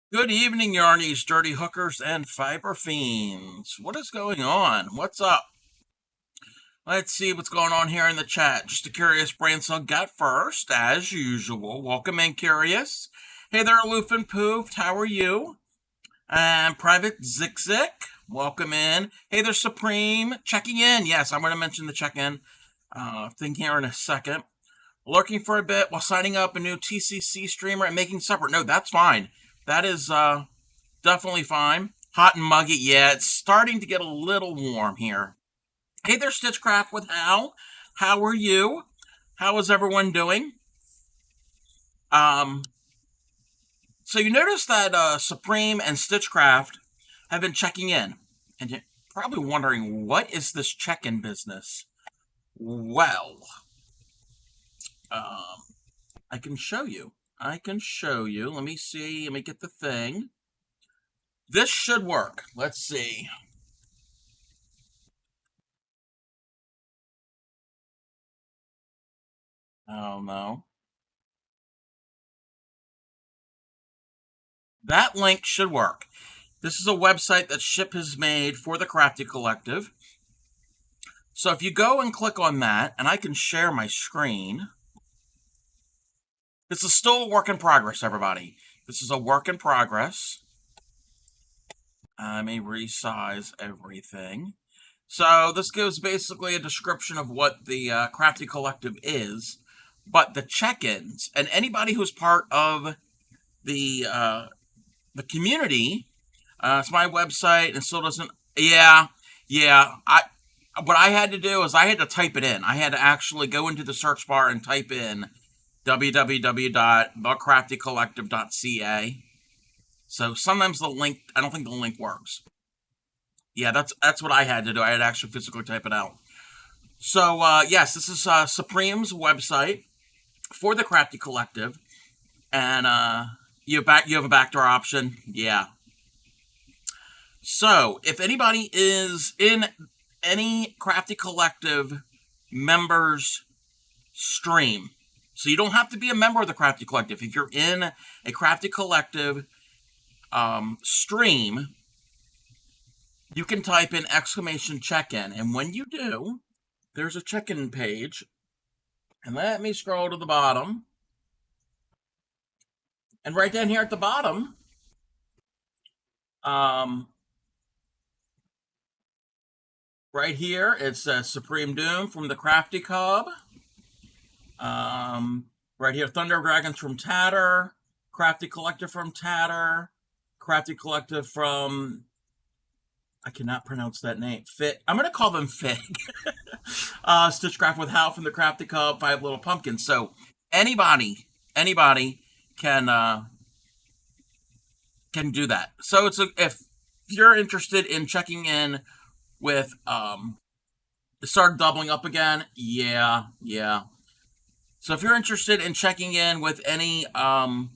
Good evening, Yarnies, dirty hookers, and fiber fiends. What is going on? What's up? Let's see what's going on here in the chat. Just a curious brainsong got first, as usual. Welcome in, Curious. Hey there, Aloof and Poofed. How are you? And Private Zik Zik. Welcome in. Hey there, Supreme. Checking in. Yes, I'm going to mention the check-in thing here in a second. Lurking for a bit while signing up a new TCC streamer and making supper. No, that's fine. That is definitely fine. Hot and muggy. Yeah, it's starting to get a little warm here. Hey there, Stitchcraft with Hal. How are you? How is everyone doing? Um, so you notice that Supreme and Stitchcraft have been checking in, and you're probably wondering, what is this check-in business? Well, um, I can show you. I can show you. Let me see. Let me get the thing. This should work. Let's see. Oh no. That link should work. This is a website that Ship has made for the Crafty Collective. So if you go and click on that, and I can share my screen. This is still a work in progress, everybody. This is a work in progress. I may resize everything. So this gives basically a description of what the Crafty Collective is, but the check-ins and anybody who's part of the community. It's my website, and it still doesn't. Yeah, yeah. What I had to do is I had to type it in. I had to actually go into the search bar and type in www.thecraftycollective.ca. So sometimes the link, I don't think the link works. Yeah, that's what I had to do. I had to actually physically type it out. So yes, this is Supreme's website for the Crafty Collective, and you have a backdoor option. Yeah. So if anybody is in any Crafty Collective members stream, so you don't have to be a member of the Crafty Collective. If you're in a Crafty Collective stream, you can type in exclamation check-in, and when you do, there's a check-in page. And let me scroll to the bottom. And right down here at the bottom, right here, it says Supreme Doom from the Crafty Cub. Right here, Thunder Dragons from Tatter, Crafty Collective from Tatter, Crafty Collective from, I cannot pronounce that name. Fit. I'm going to call them Fig. Stitchcraft with Hal from the Crafty Cub, Five Little Pumpkins. So anybody can do that. So if you're interested in checking in with start doubling up again, yeah. So if you're interested in checking in with any oh,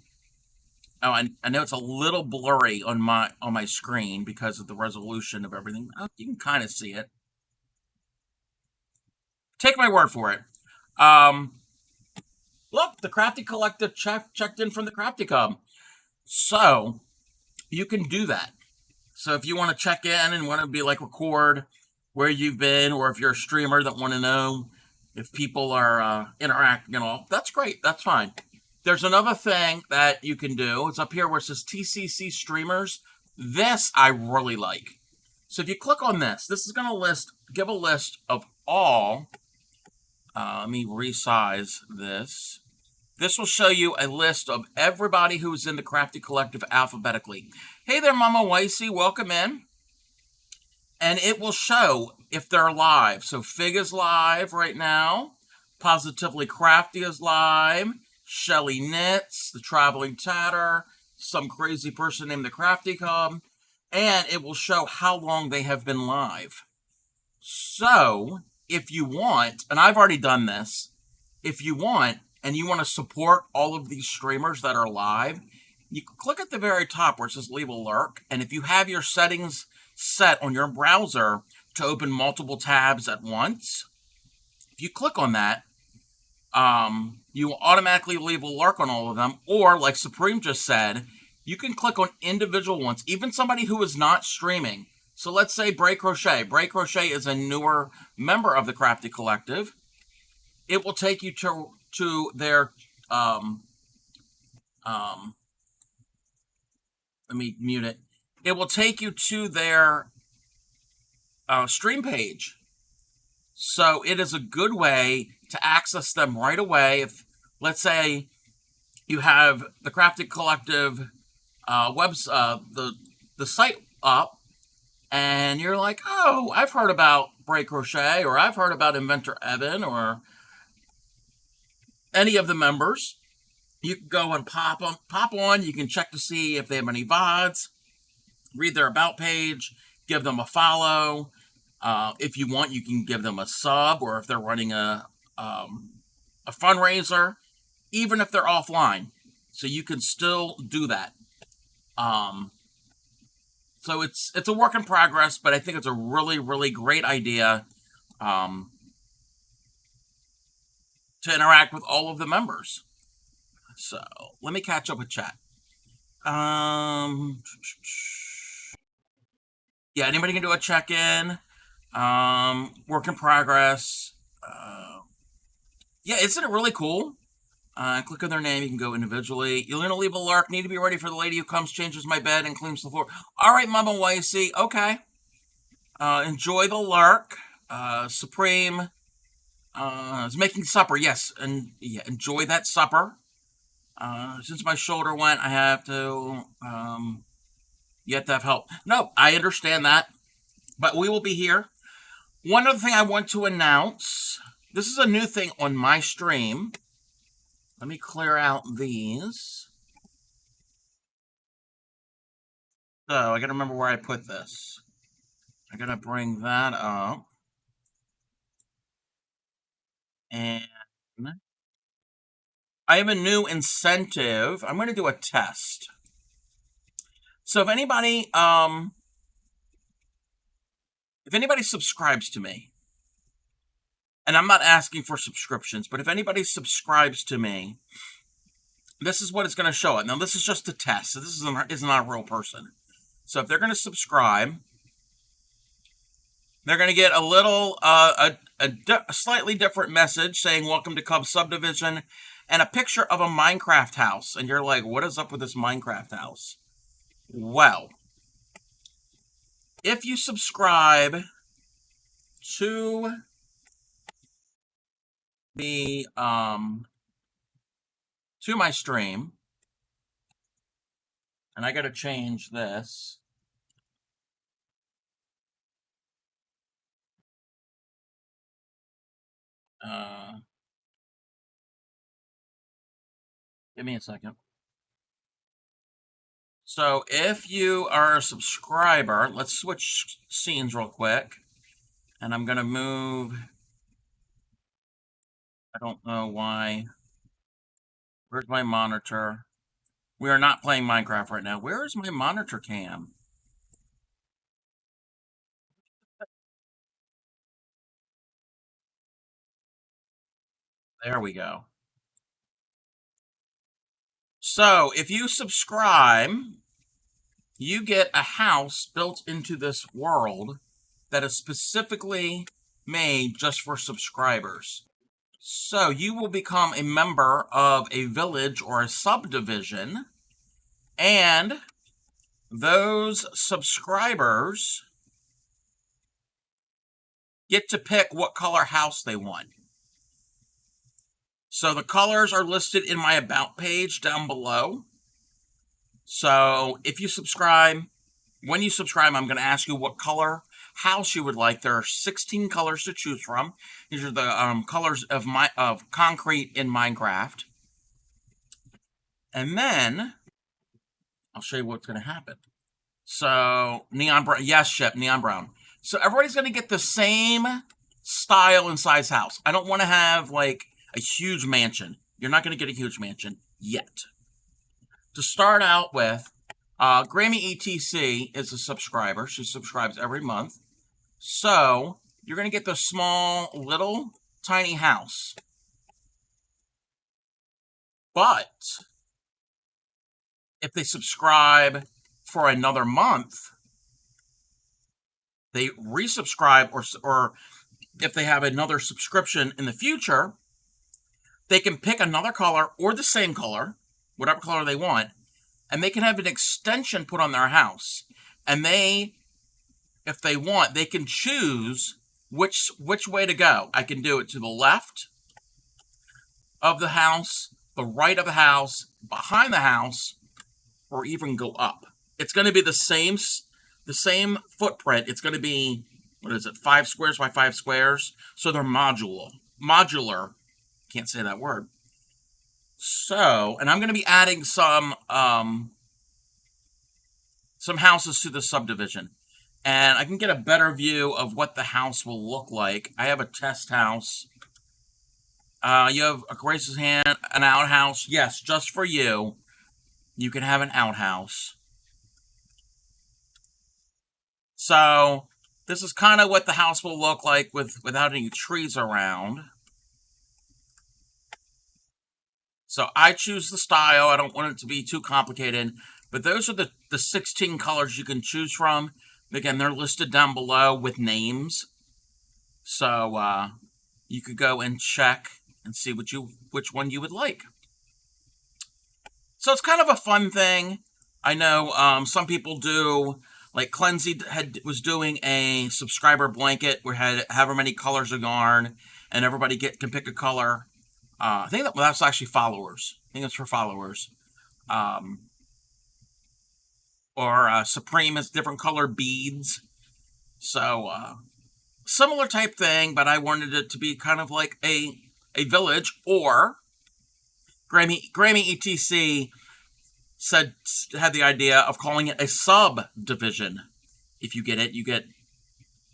I know it's a little blurry on my screen because of the resolution of everything. Oh, you can kind of see it. Take my word for it. Look, the Crafty Collective checked in from the Crafty Cub. So you can do that. So if you want to check in and want to be like record where you've been, or if you're a streamer that want to know if people are interacting and all, that's great. That's fine. There's another thing that you can do. It's up here where it says TCC streamers. This I really like. So if you click on this, this is going to give a list of all. Let me resize this. This will show you a list of everybody who's in the Crafty Collective alphabetically. Hey there, Mama Weissy, welcome in. And it will show if they're live. So Fig is live right now. Positively Crafty is live. Shelly Knits, the Traveling Tatter, some crazy person named the Crafty Cub. And it will show how long they have been live. So if you want, and I've already done this, if you want, and you want to support all of these streamers that are live, you click at the very top where it says leave a lurk, and if you have your settings set on your browser to open multiple tabs at once, if you click on that, you will automatically leave a lurk on all of them, or like Supreme just said, you can click on individual ones, even somebody who is not streaming. So let's say Bray Crochet. Bray Crochet is a newer member of the Crafty Collective. It will take you to their let me mute it. It will take you to their stream page. So it is a good way to access them right away. If, let's say, you have the Crafty Collective the site up, and you're like, oh, I've heard about Bray Crochet, or I've heard about Inventor Evan, or any of the members. You can go and pop on. You can check to see if they have any VODs, read their about page, give them a follow. If you want, you can give them a sub, or if they're running a fundraiser, even if they're offline. So you can still do that. So it's a work in progress, but I think it's a really, really great idea to interact with all of the members. So let me catch up with chat. Yeah, anybody can do a check-in. Work in progress. Yeah, isn't it really cool? Click on their name. You can go individually. You're going to leave a lurk. Need to be ready for the lady who comes, changes my bed, and cleans the floor. All right, Mama YC. Okay. Enjoy the lurk. Supreme is making supper. Yes, and yeah, enjoy that supper. Since my shoulder went, I have to. You have to have help. No, I understand that, but we will be here. One other thing I want to announce. This is a new thing on my stream. Let me clear out these. So I gotta remember where I put this. I gotta bring that up. And I have a new incentive. I'm gonna do a test. So if anybody subscribes to me, and I'm not asking for subscriptions, but if anybody subscribes to me, this is what it's going to show it. Now, this is just a test, so this is not a real person. So if they're going to subscribe, they're going to get a little, a slightly different message saying, welcome to Cub Subdivision, and a picture of a Minecraft house. And you're like, what is up with this Minecraft house? Well, if you subscribe to the to my stream, and I got to change this. Give me a second. So if you are a subscriber, let's switch scenes real quick, and I'm gonna move. I don't know why. Where's my monitor? We are not playing Minecraft right now. Where is my monitor cam? There we go. So if you subscribe, you get a house built into this world that is specifically made just for subscribers. So you will become a member of a village or a subdivision, and those subscribers get to pick what color house they want. So the colors are listed in my About page down below. So if you subscribe, when you subscribe, I'm going to ask you what color house you would like. There are 16 colors to choose from. These are the colors of concrete in Minecraft. And then I'll show you what's going to happen. So neon brown, yes, Shep, neon brown. So everybody's going to get the same style and size house. I don't want to have like a huge mansion. You're not going to get a huge mansion yet. To start out with, Grammy ETC is a subscriber. She subscribes every month. So you're going to get the small, little, tiny house. But if they subscribe for another month, they resubscribe, or if they have another subscription in the future, they can pick another color or the same color, whatever color they want, and they can have an extension put on their house. And they, if they want, they can choose which way to go. I can do it to the left of the house, the right of the house, behind the house, or even go up. It's going to be the same footprint. It's going to be, what is it, 5 squares by 5 squares? So they're modular. Can't say that word. So, and I'm going to be adding some houses to the subdivision. And I can get a better view of what the house will look like. I have a test house. You have a Grace's hand, an outhouse. Yes, just for you. You can have an outhouse. So this is kind of what the house will look like without any trees around. So I choose the style. I don't want it to be too complicated. But those are the 16 colors you can choose from. Again, they're listed down below with names. So you could go and check and see which one you would like. So it's kind of a fun thing. I know some people do, like Cleansey was doing a subscriber blanket where had however many colors of yarn, and everybody can pick a color. I think that's actually followers. I think it's for followers. Or Supreme has different colored beads. So similar type thing, but I wanted it to be kind of like a village. Or Grammy ETC had the idea of calling it a subdivision. If you get it, if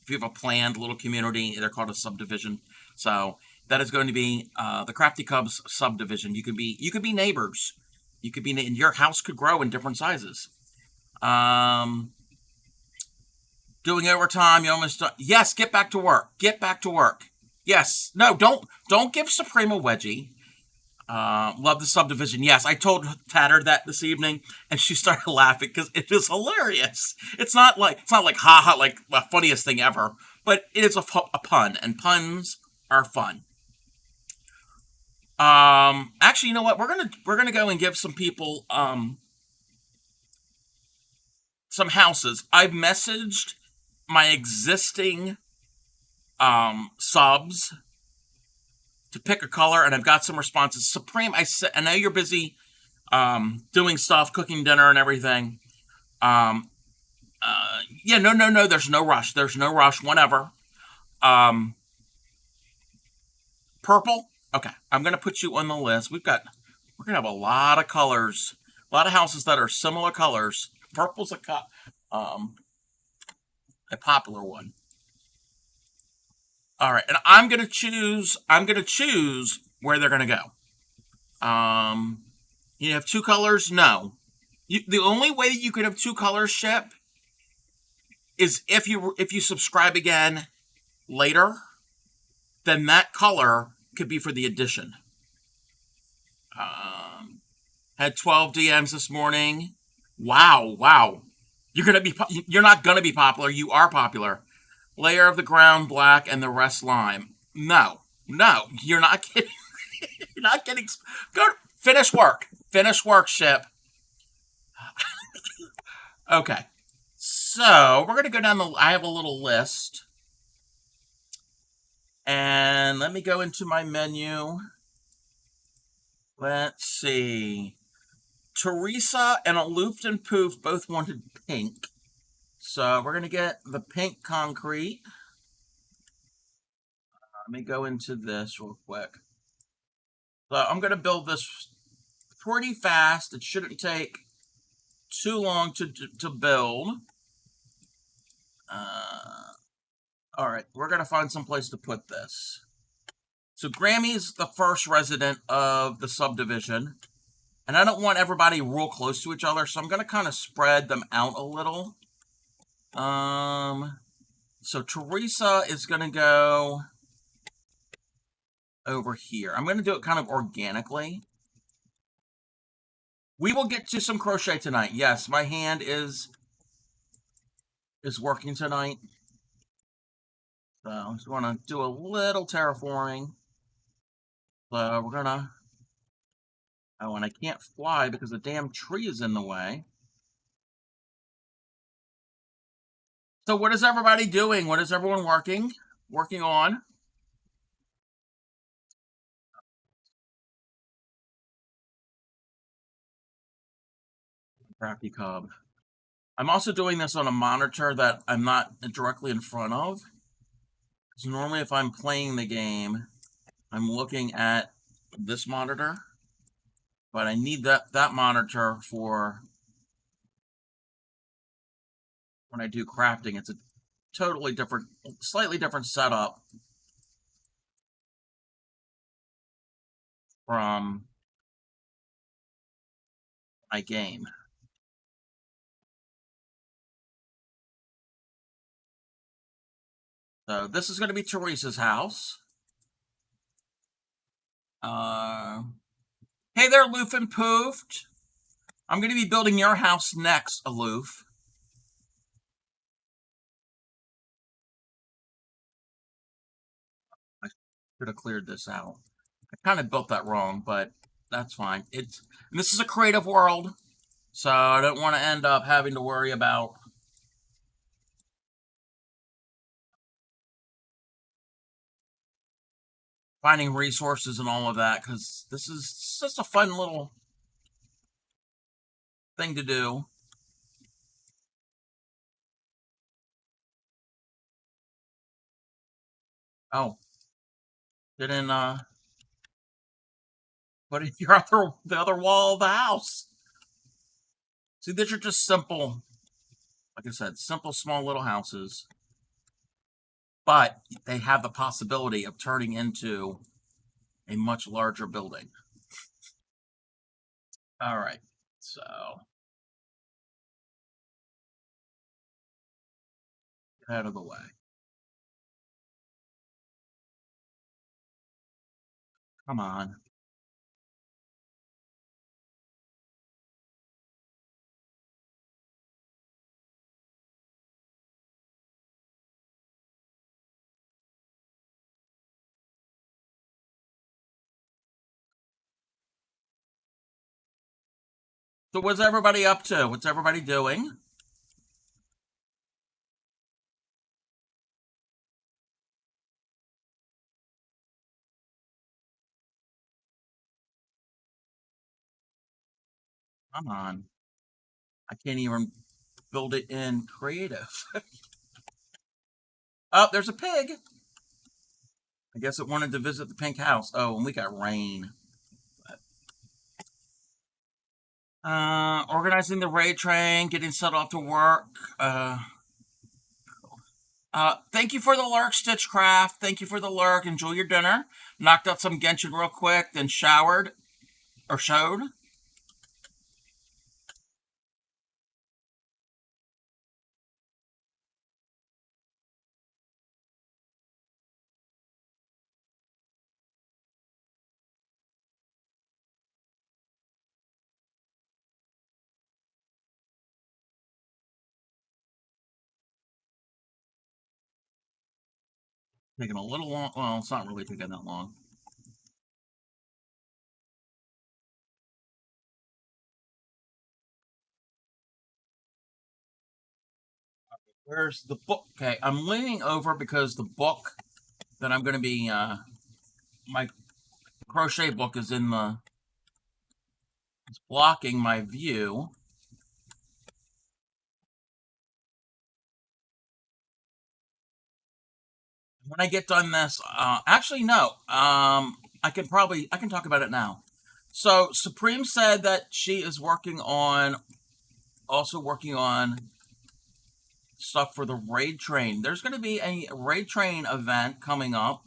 you have a planned little community, they're called a subdivision. So that is going to be the Crafty Cubs subdivision. You could be neighbors. And your house could grow in different sizes. Doing overtime, you almost done. Yes, get back to work. Yes, no, don't give Supreme a wedgie. Love the subdivision. Yes, I told Tatter that this evening, and she started laughing because it is hilarious. It's not like haha, like the funniest thing ever, but it is a pun, and puns are fun. Actually, you know what? We're gonna go and give some people some houses. I've messaged my existing subs to pick a color, and I've got some responses. Supreme, I know you're busy doing stuff, cooking dinner and everything. Yeah, no, there's no rush. Whenever. Purple? Okay, I'm going to put you on the list. We're going to have a lot of colors, a lot of houses that are similar colors. Purple's a popular one. All right, and I'm going to choose where they're going to go. You have 2 colors? No. The only way that you could have 2 colors ship is if you subscribe again later, then that color could be for the edition. Had 12 DMs this morning. Wow. You're not gonna be popular. You are popular. Layer of the ground black and the rest lime. No, you're not kidding. You're not getting. Go finish work. Ship. Okay. So we're gonna go down I have a little list. And let me go into my menu. Let's see. Teresa and Aloofed and Poof both wanted pink. So we're going to get the pink concrete. Let me go into this real quick. So I'm going to build this pretty fast. It shouldn't take too long to build. All right, we're going to find some place to put this. So Grammy's the first resident of the subdivision. And I don't want everybody real close to each other, so I'm going to kind of spread them out a little. So Teresa is going to go over here. I'm going to do it kind of organically. We will get to some crochet tonight. Yes, my hand is working tonight. So I just want to do a little terraforming. So we're gonna. Oh, and I can't fly because the damn tree is in the way. So what is everybody doing? What is everyone working on? Crafty Cub. I'm also doing this on a monitor that I'm not directly in front of. Because normally if I'm playing the game, I'm looking at this monitor. But I need that monitor for when I do crafting. It's a totally different, slightly different setup from my game. So this is going to be Teresa's house. Hey there, Loof and Poofed. I'm going to be building your house next, Aloof. I should have cleared this out. I kind of built that wrong, but that's fine. This is a creative world, so I don't want to end up having to worry about finding resources and all of that, because this is just a fun little thing to do. Oh, didn't put in the other wall of the house. See, these are just simple, like I said, simple, small little houses, but they have the possibility of turning into a much larger building. All right, so get out of the way. Come on. So what's everybody up to? What's everybody doing? Come on. I can't even build it in creative. Oh, there's a pig. I guess it wanted to visit the pink house. Oh, and we got rain. Organizing the raid train, getting set off to work. Thank you for the lurk, Stitchcraft. Thank you for the lurk. Enjoy your dinner. Knocked out some Genshin real quick, then showered or showed. Taking a little long. Well, it's not really taking that long. Where's the book? Okay, I'm leaning over because the book that I'm going to be, my crochet book is it's blocking my view. When I get done this, actually, no. I can talk about it now. So Supreme said that she is also working on stuff for the raid train. There's going to be a raid train event coming up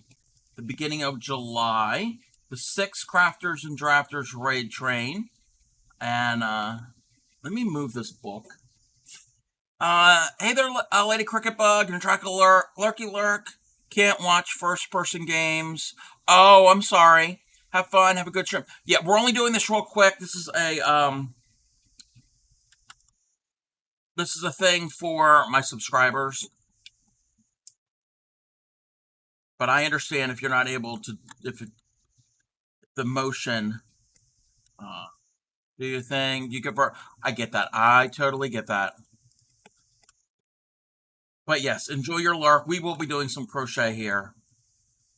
the beginning of July. The 6 crafters and drafters raid train. And let me move this book. Hey there, Lady Cricket Bug. Gonna track a lurky lurk. Can't watch first person games. Oh, I'm sorry. Have fun. Have a good trip. Yeah, we're only doing this real quick. This is a this is a thing for my subscribers. But I understand if you're not able to, if the motion, do your thing, you convert. I get that. I totally get that. But yes, enjoy your lurk. We will be doing some crochet here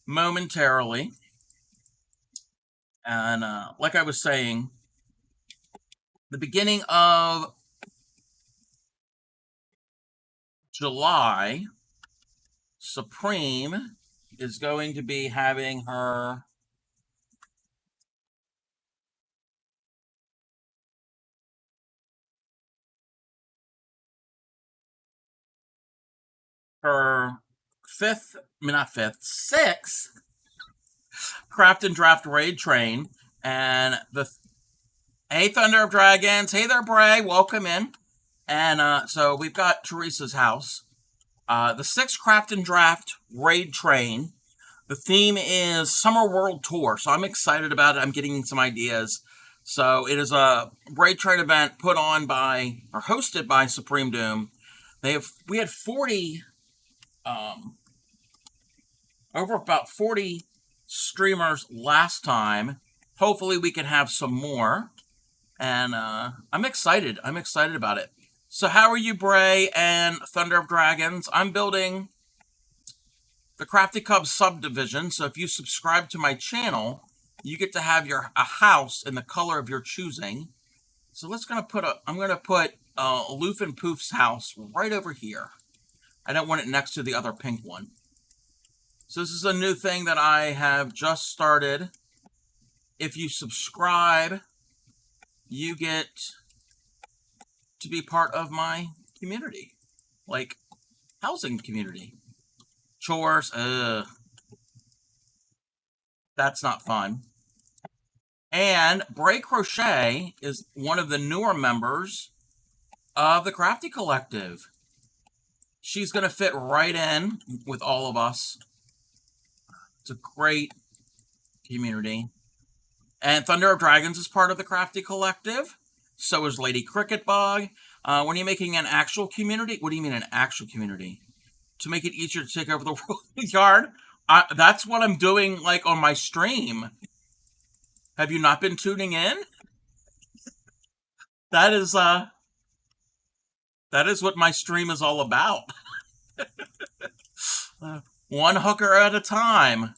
momentarily. And like I was saying, the beginning of July, Supreme is going to be having her sixth Craft and Draft Raid Train. And hey, Thunder of Dragons. Hey there, Bray. Welcome in. And so we've got Teresa's house. The 6th Craft and Draft Raid Train. The theme is Summer World Tour. So I'm excited about it. I'm getting some ideas. So it is a Raid Train event put on by, or hosted by Supreme Doom. We had 40, over about 40 streamers last time. Hopefully we can have some more. And I'm excited. I'm excited about it. So how are you, Bray and Thunder of Dragons? I'm building the Crafty Cub subdivision. So if you subscribe to my channel, you get to have a house in the color of your choosing. So I'm gonna put Aloof and Poof's house right over here. I don't want it next to the other pink one. So this is a new thing that I have just started. If you subscribe, you get to be part of my community, like housing community. Chores, that's not fun. And Bray Crochet is one of the newer members of the Crafty Collective. She's going to fit right in with all of us. It's a great community. And Thunder of Dragons is part of the Crafty Collective. So is Lady Cricket Bug. When are you making an actual community? What do you mean an actual community? To make it easier to take over the world yard? That's what I'm doing, like, on my stream. Have you not been tuning in? That is what my stream is all about. One hooker at a time.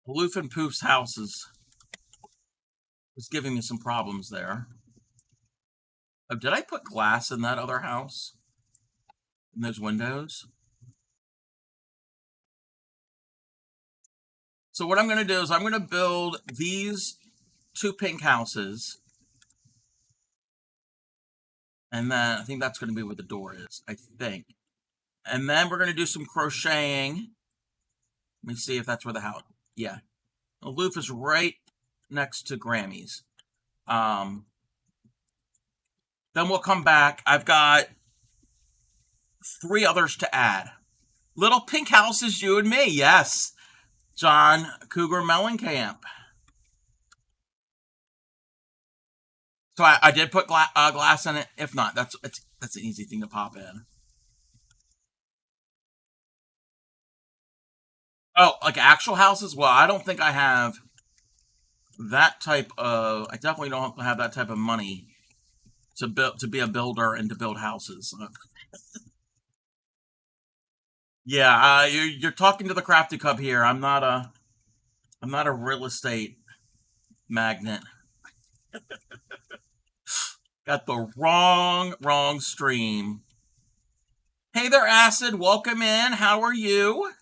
Aloof and Poof's house is giving me some problems there. Oh, did I put glass in that other house? In those windows? So what I'm going to do is I'm going to build these 2 pink houses. And then I think that's going to be where the door is, I think. And then we're going to do some crocheting. Let me see if that's where the house... Yeah. Aloof is right next to Grammy's. Then we'll come back. I've got 3 others to add. Little pink houses, you and me. Yes. John Cougar Mellencamp. So I did put glass in it. If not, that's an easy thing to pop in. Oh, like actual houses? Well, I don't think I have that type of... I definitely don't have that type of money to be a builder and to build houses. Yeah, you're talking to the Crafty Cub here. I'm not a real estate magnate. Got the wrong stream. Hey there, Acid. Welcome in. How are you?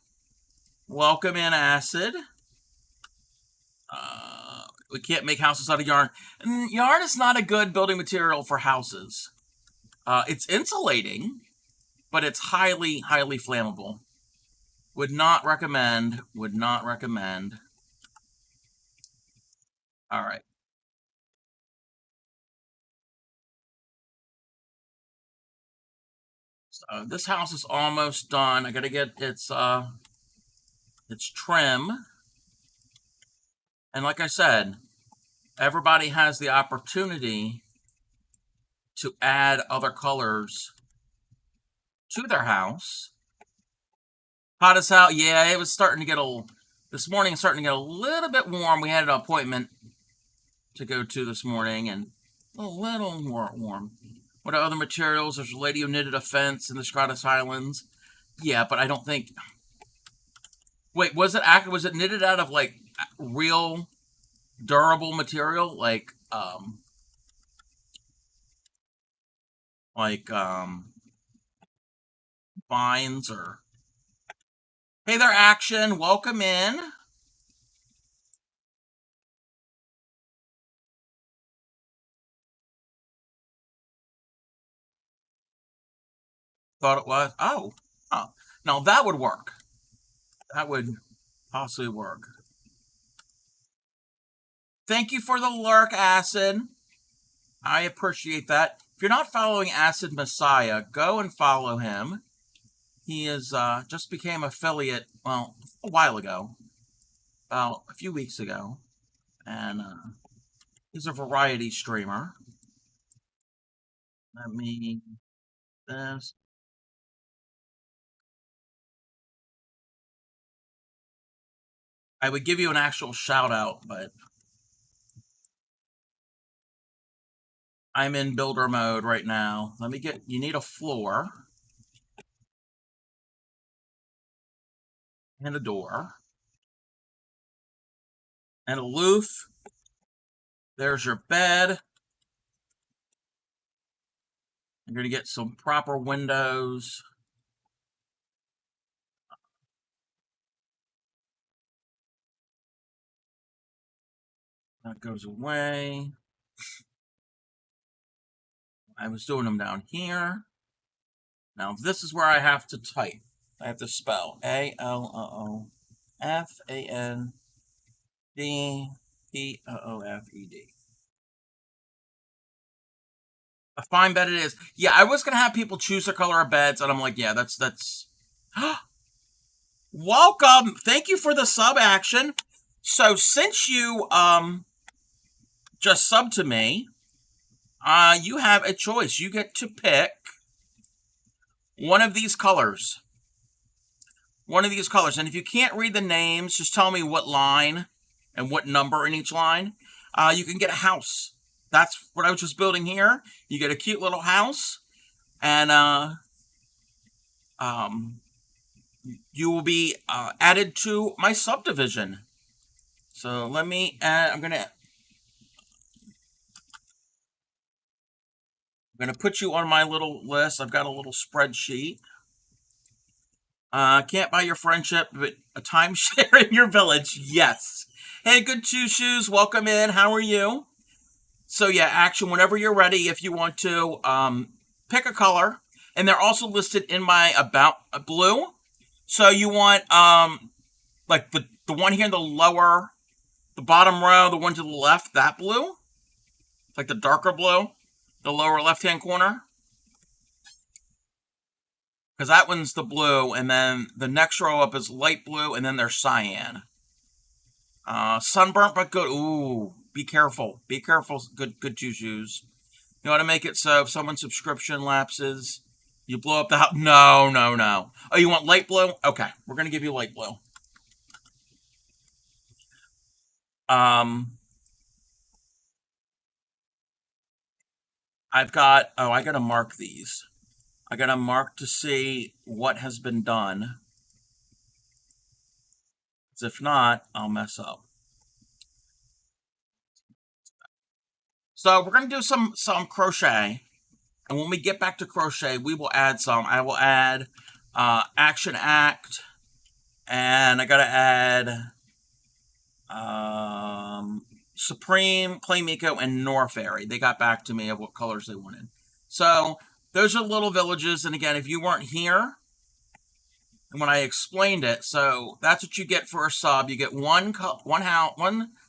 Welcome in, Acid. We can't make houses out of yarn. Yarn is not a good building material for houses. It's insulating, but it's highly flammable. Would not recommend. Would not recommend. All right. So this house is almost done. I gotta get its trim. And like I said, everybody has the opportunity to add other colors to their house. Hottest out, yeah, it was starting to get this morning it's starting to get a little bit warm. We had an appointment to go to this morning, and a little more warm. What are other materials? There's a lady who knitted a fence in the Stratus Highlands. Yeah, but I don't think. Wait, was it knitted out of like real durable material, like vines or? Hey there, Action. Welcome in. Thought it was. Oh, no, that would work. That would possibly work. Thank you for the lurk, Acid. I appreciate that. If you're not following Acid Messiah, go and follow him. He is just became affiliate, well, a while ago, about a few weeks ago, and he's a variety streamer. Let me this. I would give you an actual shout out, but I'm in builder mode right now. Let me get. You need a floor and a door and a roof. There's your bed. You're going to get some proper windows. That goes away. I was doing them down here. Now this is where I have to type. I have to spell ALOOFANDPOOFED. A fine bed it is. Yeah, I was gonna have people choose their color of beds, and I'm like, yeah, that's. Welcome. Thank you for the sub, Action. So since you just subbed to me, you have a choice. You get to pick one of these colors. One of these colors. And if you can't read the names, just tell me what line and what number in each line. You can get a house. That's what I was just building here. You get a cute little house, and you will be added to my subdivision. So let me add. I'm gonna put you on my little list. I've got a little spreadsheet. Can't buy your friendship, but a timeshare in your village. Yes. Hey, good shoes. Welcome in. How are you? So yeah, Action. Whenever you're ready, if you want to pick a color, and they're also listed in my about blue. So you want like the one here in the bottom row, the one to the left, that blue, like the darker blue, the lower left-hand corner. Because that one's the blue, and then the next row up is light blue, and then there's cyan. Sunburnt, but good. Ooh, be careful. Be careful, good shoes. You want to make it so if someone's subscription lapses, you blow up the house. No. Oh, you want light blue? Okay, we're going to give you light blue. I got to mark these. I got to mark to see what has been done. Because if not, I'll mess up. So we're going to do some crochet. And when we get back to crochet, we will add some. I will add Action Act. And I got to add Supreme, Claymiko, and Norfairy. They got back to me of what colors they wanted. So those are little villages. And again, if you weren't here, and when I explained it, so that's what you get for a sub. You get one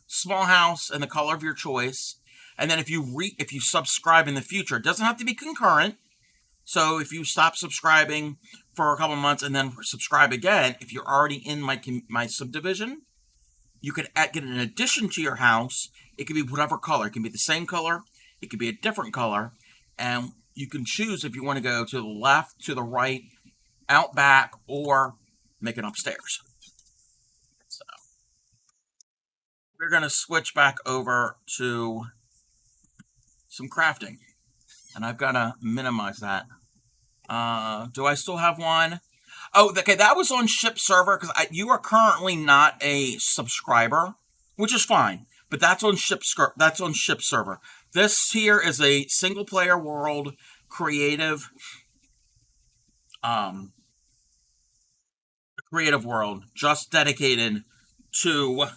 small house in the color of your choice. And then if you subscribe in the future, it doesn't have to be concurrent. So if you stop subscribing for a couple months and then subscribe again, if you're already in my subdivision, you could get an addition to your house It can be whatever color. It can be the same color. It can be a different color. And you can choose if you want to go to the left, to the right, out back, or make it upstairs. So we're going to switch back over to some crafting. And I've got to minimize that. Do I still have one? Oh, okay, that was on ship server because you are currently not a subscriber, which is fine. But that's on ship server. This here is a single player world creative world just dedicated to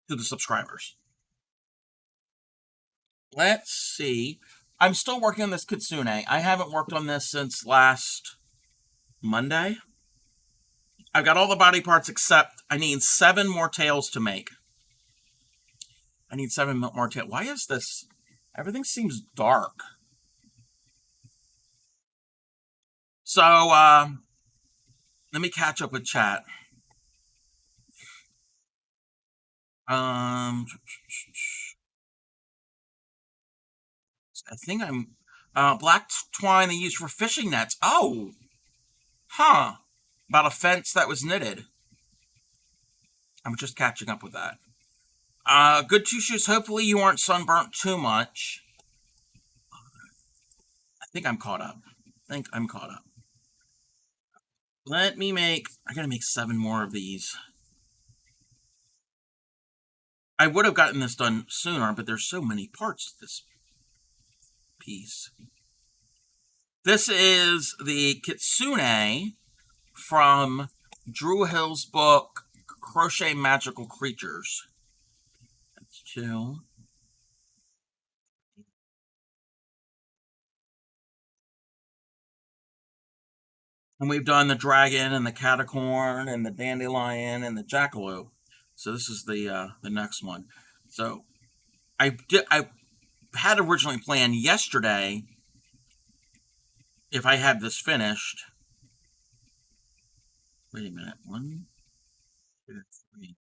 the subscribers. Let's see. I'm still working on this Kitsune. I haven't worked on this since last Monday. I've got all the body parts except I need 7 more tails to make. I need 7 more tails. Why is this? Everything seems dark. So, let me catch up with chat. I think I'm... black twine they use for fishing nets. Oh! Huh. About a fence that was knitted. I'm just catching up with that. Good two shoes. Hopefully you aren't sunburnt too much. I think I'm caught up. Let me make... I gotta make 7 more of these. I would have gotten this done sooner, but there's so many parts to this piece. This is the Kitsune from Drew Hill's book, Crochet Magical Creatures. That's 2. And we've done the dragon and the catacorn and the dandelion and the jackalope. So this is the next one. So I had originally planned yesterday, if I had this finished. Wait a minute. 1, 2, 3.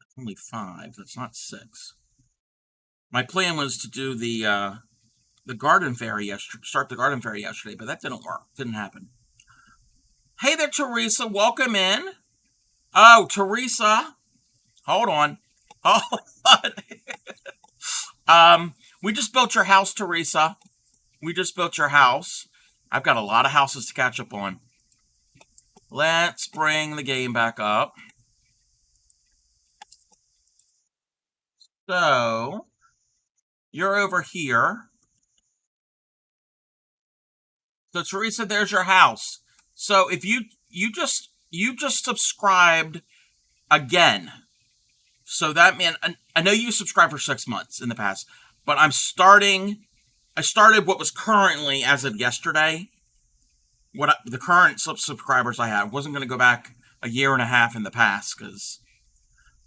That's only 5. That's not 6. My plan was to do the garden fairy yesterday. Start the garden fairy yesterday, but that didn't work. Didn't happen. Hey there, Teresa. Welcome in. Oh, Teresa. Hold on. We just built your house, Teresa. We just built your house. I've got a lot of houses to catch up on. Let's bring the game back up. So, you're over here. So, Teresa, there's your house. So, if you just subscribed again. So that meant, I know you subscribed for 6 months in the past, but I started what was currently, as of yesterday, the current subscribers I have. Wasn't going to go back a year and a half in the past,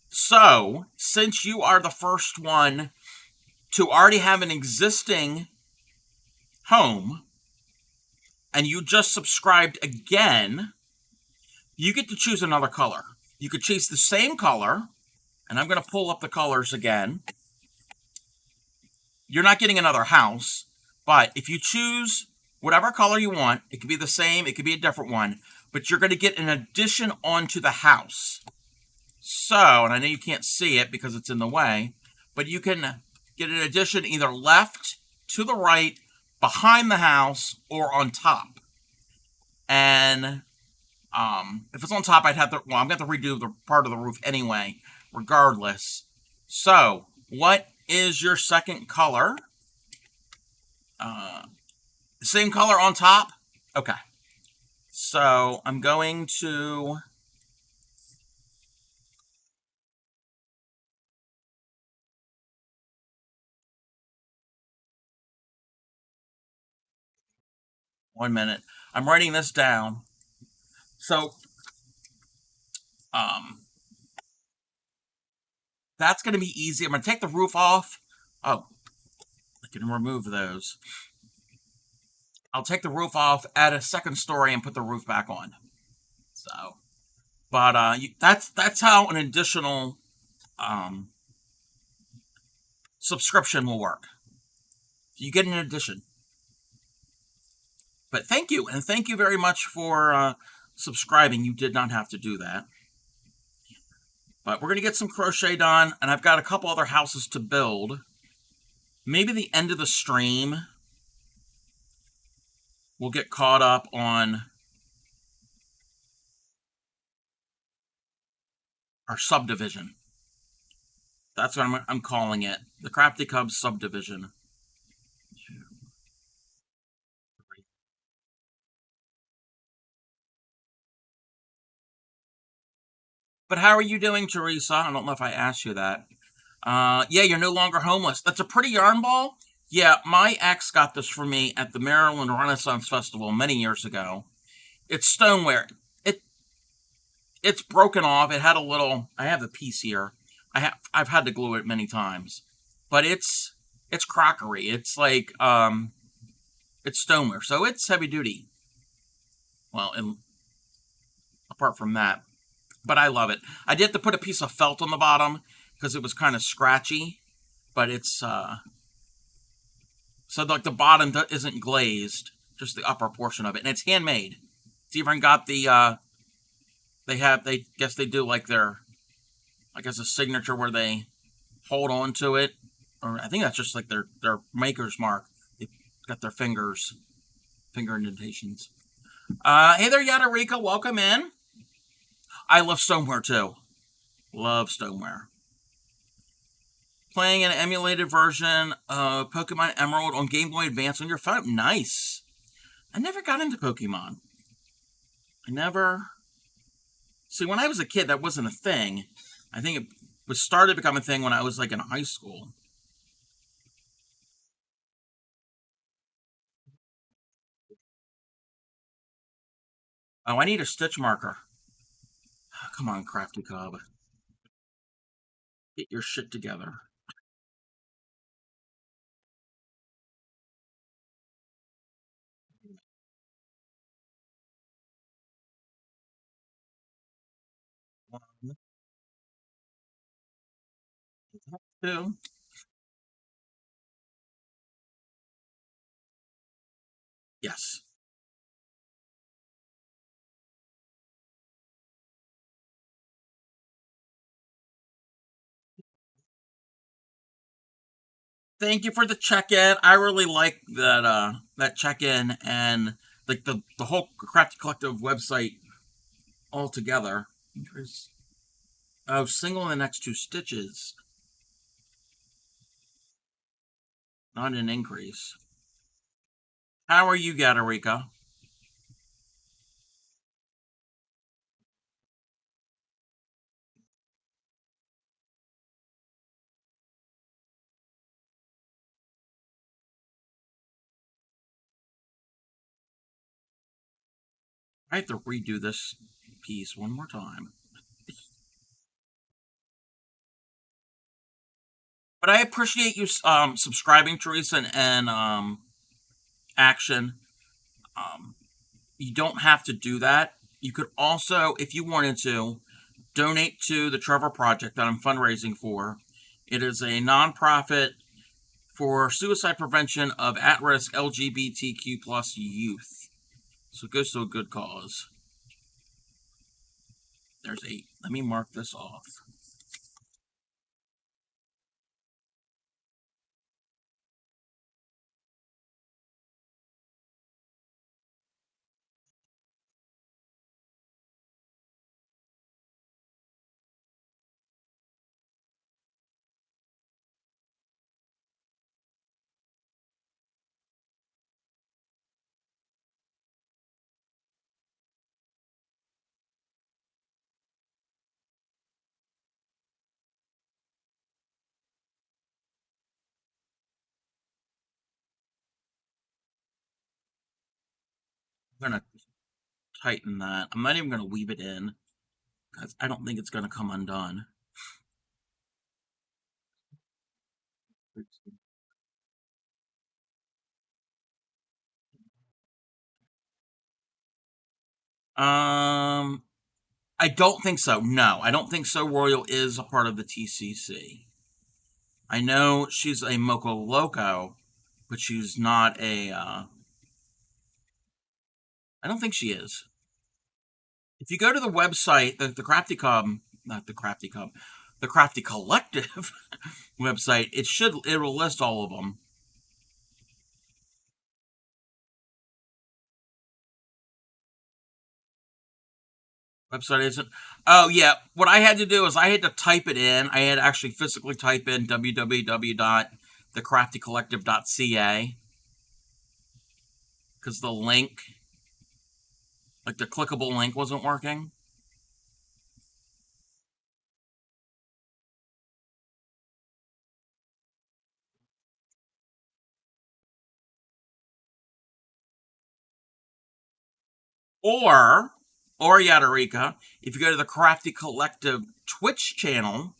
so, since you are the first one to already have an existing home, and you just subscribed again, you get to choose another color. You could choose the same color, and I'm going to pull up the colors again. You're not getting another house, but if you choose whatever color you want, it could be the same, it could be a different one, but you're going to get an addition onto the house. So, and I know you can't see it because it's in the way, but you can get an addition either left, to the right, behind the house, or on top. And if it's on top, I'm going to have to redo the part of the roof anyway, regardless. So, what is your second color? Same color on top? Okay. So, I'm going to... One minute. I'm writing this down. So, that's going to be easy. I'm going to take the roof off. Oh, I can remove those. I'll take the roof off, add a second story, and put the roof back on. So, but that's how an additional um, subscription will work. You get an addition. But thank you, and thank you very much for subscribing. You did not have to do that. But we're going to get some crochet done, and I've got a couple other houses to build. Maybe the end of the stream, we'll get caught up on our subdivision. That's what I'm calling it. The Crafty Cubs subdivision. But how are you doing, Teresa? I don't know if I asked you that. Yeah, you're no longer homeless. That's a pretty yarn ball. Yeah, my ex got this for me at the Maryland Renaissance Festival many years ago. It's stoneware. It it's broken off. It had a little. I have the piece here. I've had to glue it many times, but it's crockery. It's like it's stoneware, so it's heavy duty. Well, and apart from that, but I love it. I did have to put a piece of felt on the bottom because it was kind of scratchy, but it's so like the bottom isn't glazed, just the upper portion of it, and it's handmade. It's even got the they guess they do like their I guess a signature where they hold on to it, or I think that's just like their maker's mark. They got their finger indentations. Hey there, Yadarika, welcome in. I love stoneware too. Love stoneware. Playing an emulated version of Pokemon Emerald on Game Boy Advance on your phone. Nice. I never got into Pokemon. I never. See, when I was a kid, that wasn't a thing. I think it was started to become a thing when I was like in high school. Oh, I need a stitch marker. Oh, come on, Crafty Cub. Get your shit together. One, two. Yes. Thank you for the check-in. I really like that check-in and like the whole Crafty Collective website altogether. Oh, single in the next two stitches, not an increase. How are you, Gatarika? I have to redo this piece one more time. But I appreciate you subscribing, Teresa, and Action. Um, you don't have to do that. You could also, if you wanted to, donate to the Trevor Project that I'm fundraising for. It is a nonprofit for suicide prevention of at-risk LGBTQ plus youth. So it goes to a good cause. There's 8. Let me mark this off. I'm going to tighten that. I'm not even going to weave it in because I don't think it's going to come undone. Um, I don't think so. No, I don't think so. Royal is a part of the TCC. I know she's a Moco Loco, but she's not a. I don't think she is. If you go to the website, the Crafty Cub, not the Crafty Cub, the Crafty Collective website, it will list all of them. Website isn't. Oh yeah, what I had to do is I had to type it in. I had to actually physically type in www.thecraftycollective.ca because the link, like the clickable link, wasn't working. Or, or Yadarika, if you go to the Crafty Collective Twitch channel,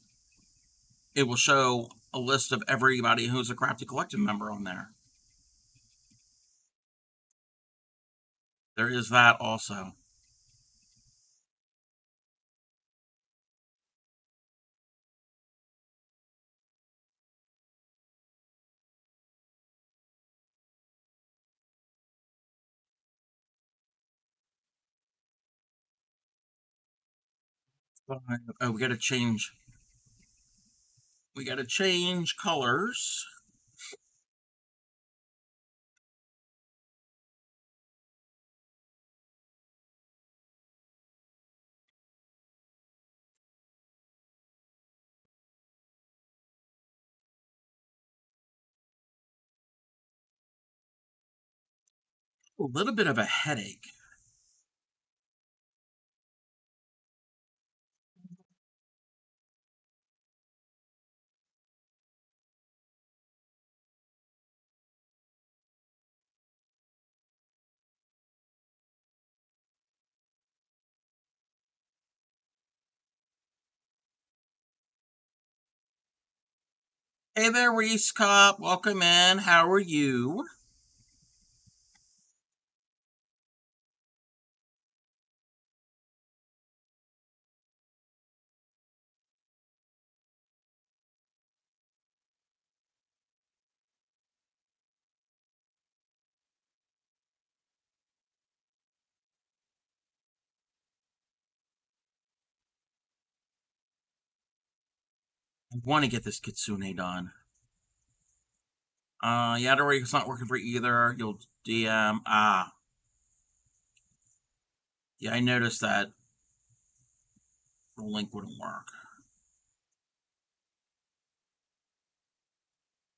it will show a list of everybody who's a Crafty Collective member on there. There is that also. Oh, we got to change. We got to change colors. A little bit of a headache. Hey there, Reese Cop. Welcome in. How are you? I want to get this Kitsune done. Yadarika's not working for either. You'll DM. Ah, yeah, I noticed that the link wouldn't work.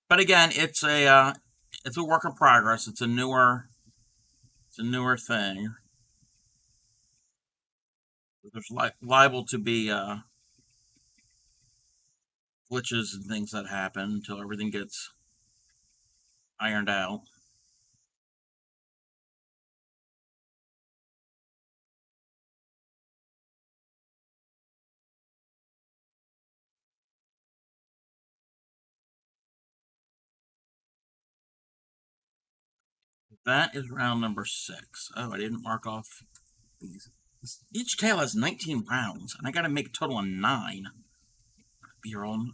But again, it's a work in progress. It's a newer thing. There's liable to be glitches and things that happen until everything gets ironed out. That is round number 6. Oh, I didn't mark off these. Each tail has 19 rounds, and I got to make a total of 9. Be your own.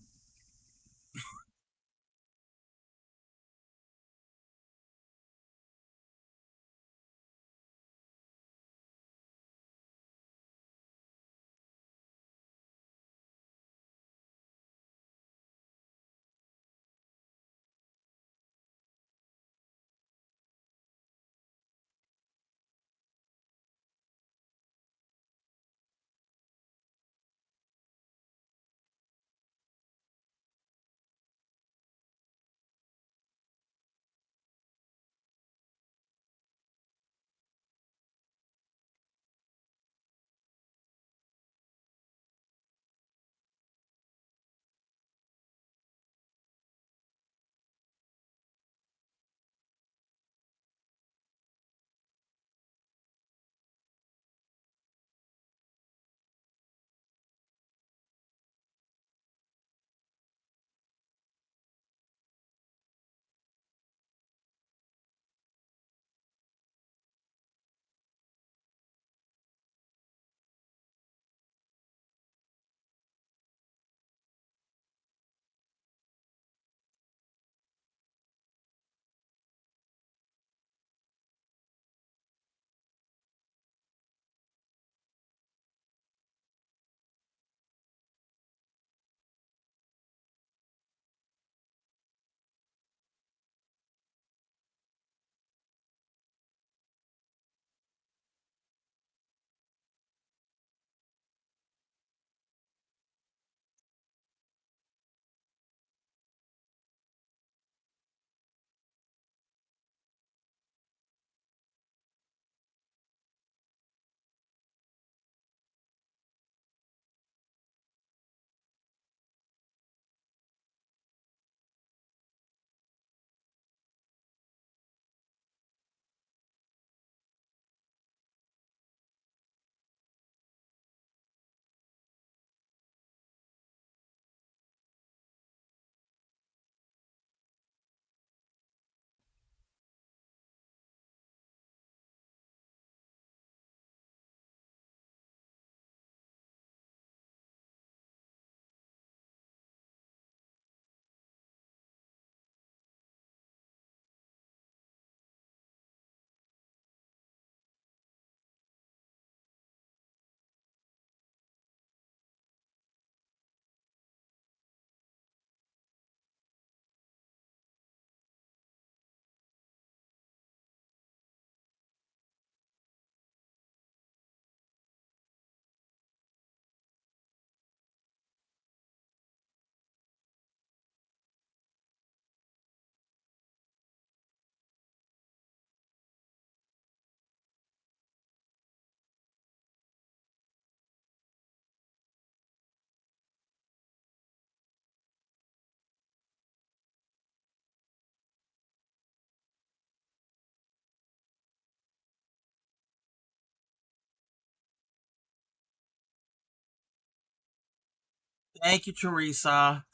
Thank you, Teresa.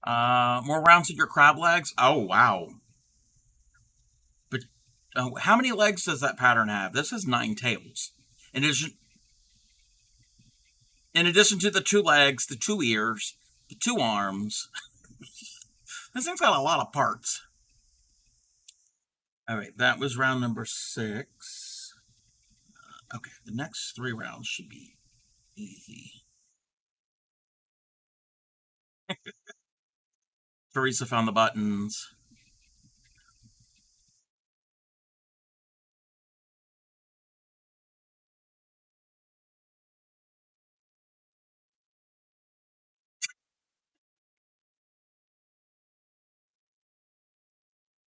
More rounds of your crab legs. Oh wow! But how many legs does that pattern have? This is 9 tails. In addition, in addition to the 2 legs, the 2 ears, the 2 arms, this thing's got a lot of parts. All right, that was round number 6. Okay, the next 3 rounds should be easy. Teresa found the buttons.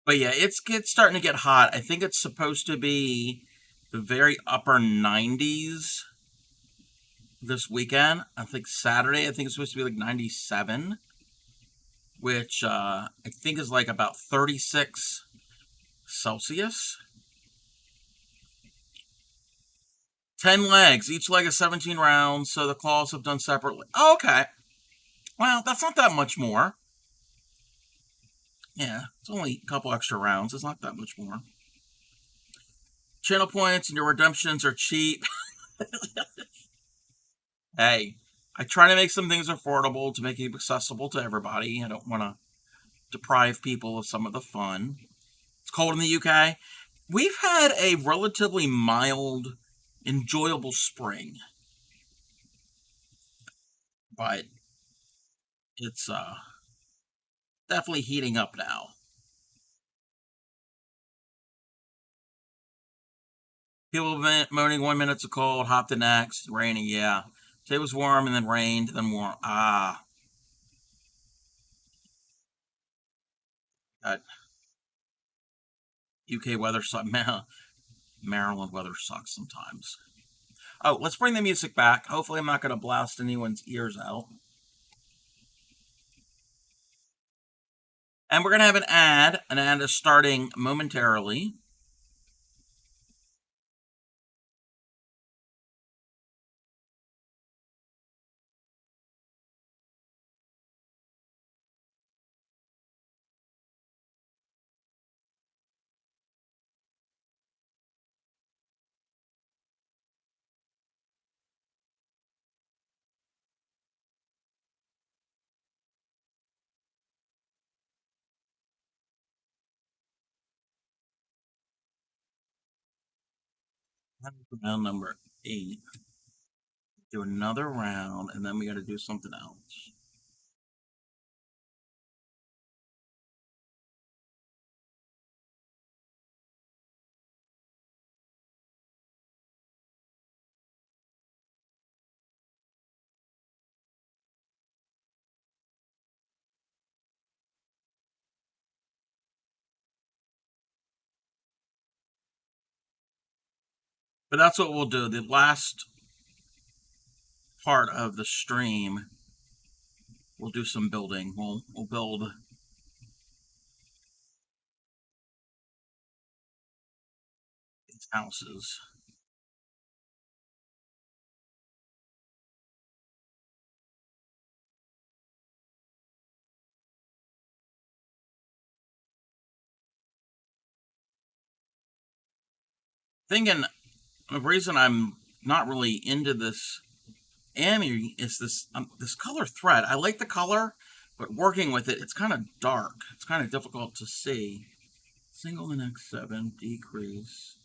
But yeah, it's starting to get hot. I think it's supposed to be the very upper 90s this weekend. I think Saturday, I think it's supposed to be like 97, which I think is like about 36 Celsius. 10 legs. Each leg is 17 rounds, so the claws have done separately. Oh, okay. Well, that's not that much more. Yeah, it's only a couple extra rounds. It's not that much more. Channel points and your redemptions are cheap. Hey, I try to make some things affordable to make it accessible to everybody. I don't want to deprive people of some of the fun. It's cold in the UK. We've had a relatively mild, enjoyable spring, but it's definitely heating up now. People have been moaning 1 minute it's cold, hot the next, raining, yeah. Today was warm and then rained, then warm. Ah, that UK weather sucks. Maryland weather sucks sometimes. Oh, let's bring the music back. Hopefully, I'm not going to blast anyone's ears out. And we're going to have an ad. An ad is starting momentarily. Round number 8. Do another round, and then we got to do something else. But that's what we'll do. The last part of the stream, we'll do some building. We'll build these houses. Thinking the reason I'm not really into this anime is this color thread. I like the color, but working with it, it's kind of dark. It's kind of difficult to see. Single the next 7, decrease.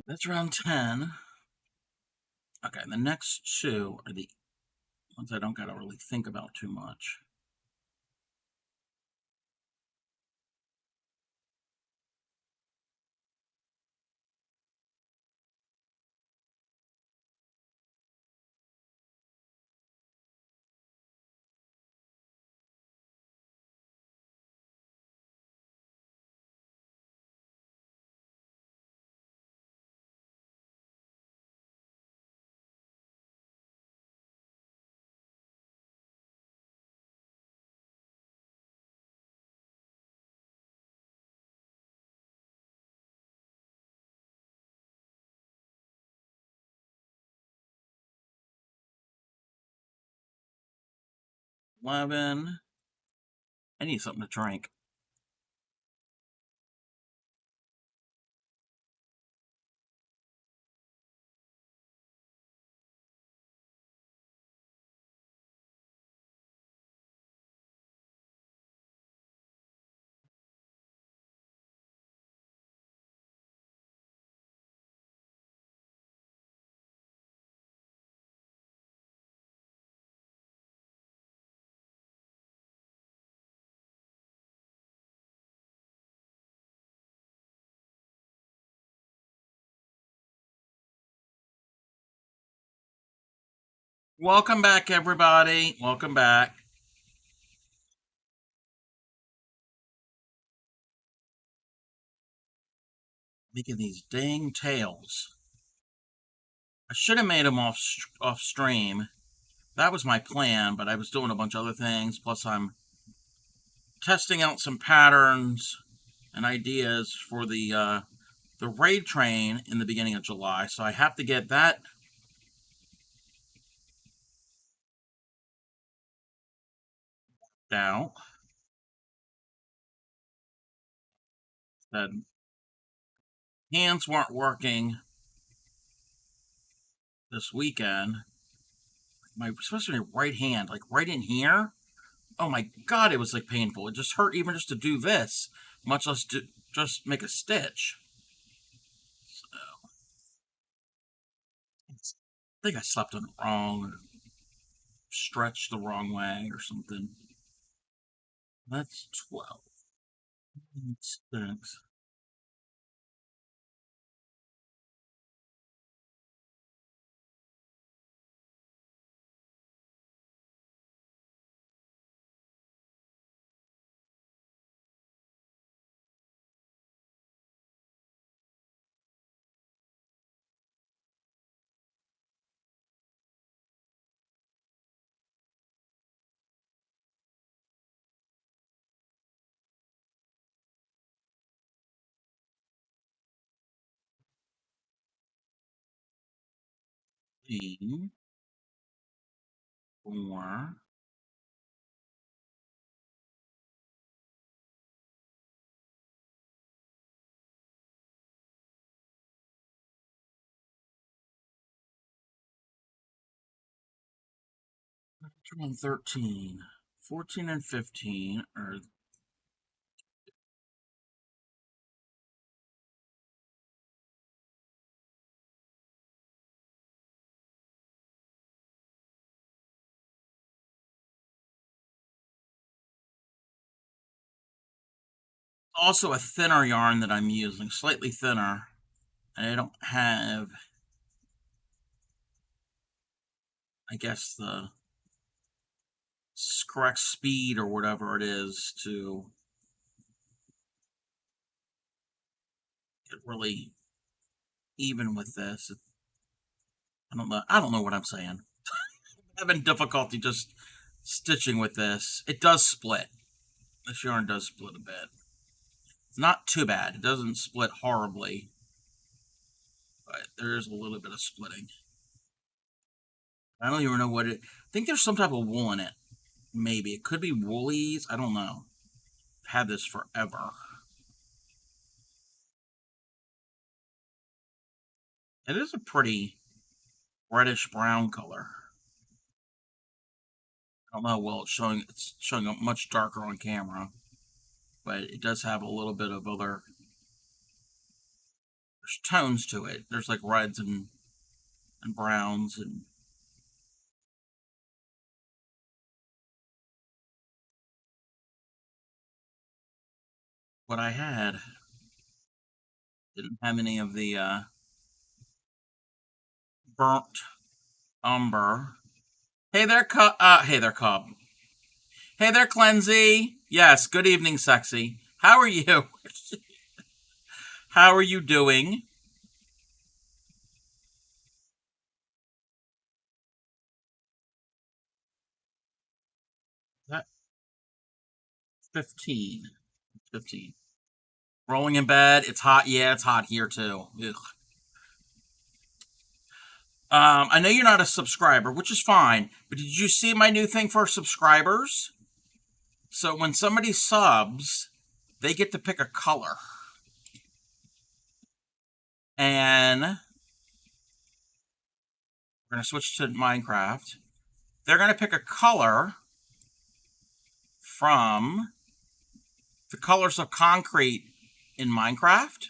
That's round 10. Okay, the next two are the ones I don't gotta really think about too much. Eleven. I need something to drink. Welcome back, everybody. Welcome back. Making these dang tails. I should have made them off stream. That was my plan, but I was doing a bunch of other things. Plus, I'm testing out some patterns and ideas for the raid train in the beginning of July. So I have to get that out. The hands weren't working this weekend. Especially my right hand, like right in here. Oh my god, it was like painful. It just hurt even just to do this, much less to just make a stitch. So, I think I slept on it wrong, or stretched the wrong way, or something. That's 12. Thanks. 15, 4, 13, 14, and 15 are also a thinner yarn that I'm using, slightly thinner. And I don't have, I guess, the correct speed or whatever it is to get really even with this. I don't know. I don't know what I'm saying. I'm having difficulty just stitching with this. It does split. This yarn does split a bit. It's not too bad. It doesn't split horribly, but there is a little bit of splitting. I don't even know what it. I think there's some type of wool in it. Maybe it could be woolies. I don't know. I've had this forever. It is a pretty reddish brown color. I don't know. Well, it's showing up much darker on camera, but it does have a little bit of other there's tones to it. There's like reds and browns and what I had didn't have any of the burnt umber. Hey there, hey there, Cub. Hey there, Cleansy. Yes, good evening, sexy. How are you? How are you doing? That 15. 15. Rolling in bed. It's hot. Yeah, it's hot here too. Ugh. I know you're not a subscriber, which is fine, but did you see my new thing for subscribers? So when somebody subs, they get to pick a color. And we're going to switch to Minecraft. They're going to pick a color from the colors of concrete in Minecraft.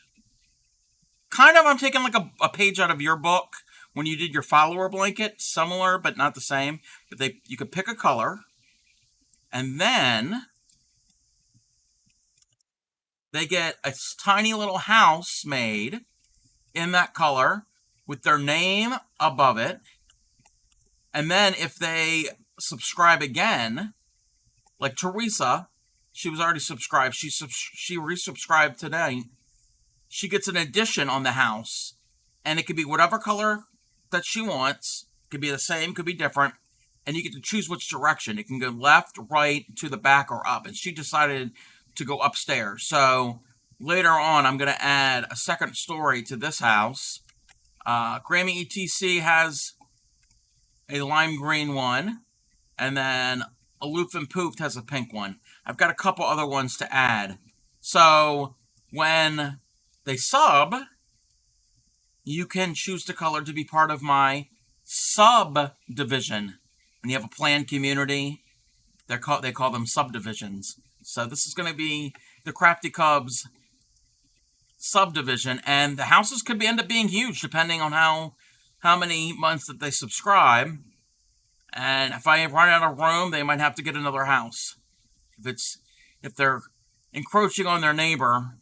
Kind of, I'm taking like a page out of your book when you did your follower blanket. Similar, but not the same. But you could pick a color. And then they get a tiny little house made in that color with their name above it. And then if they subscribe again, like Teresa, she was already subscribed. She resubscribed today. She gets an addition on the house. And it could be whatever color that she wants. It could be the same, could be different. And you get to choose which direction. It can go left, right, to the back, or up. And she decided to go upstairs. So later on, I'm going to add a second story to this house. Grammy ETC has a lime green one. And then Aloof and Poofed has a pink one. I've got a couple other ones to add. So when they sub, you can choose the color to be part of my subdivision. When you have a planned community, they call them subdivisions. So this is going to be the Crafty Cubs subdivision, and the houses could end up being huge depending on how many months that they subscribe. And if I run out of room, they might have to get another house. If they're encroaching on their neighbor,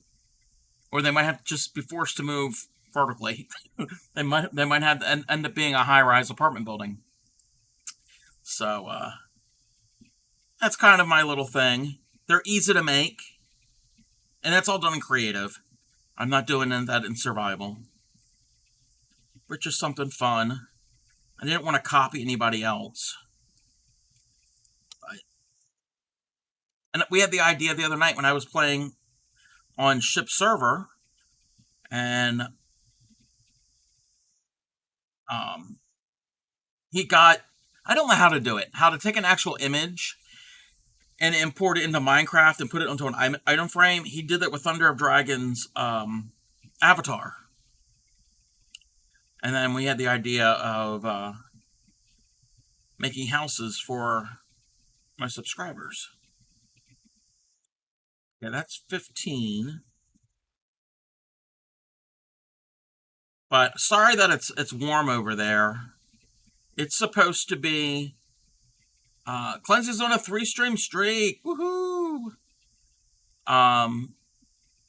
or they might have to just be forced to move vertically. they might have to end up being a high-rise apartment building. So that's kind of my little thing. They're easy to make, and that's all done in creative. I'm not doing that in survival. But just something fun. I didn't want to copy anybody else. And we had the idea the other night when I was playing on Ship Server, and I don't know how to do it. How to take an actual image and import it into Minecraft and put it onto an item frame. He did that with Thunder of Dragons avatar. And then we had the idea of making houses for my subscribers. Yeah, that's 15. But sorry that it's warm over there. It's supposed to be Cleanses on a 3-stream streak. Woohoo! I'm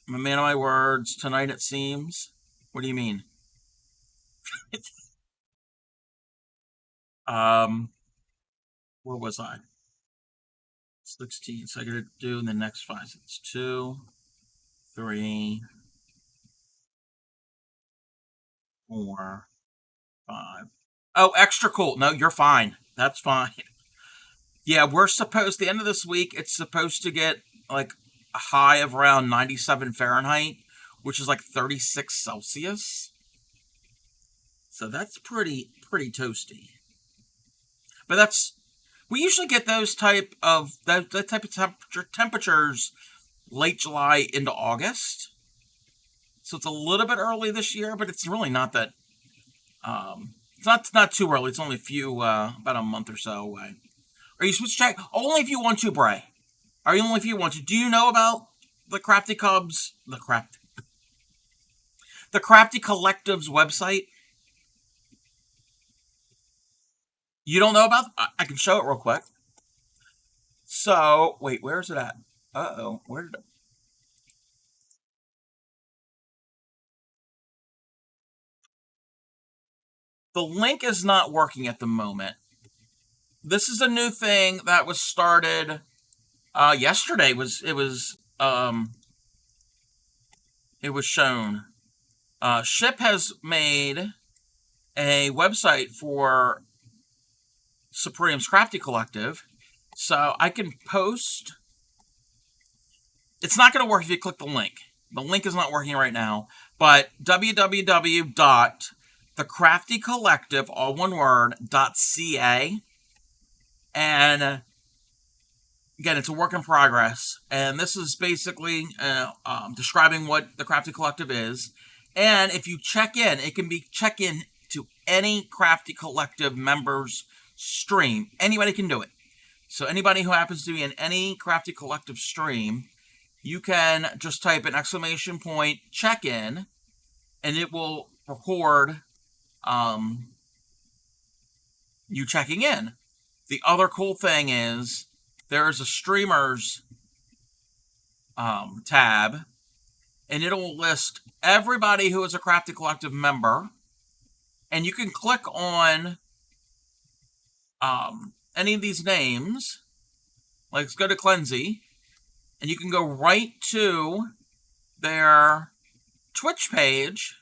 a man of my words. Tonight it seems. What do you mean? Where was I? 16. So I gotta do in the next 5. So it's 2, 3, 4, 5. Oh, extra cool. No, you're fine. That's fine. Yeah, we're supposed, the end of this week, it's supposed to get like a high of around 97 Fahrenheit, which is like 36 Celsius. So that's pretty toasty. But we usually get those type of temperatures late July into August. So it's a little bit early this year, but it's really not that. It's not too early. It's only about a month or so away. Are you supposed to check? Only if you want to, Bray. Only if you want to. Do you know about the Crafty Cubs? The Crafty Collective's website. You don't know about? I can show it real quick. So, wait, where is it at? Uh-oh, where did it? The link is not working at the moment. This is a new thing that was started yesterday. It was shown. Ship has made a website for Supreme's Crafty Collective, so I can post. It's not going to work if you click the link. The link is not working right now, but www.thecraftycollective, all one word, .ca, and again, it's a work in progress, and this is basically describing what the Crafty Collective is. And if you check in, it can be check in to any Crafty Collective member's stream. Anybody can do it. So anybody who happens to be in any Crafty Collective stream, you can just type an exclamation point check in, and it will record you checking in. The other cool thing is there is a streamers tab, and it'll list everybody who is a Crafty Collective member, and you can click on any of these names. Like, let's go to Cleansey, and you can go right to their Twitch page,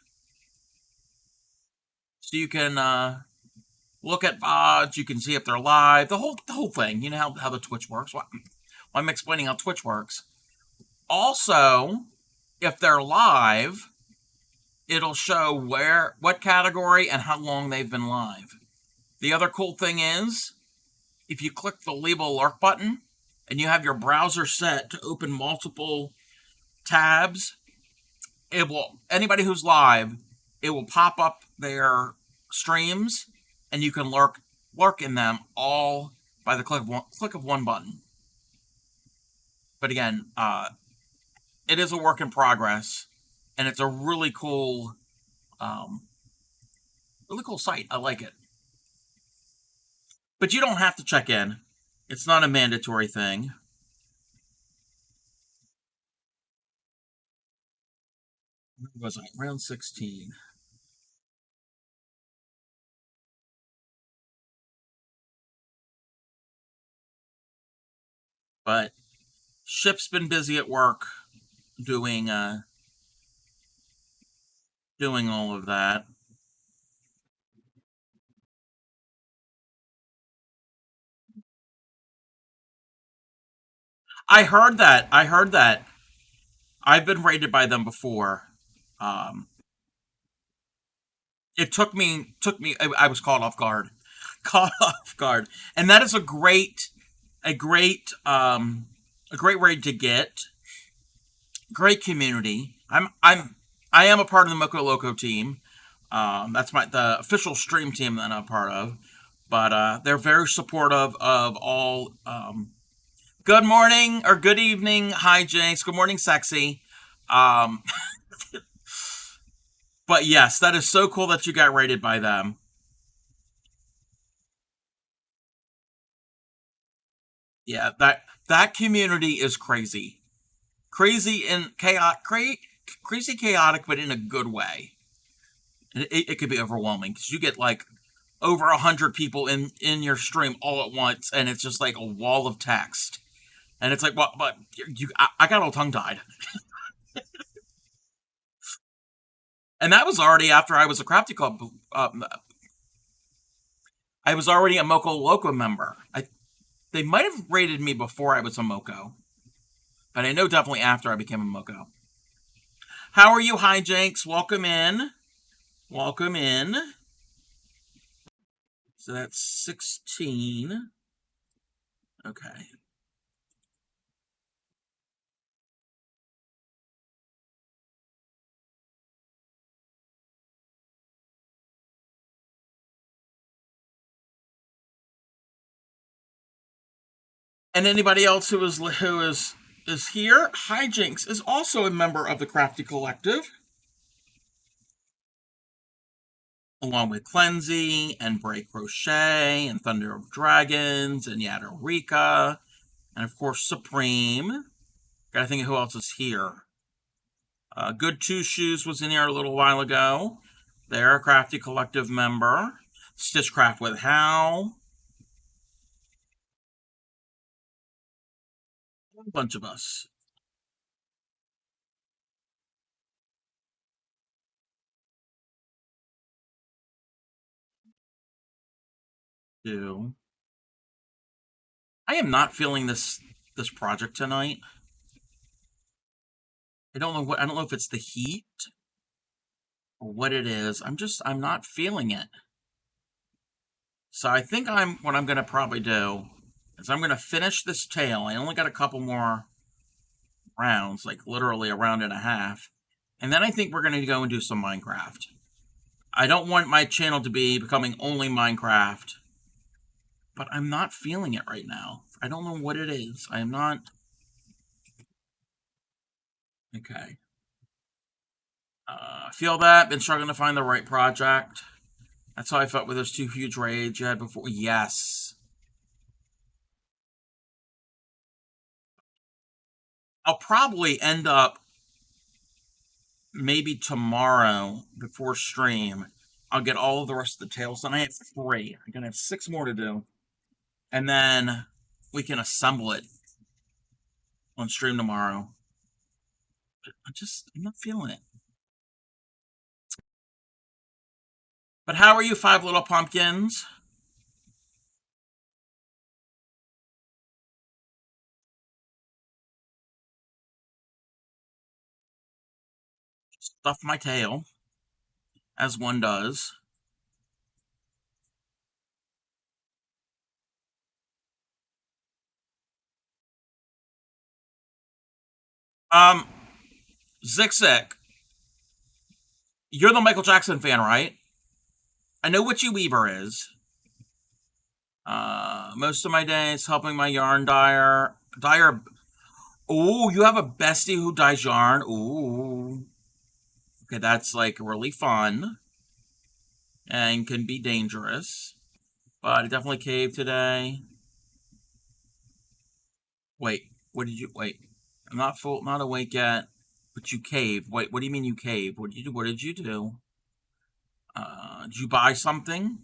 so you can look at VODs, you can see if they're live, the whole thing. You know how the Twitch works. Well, I'm explaining how Twitch works. Also, if they're live, it'll show what category and how long they've been live. The other cool thing is, if you click the Leave Alert button and you have your browser set to open multiple tabs, anybody who's live, it will pop up their streams, and you can lurk in them all by the click of one button. But again, it is a work in progress, and it's a really cool site. I like it. But you don't have to check in. It's not a mandatory thing. Where was I? Round 16. But Ship's been busy at work doing all of that. I heard that. I've been rated by them before. It took me. I was caught off guard. Caught off guard, and that is a great raid to get. Great community. I am a part of the Moco Loco team. That's the official stream team that I'm a part of. But they're very supportive of all. Good morning or good evening, hi Jinx. Good morning, sexy. But yes, that is so cool that you got rated by them. Yeah, that community is crazy, crazy and chaotic, crazy chaotic, but in a good way. It could be overwhelming because you get like over 100 people in your stream all at once, and it's just like a wall of text, and it's like, what? But I got all tongue tied. And that was already after I was a Crafty Club. I was already a Moco Loco member. They might have rated me before I was a Moco, but I know definitely after I became a Moco. How are you, Hijinks? Welcome in. Welcome in. So that's 16. Okay. And anybody else who is here, Hijinks is also a member of the Crafty Collective. along with Cleansy and Break Crochet and Thunder of Dragons and Yadarika, and of course Supreme. Gotta think of who else is here. Good Two Shoes was in here a little while ago. They're a Crafty Collective member. Stitchcraft with Hal. A bunch of us. Do. I am not feeling this project tonight. I don't know if it's the heat or what it is. I'm not feeling it. So I think what I'm gonna probably do is I'm gonna finish this tail. I only got a couple more rounds, like literally a round and a half. And then I think we're gonna go and do some Minecraft. I don't want my channel to be becoming only Minecraft, but I'm not feeling it right now. I don't know what it is. I am not. Okay. Feel that. Been struggling to find the right project. That's how I felt with those two huge raids you had before. Yes. I'll probably end up maybe tomorrow before stream. I'll get all of the rest of the tails done. I have 3. I'm gonna have 6 more to do, and then we can assemble it on stream tomorrow. I'm not feeling it. But how are you, 5 Little Pumpkins? Stuff my tail, as one does. Zik Zik, you're the Michael Jackson fan, right? I know Witchy Weaver is. Most of my days helping my yarn dyer. Oh, you have a bestie who dyes yarn. Ooh. Okay, that's like really fun and can be dangerous. But I definitely caved today. Wait, wait? I'm not awake yet. But you caved. Wait, what do you mean you caved? What did you do? What did you do? Did you buy something?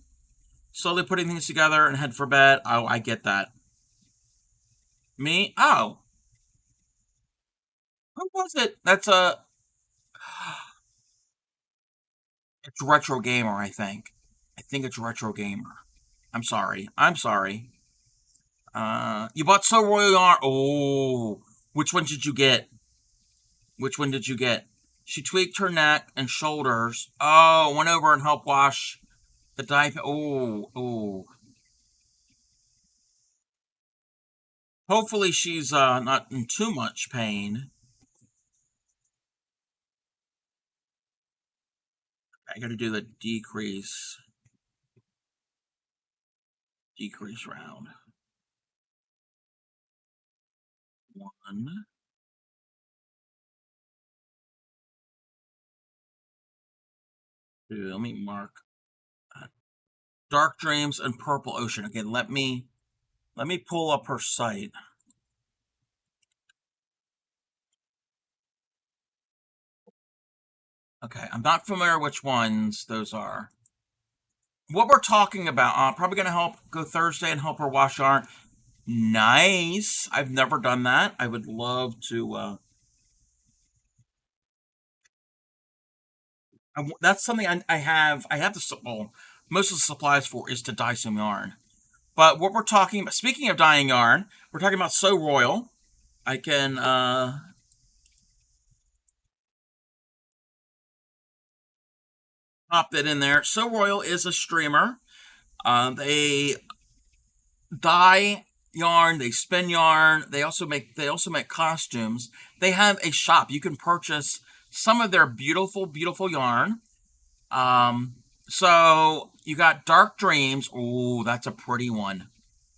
Slowly putting things together and head for bed. Oh, I get that. Me? Oh. Who was it? It's Retro Gamer, I think. I think it's Retro Gamer. I'm sorry. You bought So Royal Yarn. Oh, which one did you get? Which one did you get? She tweaked her neck and shoulders. Oh, went over and helped wash the dye. Oh. Hopefully she's not in too much pain. I gotta do the decrease round. 1. Let me mark Dark Dreams and Purple Ocean. Okay, let me pull up her site. Okay, I'm not familiar which ones those are. What we're talking about, I'm probably going to go Thursday and help her wash yarn. Nice. I've never done that. I would love to. That's something I have. I have most of the supplies for is to dye some yarn. But what we're talking about, speaking of dyeing yarn, we're talking about So Royal. I can pop that in there. So Royal is a streamer. They dye yarn, they spin yarn, they also make costumes. They have a shop. You can purchase some of their beautiful yarn. So you got Dark Dreams. Oh, that's a pretty one.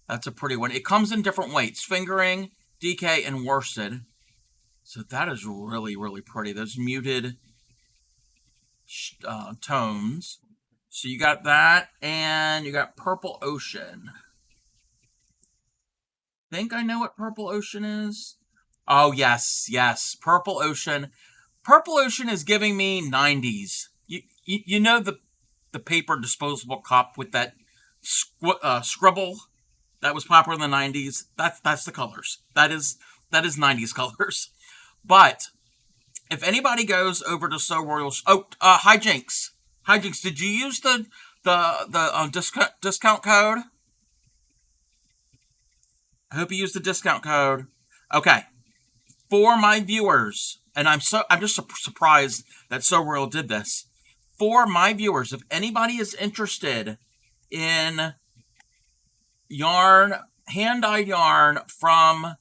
It comes in different weights: fingering, DK, and worsted. So that is really pretty. Those muted tones. So you got that, and you got Purple Ocean. Think I know what Purple Ocean is? Oh, yes, yes. Purple Ocean. Purple Ocean is giving me 90s. You know the paper disposable cup with that scribble that was popular in the 90s? That's the colors. That is 90s colors. But if anybody goes over to So Royal, Hijinks, Hijinks, did you use the discount code? I hope you used the discount code. Okay, for my viewers, and I'm just surprised that So Royal did this. For my viewers, if anybody is interested in yarn, hand-dyed yarn from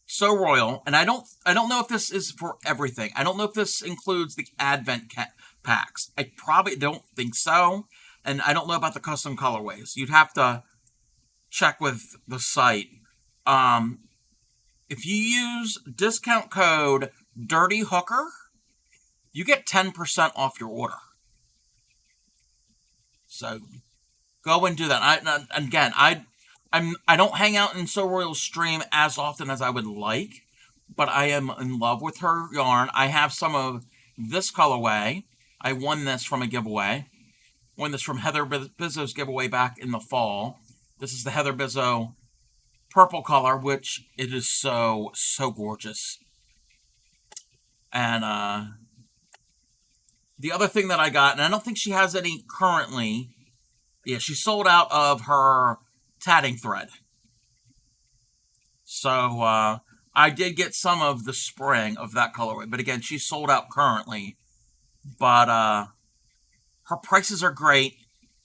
So Royal, and I don't know if this is for everything. I don't know if this includes the Advent packs. I probably don't think so, and I don't know about the custom colorways. You'd have to check with the site. If you use discount code Dirty Hooker, you get 10% off your order. So go and do that. I don't hang out in So Royal's stream as often as I would like, but I am in love with her yarn. I have some of this colorway. I won this from a giveaway. Won this from Heather Bizzo's giveaway back in the fall. This is the Heather Bizzo purple color, which it is so gorgeous. And the other thing that I got, and I don't think she has any currently. Yeah, she sold out of her tatting thread. So I did get some of the spring of that colorway, but again, she's sold out currently. But her prices are great,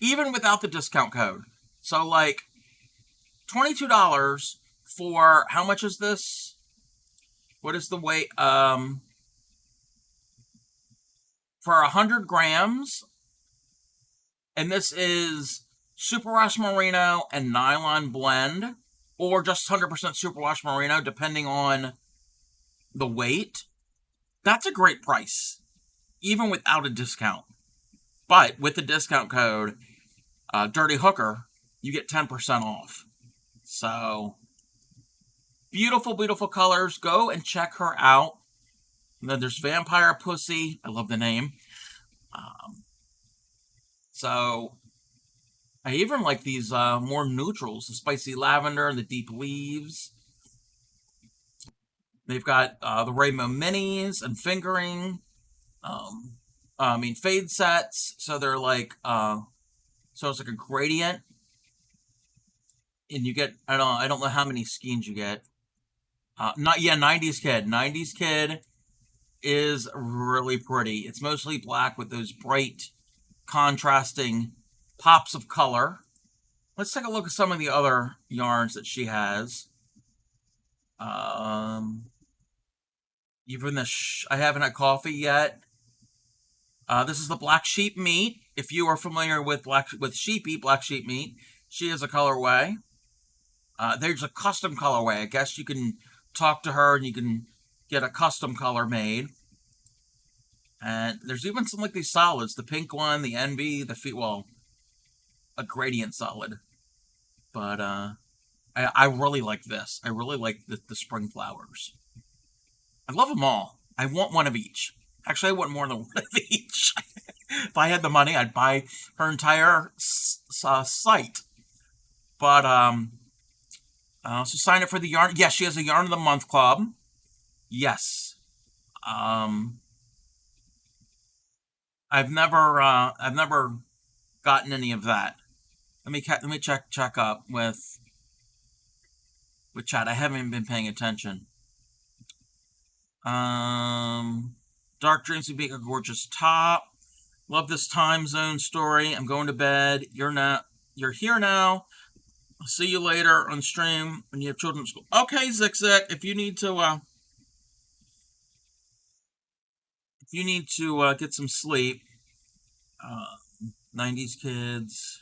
even without the discount code. So like $22 for, how much is this? What is the weight? For 100 grams, and this is superwash merino and nylon blend, or just 100% superwash merino, depending on the weight. That's a great price, even without a discount. But with the discount code Dirty Hooker, you get 10% off. So beautiful, beautiful colors. Go and check her out. And then there's Vampire Pussy. I love the name. So I even like these more neutrals, the spicy lavender and the deep leaves. They've got the rainbow minis and fingering. Fade sets. So they're like, so it's like a gradient. And you get, I don't know how many skeins you get. 90s Kid. 90s Kid is really pretty. It's mostly black with those bright, contrasting pops of color. Let's take a look at some of the other yarns that she has. Even this, I haven't had coffee yet. This is the Black Sheep Meat. If you are familiar with Black Sheep Meat, she has a colorway. There's a custom colorway. I guess you can talk to her and you can get a custom color made. And there's even some like these solids, the pink one, the Envy, a gradient solid. But I really like this. I really like the spring flowers. I love them all. I want one of each. Actually, I want more than one of each. If I had the money, I'd buy her entire site. But so sign up for the yarn. Yes, she has a Yarn of the Month club. Yes. I've never gotten any of that. Let me check up with chat. I haven't been paying attention. Dark Dreams would be a gorgeous top. Love this time zone story. I'm going to bed. You're here now. I'll see you later on stream when you have children at school. Okay, Zik, if you need to get some sleep, 90s kids.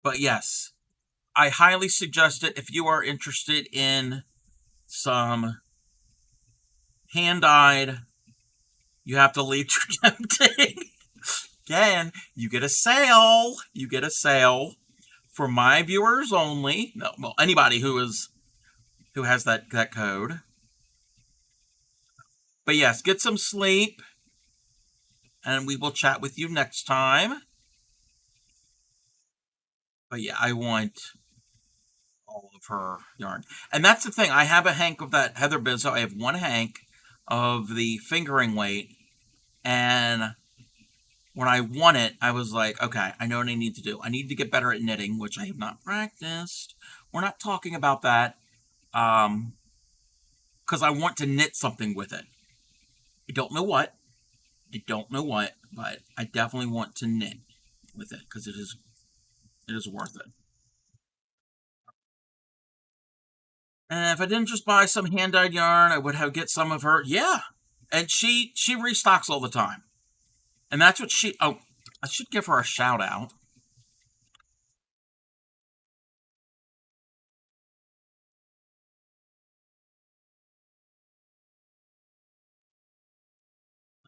But yes, I highly suggest it if you are interested in some hand-dyed You have to leave your tempting. Again, you get a sale. You get a sale for my viewers only. No, well, anybody who has that code. But yes, get some sleep, and we will chat with you next time. But yeah, I want all of her yarn. And that's the thing. I have a hank of that Heather Bizzo. I have one hank of the fingering weight. And when I won it, I was like, okay, I know what I need to do. I need to get better at knitting, which I have not practiced. We're not talking about that. Because I want to knit something with it. I don't know what. I don't know what, but I definitely want to knit with it because it is worth it. And if I didn't just buy some hand dyed yarn, I would have get some of her. Yeah, and she restocks all the time, and that's what she. Oh, I should give her a shout out.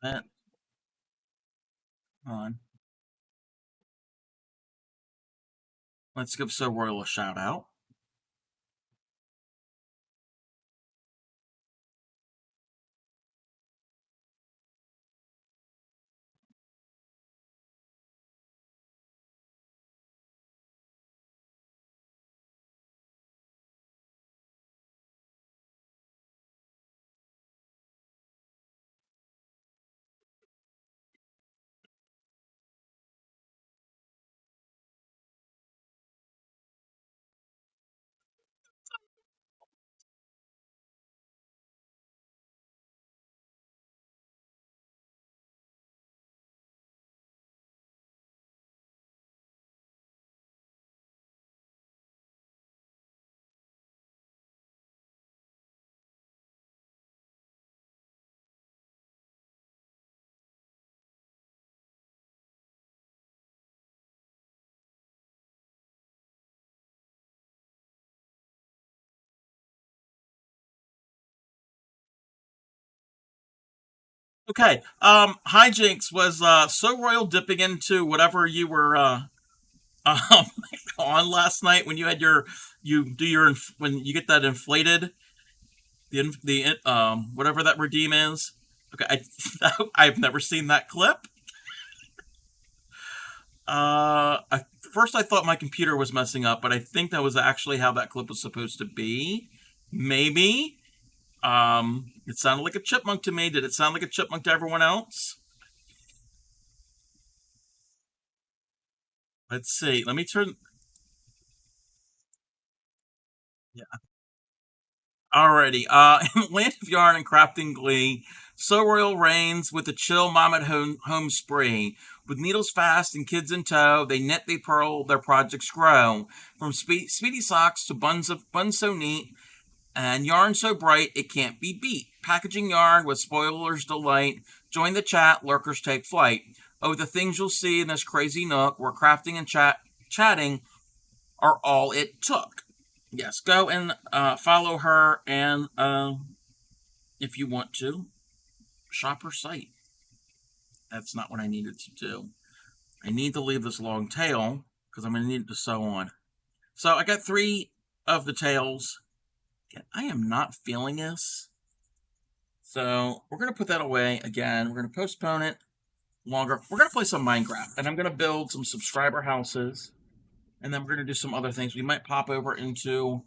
Hold on, let's give So Royal a shout out. Okay, hijinks was So Royal dipping into whatever you were um on last night when you had your you do your when you get that inflated the whatever that redeem is. Okay, I've never seen that clip. First I thought my computer was messing up, but I think that was actually how that clip was supposed to be. Maybe. It sounded like a chipmunk to me. Did it sound like a chipmunk to everyone else? Let's see. Let me turn. Alrighty. In Land of Yarn and Crafting Glee, So Royal reigns with a chill mom at home spree. With needles fast and kids in tow, they knit, they purl, their projects grow. From speedy socks to buns so neat, and yarn so bright it can't be beat. Packaging yarn with spoilers delight. Join the chat, lurkers take flight. Oh, the things you'll see in this crazy nook where crafting and chatting are all it took. Yes, go and follow her, and if you want to, shop her site. That's not what I needed to do. I need to leave this long tail because I'm going to need it to sew on. So I got 3 of the tails. I am not feeling this. So we're going to put that away again. We're going to postpone it longer. We're going to play some Minecraft, and I'm going to build some subscriber houses, and then we're going to do some other things. We might pop over into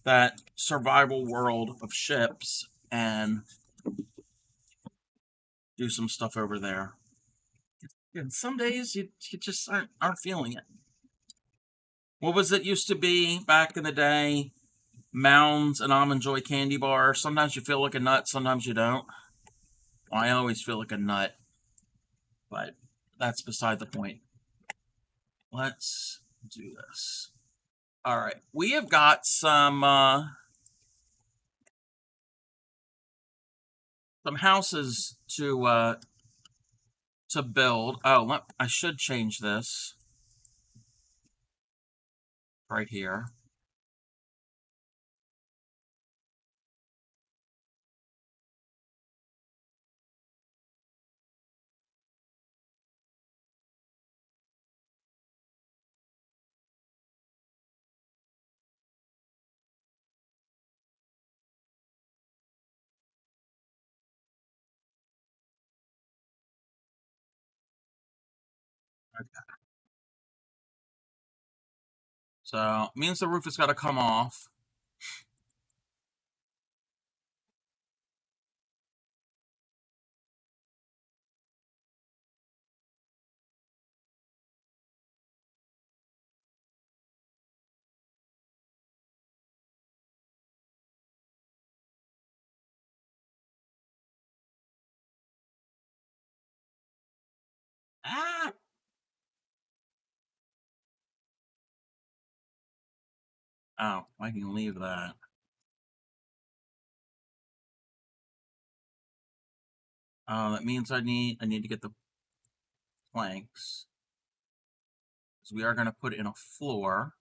that survival world of ships and do some stuff over there. And some days you just aren't feeling it. What was it used to be back in the day? Mounds and almond joy candy bar. Sometimes you feel like a nut, sometimes you don't. Well, I always feel like a nut, but that's beside the point. Let's do this. All right, we have got some houses to build. Oh, I should change this right here. Okay. So it means the roof has got to come off. Ah! Oh, I can leave that. That means I need to get the planks. Because we are going to put in a floor.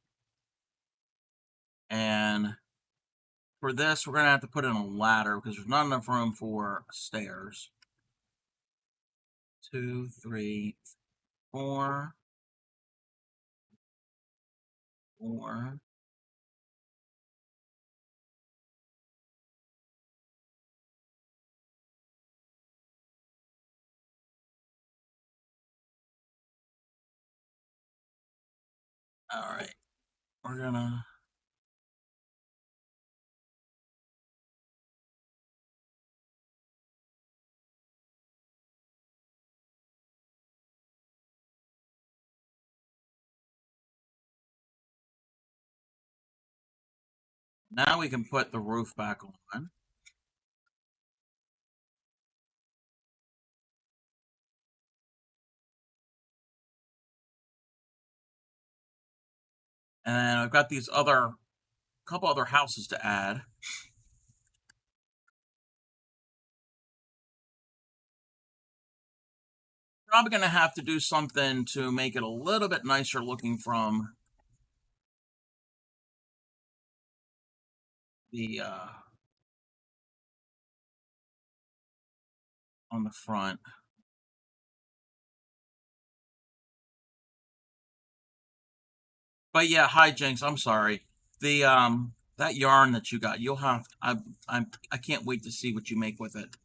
And for this, we're going to have to put in a ladder because there's not enough room for stairs. 2, 3, 4, 4. All right. We're going to. Now we can put the roof back on. And then I've got these couple other houses to add. Probably going to have to do something to make it a little bit nicer looking from the on the front. But yeah, hi Jinx. I'm sorry. The that yarn that you got, you'll have. I can't wait to see what you make with it.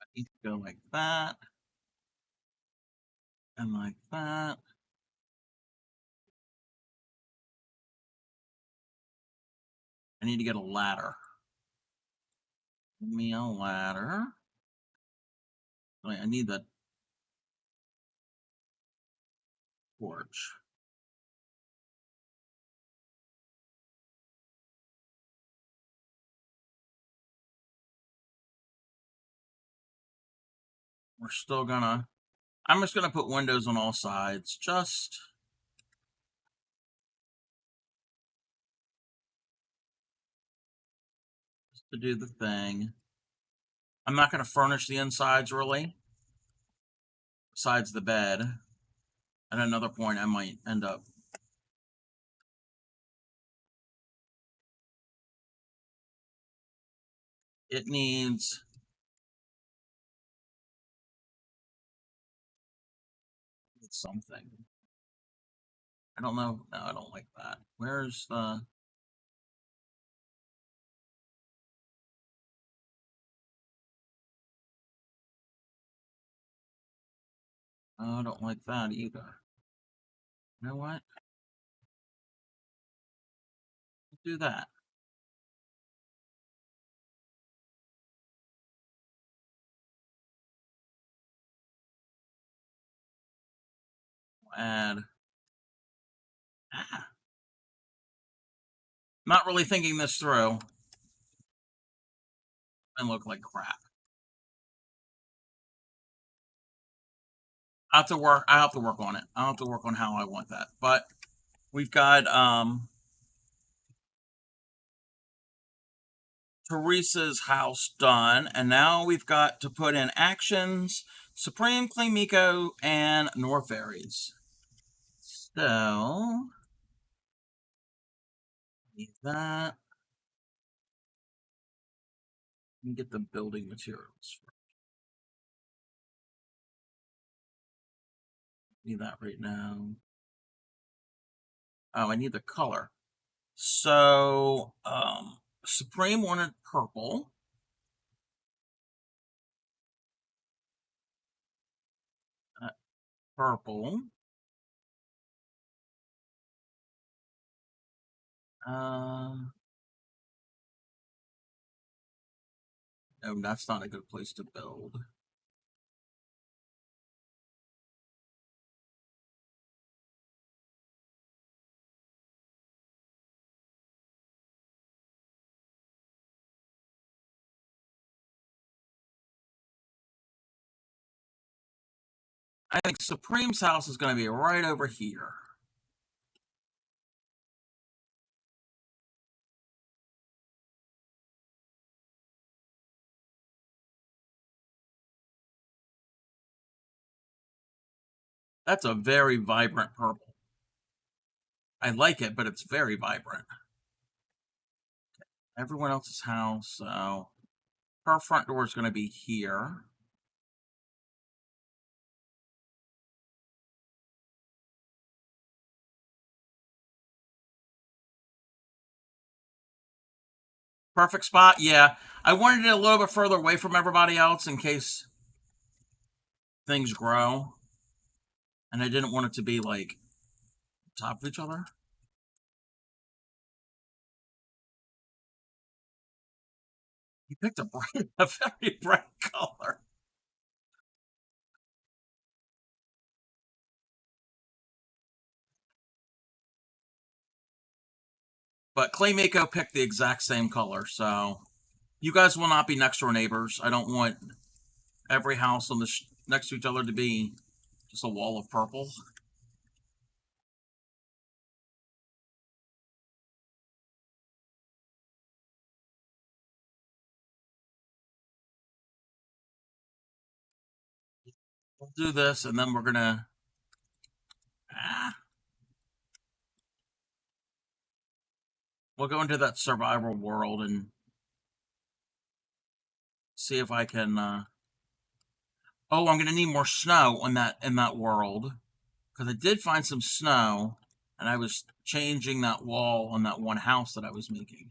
I need to go like that and like that. I need to get a ladder. Give me a ladder. Wait, I need the torch. We're still gonna. I'm just gonna put windows on all sides, just to do the thing. I'm not gonna furnish the insides really, besides the bed. At another point, I might end up. It needs something. I don't know. No, I don't like that. Where's the? Oh, I don't like that either. You know what? Do that. add. Not really thinking this through. And look like crap. I have to work on it. I'll have to work on how I want that. But we've got Teresa's house done, and now we've got to put in actions, Supreme, Claymiko, and North Fairies. So need that. And get the building materials. Need that right now. Oh, I need the color. So Supreme wanted purple. Purple. No, that's not a good place to build. I think Supreme's house is going to be right over here. That's a very vibrant purple. I like it, but it's very vibrant. Everyone else's house, so her front door is going to be here. Perfect spot, yeah. I wanted it a little bit further away from everybody else in case things grow. And I didn't want it to be like top of each other. You picked a very bright color. But Claymiko picked the exact same color, so you guys will not be next door neighbors. I don't want every house on the next to each other to be just a wall of purple. We'll do this, and then we're gonna. We'll go into that survival world and see if I can. Oh, I'm gonna need more snow in that world because I did find some snow, and I was changing that wall on that one house that I was making.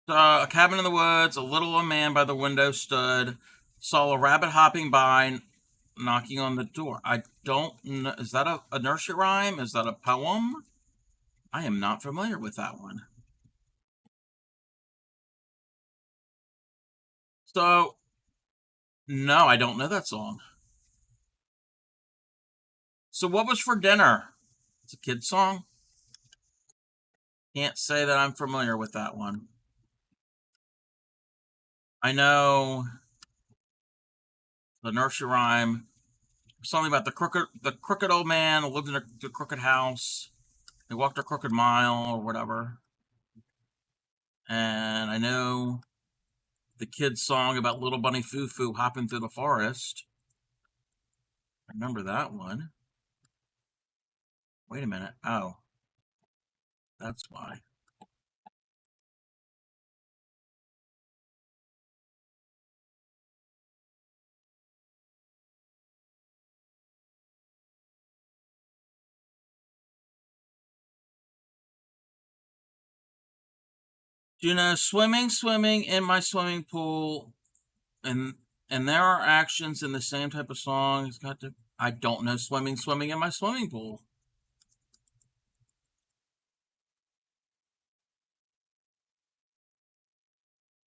A cabin in the woods, a little man by the window stood, saw a rabbit hopping by, knocking on the door. I don't know. Is that a nursery rhyme? Is that a poem? I am not familiar with that one. So, no, I don't know that song. So, what was for dinner? It's a kid's song. Can't say that I'm familiar with that one. I know the nursery rhyme, something about the crooked old man who lived in the crooked house. They walked a crooked mile or whatever. And I know the kid's song about little bunny Foo Foo hopping through the forest. I remember that one. Wait a minute. Oh, that's why. Do you know swimming in my swimming pool, and there are actions in the same type of song. It's got to. I don't know swimming in my swimming pool.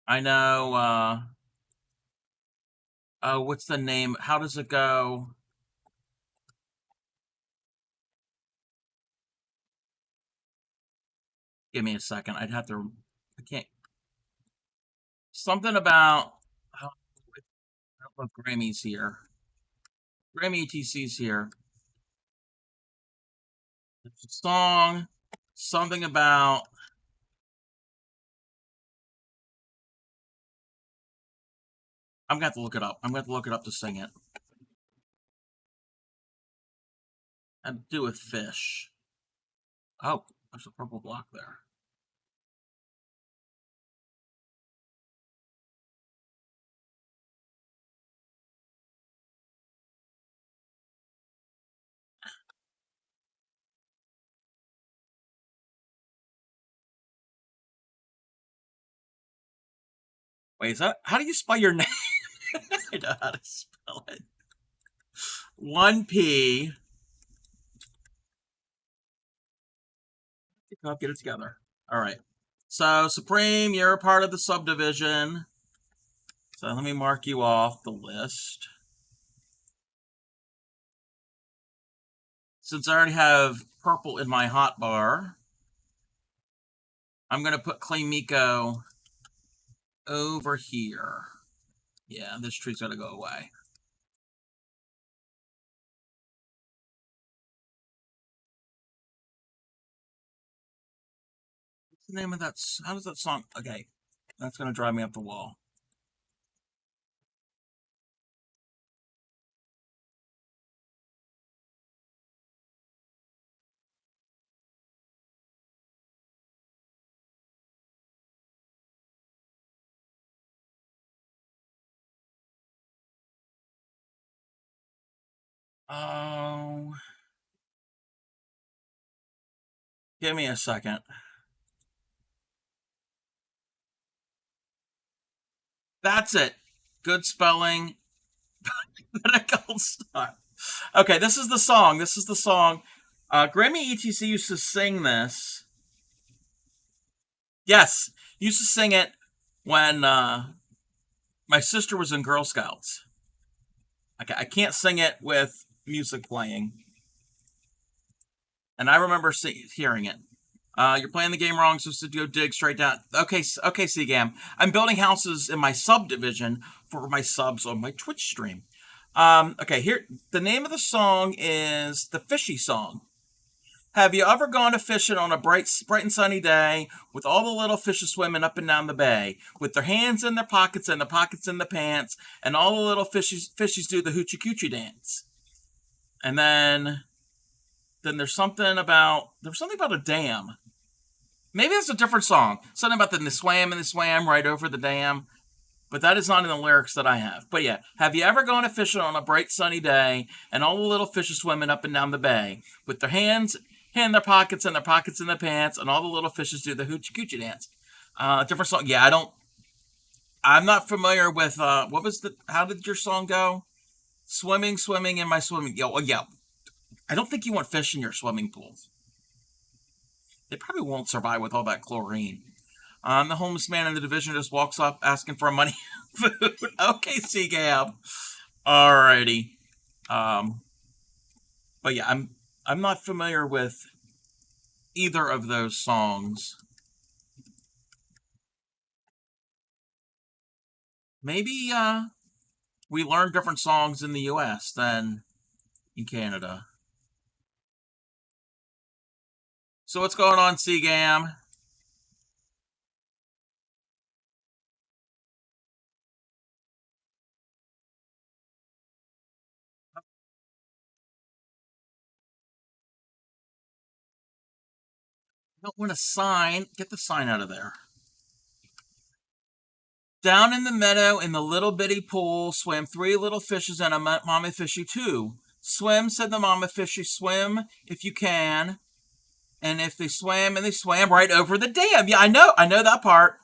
I know, oh, what's the name? How does it go? Give me a second. I'd have to, I can't, something about, oh, I don't know if Grammy's here. Grammy ETC's here. There's a song, something about, I'm gonna have to look it up. I'm gonna have to look it up to sing it. Had to do with fish. Oh, there's a purple block there. Wait, is that, how do you spell your name? I know how to spell it. 1P. I'll get it together. All right. So, Supreme, you're a part of the subdivision. So, let me mark you off the list. Since I already have purple in my hotbar, I'm going to put Clay Miko over here. Yeah, this tree's going to go away. What's the name of that? How does that song? Okay, that's going to drive me up the wall. Oh, give me a second. That's it. Good spelling. A gold star. Okay, this is the song. This is the song. Grammy ETC used to sing this. Yes, used to sing it when my sister was in Girl Scouts. I can't sing it with music playing. And I remember hearing it. You're playing the game wrong, so go dig straight down. Okay, Cgam. I'm building houses in my subdivision for my subs on my Twitch stream. Okay, here, the name of the song is The Fishy Song. Have you ever gone to fishing on a bright and sunny day with all the little fishes swimming up and down the bay with their hands in their pockets and the pockets in the pants, and all the little fishies do the hoochie coochie dance? And then there's something about a dam. Maybe that's a different song. Something about they swam right over the dam. But that is not in the lyrics that I have. But yeah, have you ever gone to fishing on a bright sunny day and all the little fishes swimming up and down the bay with their hands in their pockets and their pockets in their pants, and all the little fishes do the hoochie coochie dance? Different song. Yeah, I'm not familiar with, how did your song go? Swimming in my swimming. Yeah. I don't think you want fish in your swimming pools. They probably won't survive with all that chlorine. The homeless man in the division just walks up asking for money food. Okay, C-Gab. Alrighty. But yeah, I'm not familiar with either of those songs. Maybe we learn different songs in the US than in Canada. So what's going on, C-Gam? Don't want a sign. Get the sign out of there. Down in the meadow in the little bitty pool swam 3 little fishes and a mama fishy too. Swim, said the mama fishy, swim if you can. And if they swam, and they swam right over the dam. Yeah, I know that part.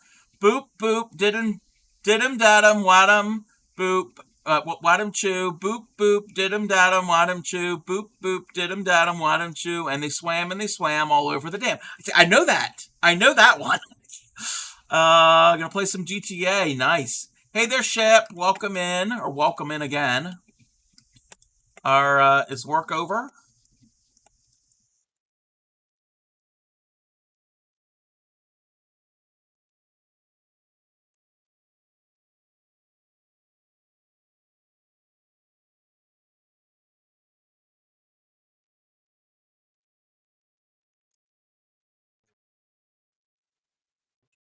Boop, boop, did-em, da-dum, wad-em, boop, wad-em, chew, boop, boop, did-em, da-dum, wad-em, chew, boop, boop, did-em, da-dum, wad-em, chew, and they swam all over the dam. I know that one. Gonna play some GTA. Nice. Hey there, Ship. Welcome in, or welcome in again. Is work over?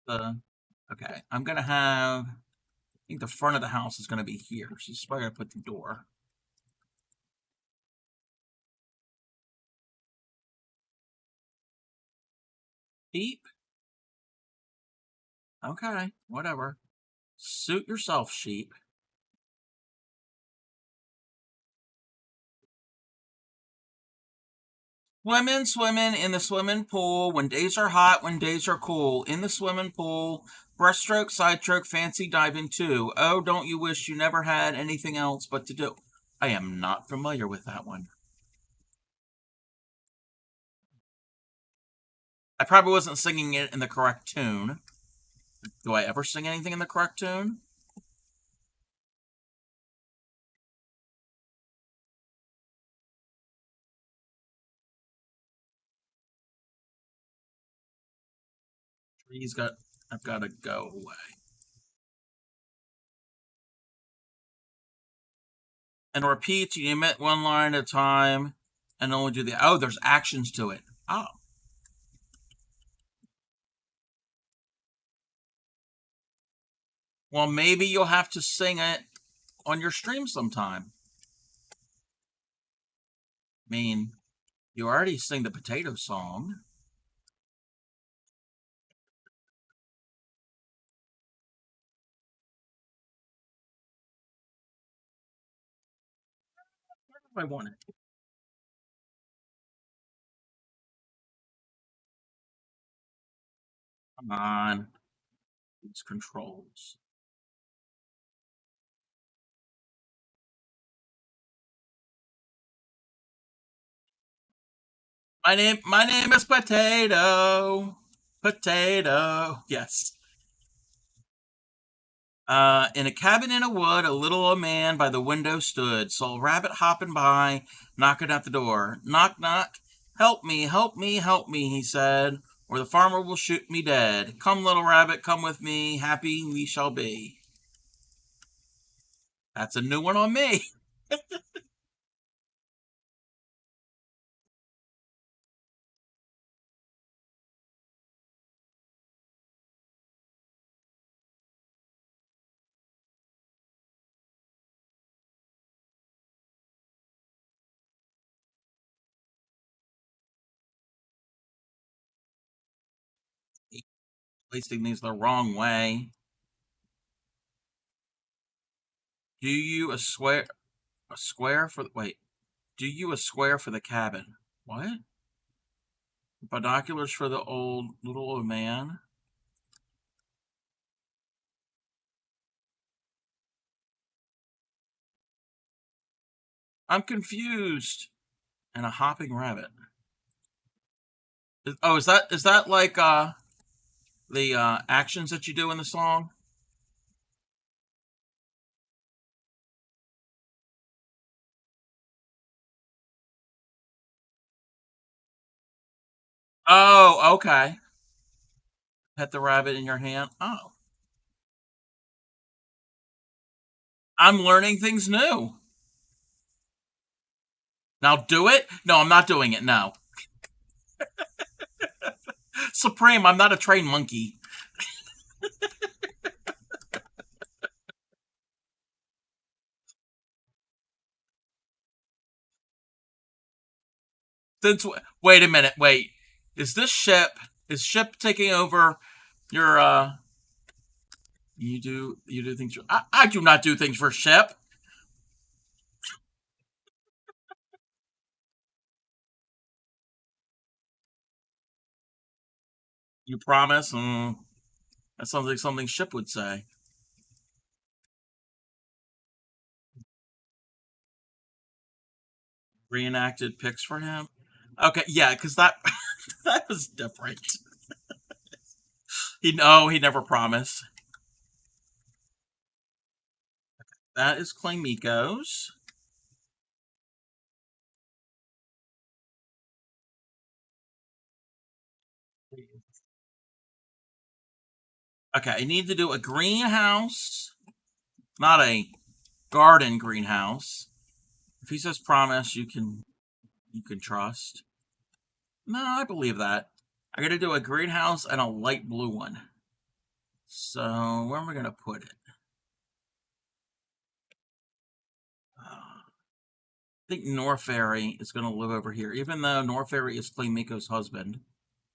Uh, okay. I'm gonna have. I think the front of the house is gonna be here, so this is where I put the door. Beep. Okay. Whatever. Suit yourself, sheep. Swimming in the swimming pool. When days are hot, when days are cool. In the swimming pool. Breaststroke, side stroke, fancy diving too. Oh, don't you wish you never had anything else but to do? I am not familiar with that one. I probably wasn't singing it in the correct tune. Do I ever sing anything in the correct tune? Tree's got. I've got to go away. And repeat. You emit one line at a time, and only do the. Oh, there's actions to it. Oh, well, maybe you'll have to sing it on your stream sometime. I mean, you already sing the potato song. I want it. Come on. These controls. My name is Potato. Potato. Yes. In a cabin in a wood, a little old man by the window stood, saw a rabbit hopping by, knocking at the door. Knock, knock. Help me, help me, help me, he said, or the farmer will shoot me dead. Come, little rabbit, come with me, happy we shall be. That's a new one on me. Placing these the wrong way. Do you a square for wait? Do you a square for the cabin? What? Binoculars for the little old man? I'm confused. And a hopping rabbit. Oh, is that like the actions that you do in the song? Oh, okay. Pet the rabbit in your hand. Oh, I'm learning things new. Now do it. No, I'm not doing it. No, Supreme. I'm not a trained monkey. Since wait a minute. Wait, is this ship? Is ship taking over your? You do things. I do not do things for ship. You promise? That sounds like something ship would say. Reenacted pics for him. Okay, yeah, because that that was different. He never promised. That is Clay Miko's. Okay, I need to do a greenhouse, not a garden greenhouse. If he says promise, you can trust. No, I believe that. I got to do a greenhouse and a light blue one. So where am I going to put it? I think Norfairy is going to live over here. Even though Norfairy is Clay Miko's husband,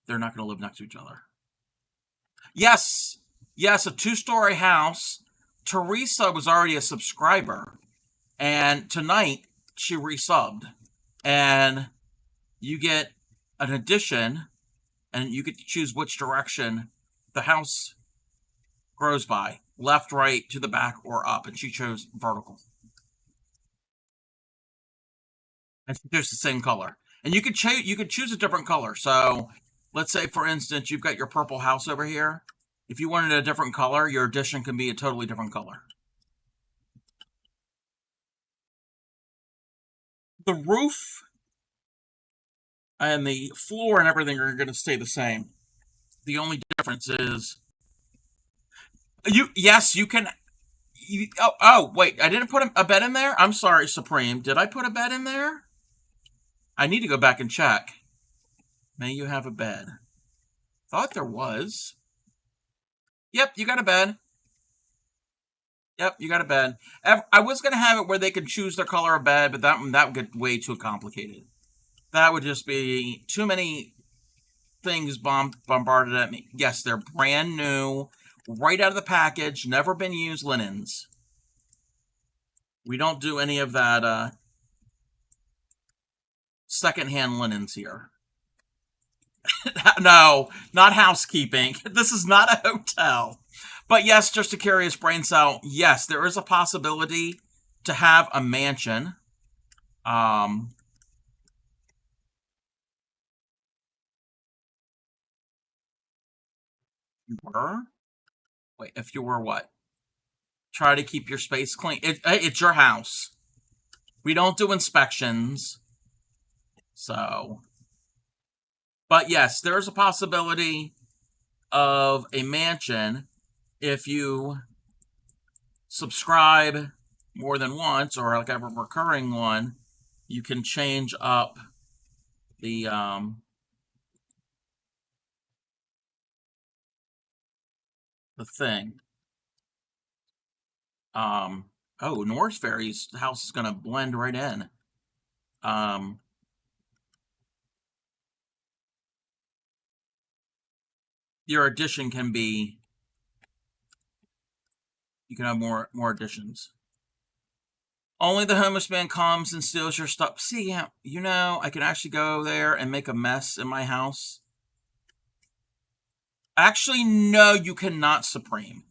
they're not going to live next to each other. Yes, yes, a 2-story house. Teresa was already a subscriber, and tonight she resubbed, and you get an addition, and you get to choose which direction the house grows by, left, right, to the back, or up, and she chose vertical. And she chose the same color. And you could choose a different color. So let's say, for instance, you've got your purple house over here. If you wanted a different color, your addition can be a totally different color. The roof and the floor and everything are going to stay the same. The only difference is you can. Wait, I didn't put a bed in there? I'm sorry, Supreme. Did I put a bed in there? I need to go back and check. May you have a bed. Thought there was. Yep, you got a bed. Yep, you got a bed. I was going to have it where they could choose their color of bed, but that would get way too complicated. That would just be too many things bombarded at me. Yes, they're brand new, right out of the package, never been used linens. We don't do any of that secondhand linens here. No, not housekeeping. This is not a hotel. But yes, just a curious brain cell. Yes, there is a possibility to have a mansion. You were? Wait, if you were what? Try to keep your space clean. It's your house. We don't do inspections. So. But yes, there is a possibility of a mansion if you subscribe more than once, or like a recurring one. You can change up the thing. North Fairy's house is gonna blend right in. Your addition can be, you can have more additions. Only the homeless man comes and steals your stuff. See, yeah, I can actually go there and make a mess in my house. Actually, no, you cannot, Supreme.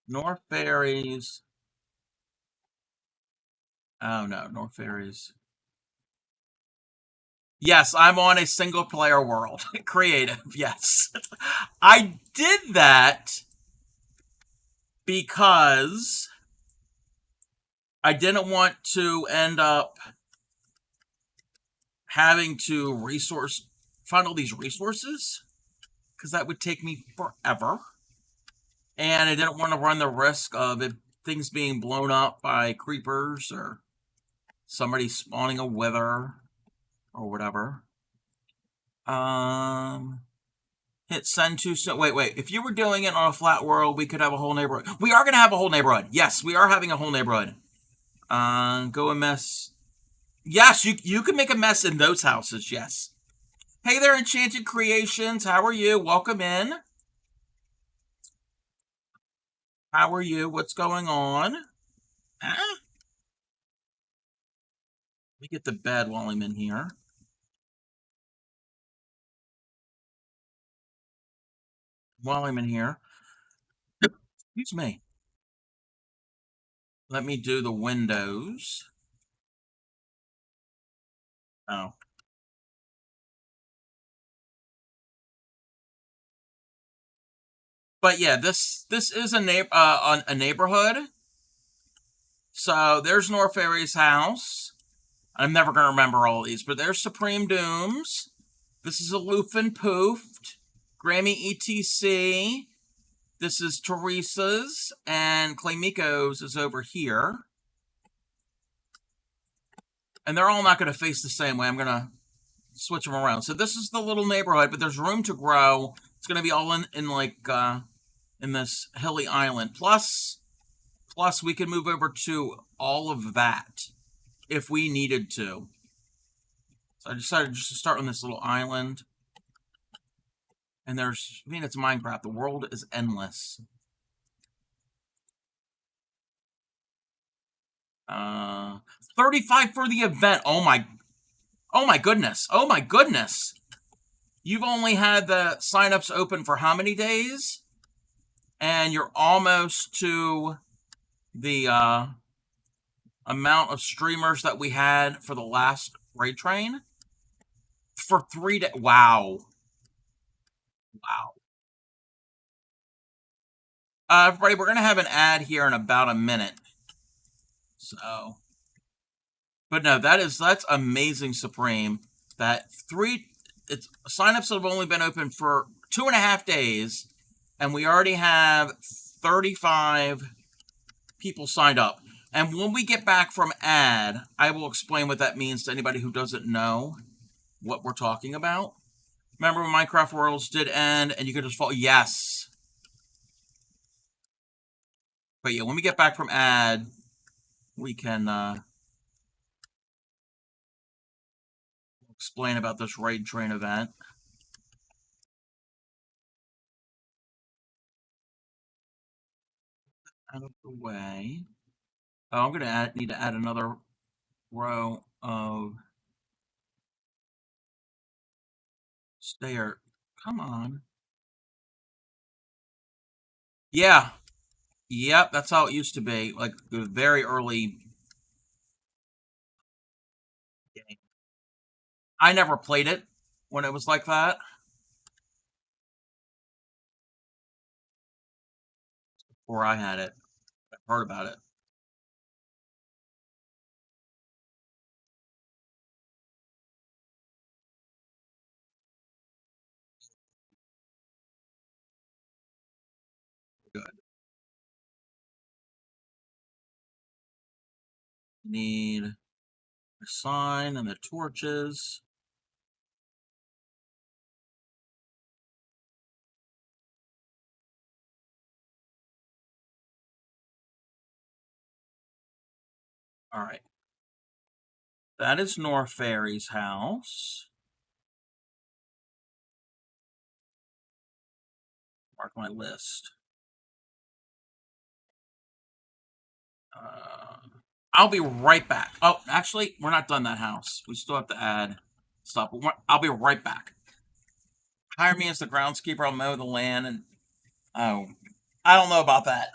North Fairies. Oh no, North Fairies. Yes, I'm on a single player world. Creative, yes. I did that because I didn't want to end up having to find all these resources, because that would take me forever. And I didn't want to run the risk of things being blown up by creepers or somebody spawning a wither or whatever. Hit send to, so wait. If you were doing it on a flat world, we could have a whole neighborhood. We are going to have a whole neighborhood. Yes, we are having a whole neighborhood. Go and mess. Yes, you can make a mess in those houses, yes. Hey there, Enchanted Creations. How are you? Welcome in. How are you? What's going on? Huh? Let me get the bed while I'm in here. While I'm in here. Excuse me. Let me do the windows. Oh. But yeah, this is a neighborhood. So there's North Fairy's house. I'm never gonna remember all these, but there's Supreme Dooms. This is Aloof and Poofed. Grammy ETC. This is Teresa's, and Claymiko's is over here. And they're all not going to face the same way. I'm going to switch them around. So this is the little neighborhood, but there's room to grow. It's going to be all in like in this hilly island. Plus we can move over to all of that if we needed to. So I decided just to start on this little island. And there's, I mean, it's Minecraft. The world is endless. 35 for the event. Oh my goodness. Oh my goodness. You've only had the signups open for how many days? And you're almost to the amount of streamers that we had for the last raid train. For 3 days. Wow. Wow. Everybody, we're going to have an ad here in about a minute. So, but no, that's amazing, Supreme. That signups have only been open for 2.5 days, and we already have 35 people signed up. And when we get back from ad, I will explain what that means to anybody who doesn't know what we're talking about. Remember when Minecraft Worlds did end, and you could just follow? Yes. But yeah, when we get back from ad, we can explain about this raid train event. Out of the way. Oh, I'm gonna need to add another row of stair. Come on. Yeah. Yep, that's how it used to be. Like the very early game. I never played it when it was like that. Before I had it. I've heard about it. Good. Need a sign and the torches. All right. That is North Fairy's house. Mark my list. I'll be right back. Oh, actually, we're not done that house. We still have to add stuff. I'll be right back. Hire me as the groundskeeper. I'll mow the land, and oh, I don't know about that.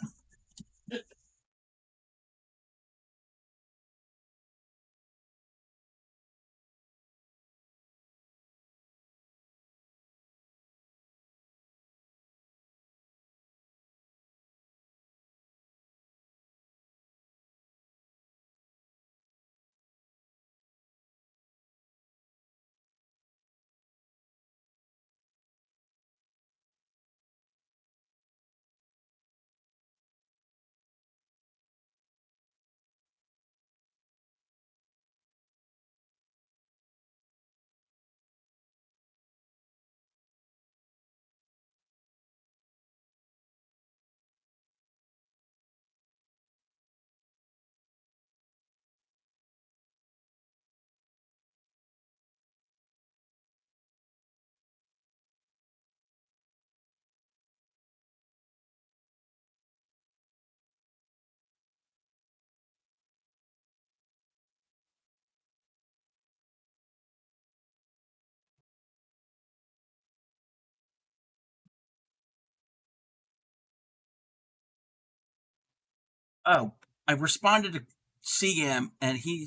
Oh, I responded to CM, and he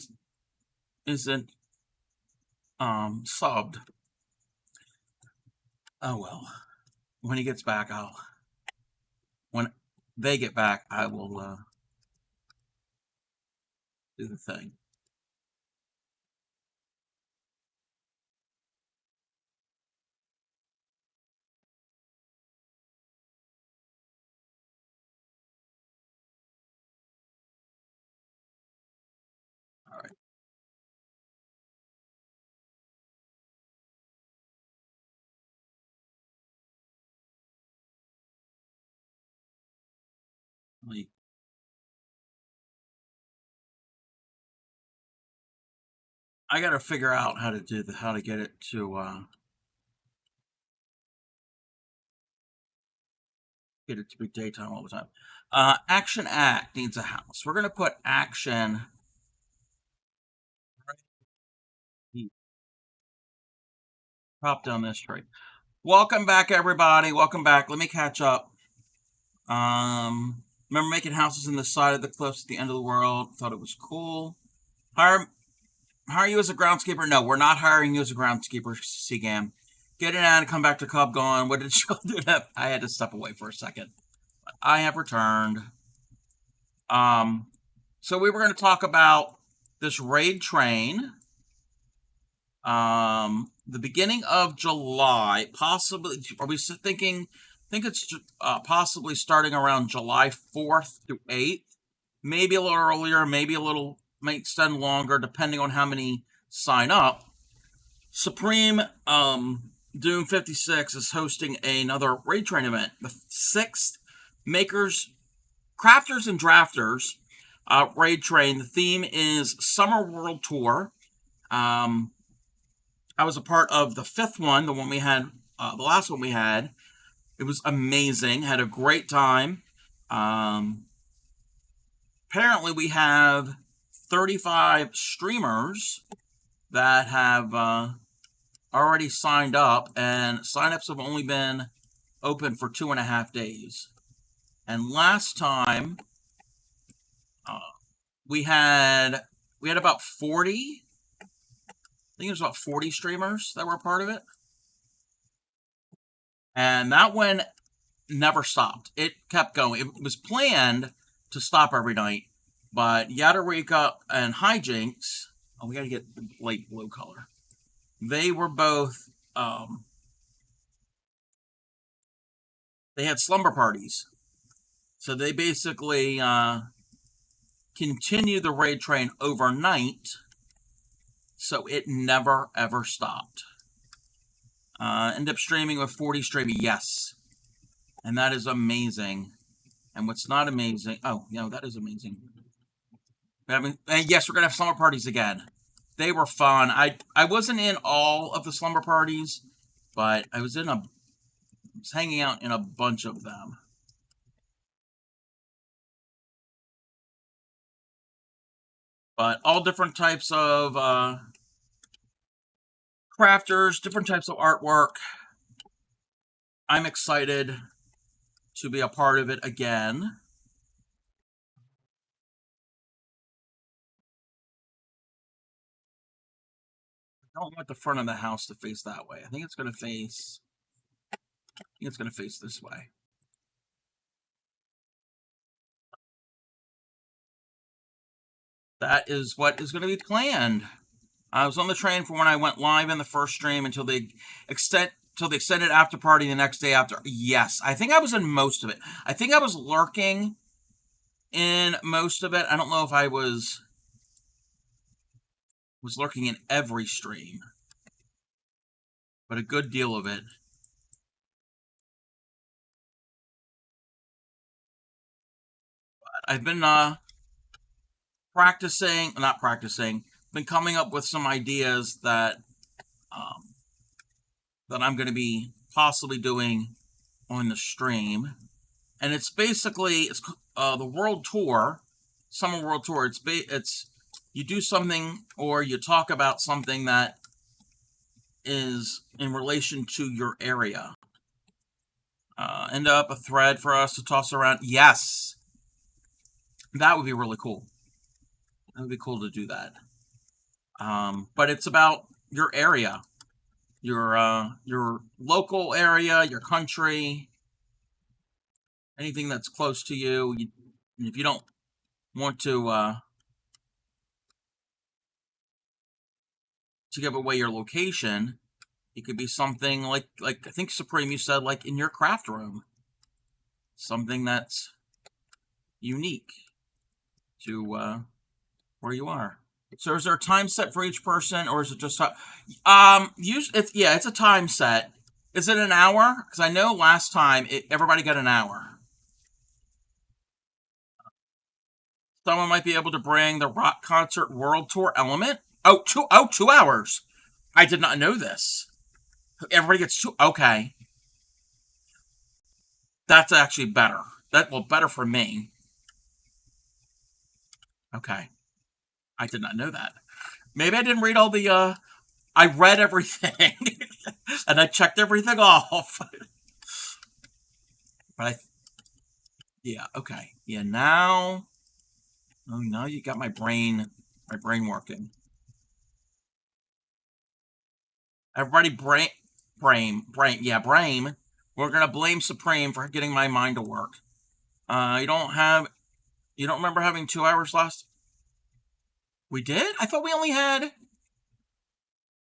isn't subbed. Oh well. When he gets back, when they get back, I will do the thing. All right. I got to figure out how to how to get it to be daytime all the time. Action Act needs a house. We're gonna put action. Pop down this tree. Welcome back, everybody. Welcome back. Let me catch up. Remember making houses in the side of the cliffs at the end of the world? Thought it was cool. Hire you as a groundskeeper? No, we're not hiring you as a groundskeeper, Seagam. Get in and come back to Cub going. What did you do? I had to step away for a second. I have returned. So we were going to talk about this raid train. The beginning of July, possibly. Are we thinking? I think it's possibly starting around July 4th through 8th. Maybe a little earlier, maybe a little, might extend longer, depending on how many sign up. Supreme Doom 56 is hosting another raid train event, the 6th Makers, Crafters, and Drafters raid train. The theme is Summer World Tour. I was a part of the 5th one, the one we had, the last one we had. It was amazing. Had a great time. Apparently, we have 35 streamers that have already signed up, and signups have only been open for 2.5 days. And last time, we had about 40. I think it was about 40 streamers that were a part of it. And that one never stopped. It kept going. It was planned to stop every night, but Yadarika and Hijinks, oh, we got to get the light blue color. They were both, they had slumber parties. So they basically continued the raid train overnight, so it never ever stopped. End up streaming with 40 streaming, yes. And that is amazing. And what's not amazing, oh, that is amazing. I mean, and yes, we're going to have slumber parties again. They were fun. I wasn't in all of the slumber parties, but I was hanging out in a bunch of them. But all different types of crafters, different types of artwork. I'm excited to be a part of it again. I don't want the front of the house to face that way. I think it's going to face this way. That is what is going to be planned. I was on the train from when I went live in the first stream until the extended after party the next day after. Yes, I think I was in most of it. I think I was lurking in most of it. I don't know if I was lurking in every stream, but a good deal of it. I've been not practicing, been coming up with some ideas that I'm going to be possibly doing on the stream, and it's basically the world tour, summer world tour. It's you do something or you talk about something that is in relation to your area. End up a thread for us to toss around. Yes, that would be really cool. It would be cool to do that. But it's about your area, your local area, your country, anything that's close to you. If you don't want to give away your location, it could be something like I think Supreme, you said, like in your craft room, something that's unique to where you are. So is there a time set for each person, or is it just it's a time set. Is it an hour? Because I know last time everybody got an hour. Someone might be able to bring the rock concert world tour element. 2 hours. I did not know this. Everybody gets two. Okay, that's actually better. Better for me. Okay, I did not know that. Maybe I didn't read all the. I read everything, and I checked everything off. But yeah, okay, yeah. Now you got my brain working. Everybody, yeah, brain. We're gonna blame Supreme for getting my mind to work. You don't remember having 2 hours last? We did? I thought we only had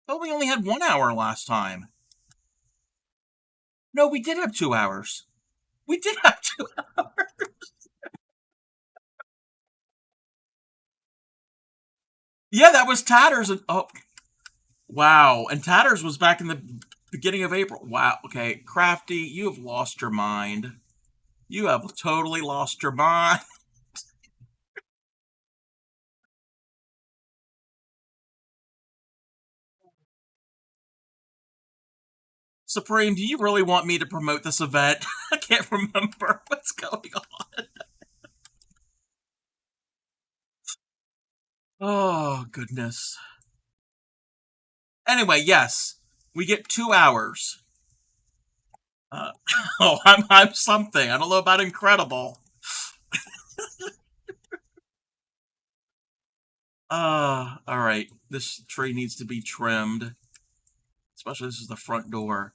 1 hour last time. No, we did have 2 hours. We did have 2 hours. Yeah, that was Tatters. Oh, wow. And Tatters was back in the beginning of April. Wow. Okay, Crafty, you have lost your mind. You have totally lost your mind. Supreme, do you really want me to promote this event? I can't remember what's going on. Oh, goodness. Anyway, yes, we get 2 hours. Uh, oh, I'm something. I don't know about incredible. All right. This tree needs to be trimmed, especially this is the front door.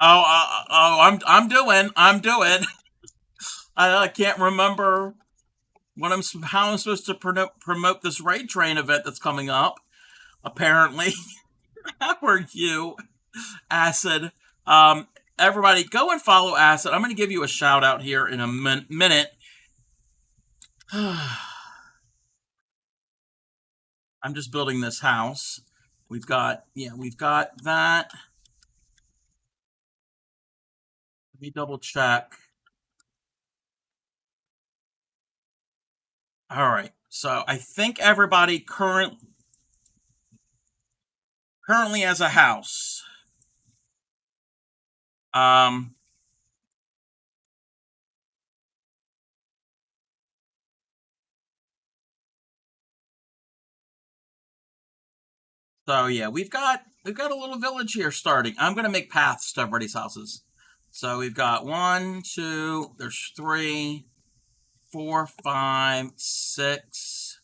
I'm doing. I can't remember how I'm supposed to promote this raid train event that's coming up. Apparently, how are you, Acid? Um, Everybody, go and follow Acid. I'm going to give you a shout out here in a minute. I'm just building this house. We've got that. Let me double check. All right. So I think everybody currently has a house. Um, so yeah, we've got a little village here starting. I'm gonna make paths to everybody's houses. So we've got one, two, there's three, four, five, six,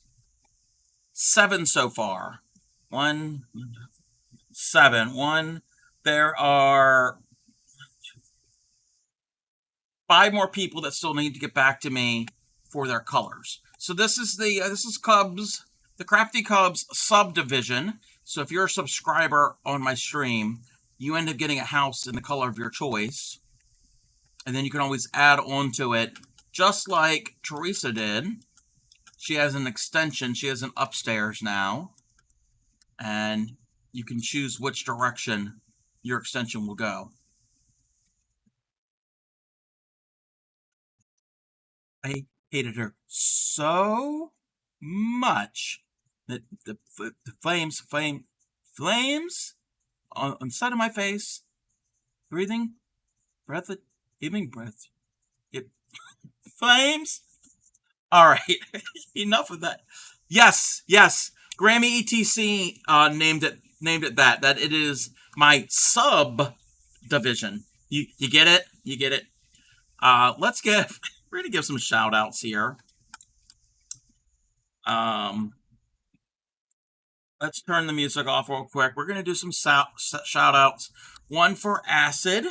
seven so far. One, seven. One. There are five more people that still need to get back to me for their colors. So this is Cubs, the Crafty Cubs subdivision. So if you're a subscriber on my stream, you end up getting a house in the color of your choice, and then you can always add on to it, just like Teresa did. She has an extension. She has an upstairs now, and you can choose which direction your extension will go. I hated her so much that the flames on the side of my face, breathing, giving breath. It flames. All right, enough of that. Yes, yes. Grammy ETC named it that. That it is my sub division. You get it? You get it? We're gonna give some shout outs here. Um, let's turn the music off real quick. We're going to do some shout outs. One for Acid.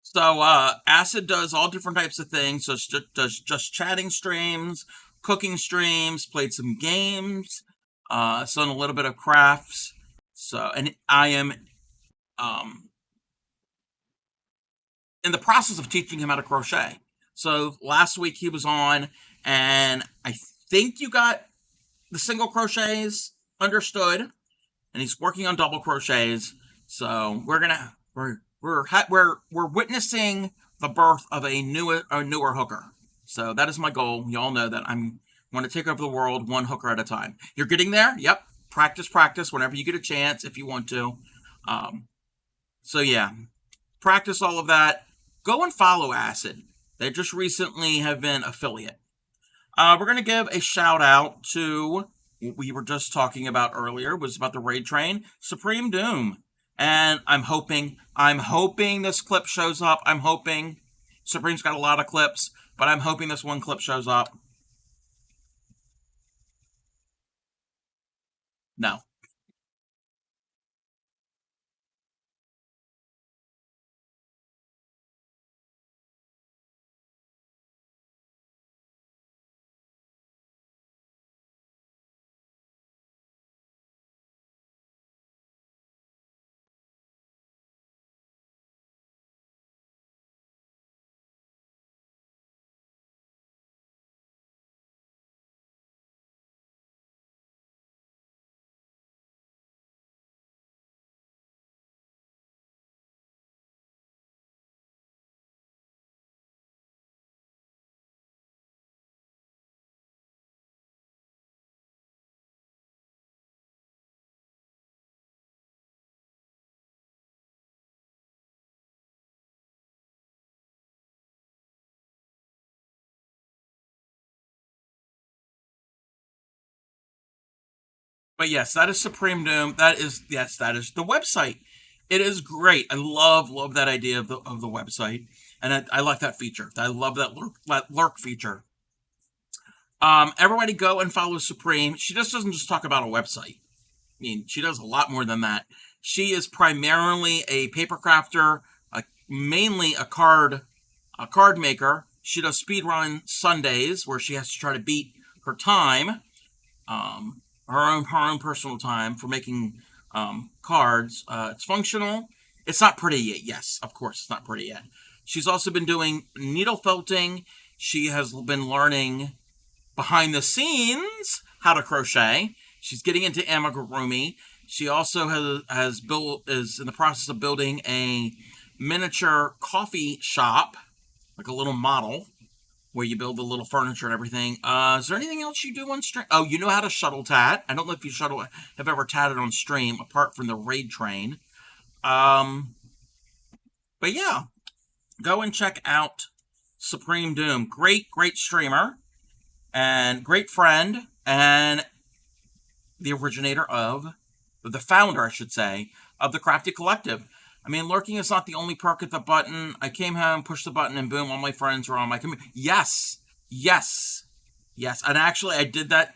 So Acid does all different types of things. So does just chatting streams, cooking streams, played some games, done a little bit of crafts. So and I am um, in the process of teaching him how to crochet. So last week he was on, and I think you got the single crochets understood, and he's working on double crochets. So we're witnessing the birth of a newer hooker. So that is my goal. Y'all know that I'm want to take over the world one hooker at a time. You're getting there. Yep. Practice whenever you get a chance if you want to. So yeah, practice all of that. Go and follow Acid. They just recently have been affiliate. We're going to give a shout out to what we were just talking about earlier, was about the raid train, Supreme Doom. And I'm hoping this clip shows up. I'm hoping Supreme's got a lot of clips, but I'm hoping this one clip shows up. No. But yes, that is Supreme Doom. That is the website. It is great. I love that idea of the website, and I like that feature. I love that lurk feature. Everybody go and follow Supreme. She just doesn't just talk about a website. I mean, she does a lot more than that. She is primarily a paper crafter, mainly a card maker. She does speedrun Sundays where she has to try to beat her time, her own personal time for making cards. It's functional. It's not pretty yet. Yes, of course, it's not pretty yet. She's also been doing needle felting. She has been learning behind the scenes how to crochet. She's getting into amigurumi. She also is in the process of building a miniature coffee shop, like a little model where you build the little furniture and everything. Is there anything else you do on stream? Oh, you know how to shuttle tat. I don't know if you have ever tatted on stream apart from the raid train. Um, but yeah, go and check out Supreme Doom. Great streamer and great friend, and the founder, I should say, of the Crafty Collective. I mean, lurking is not the only perk at the button. I came home, pushed the button, and boom, all my friends were on my computer. Yes. And actually, I did that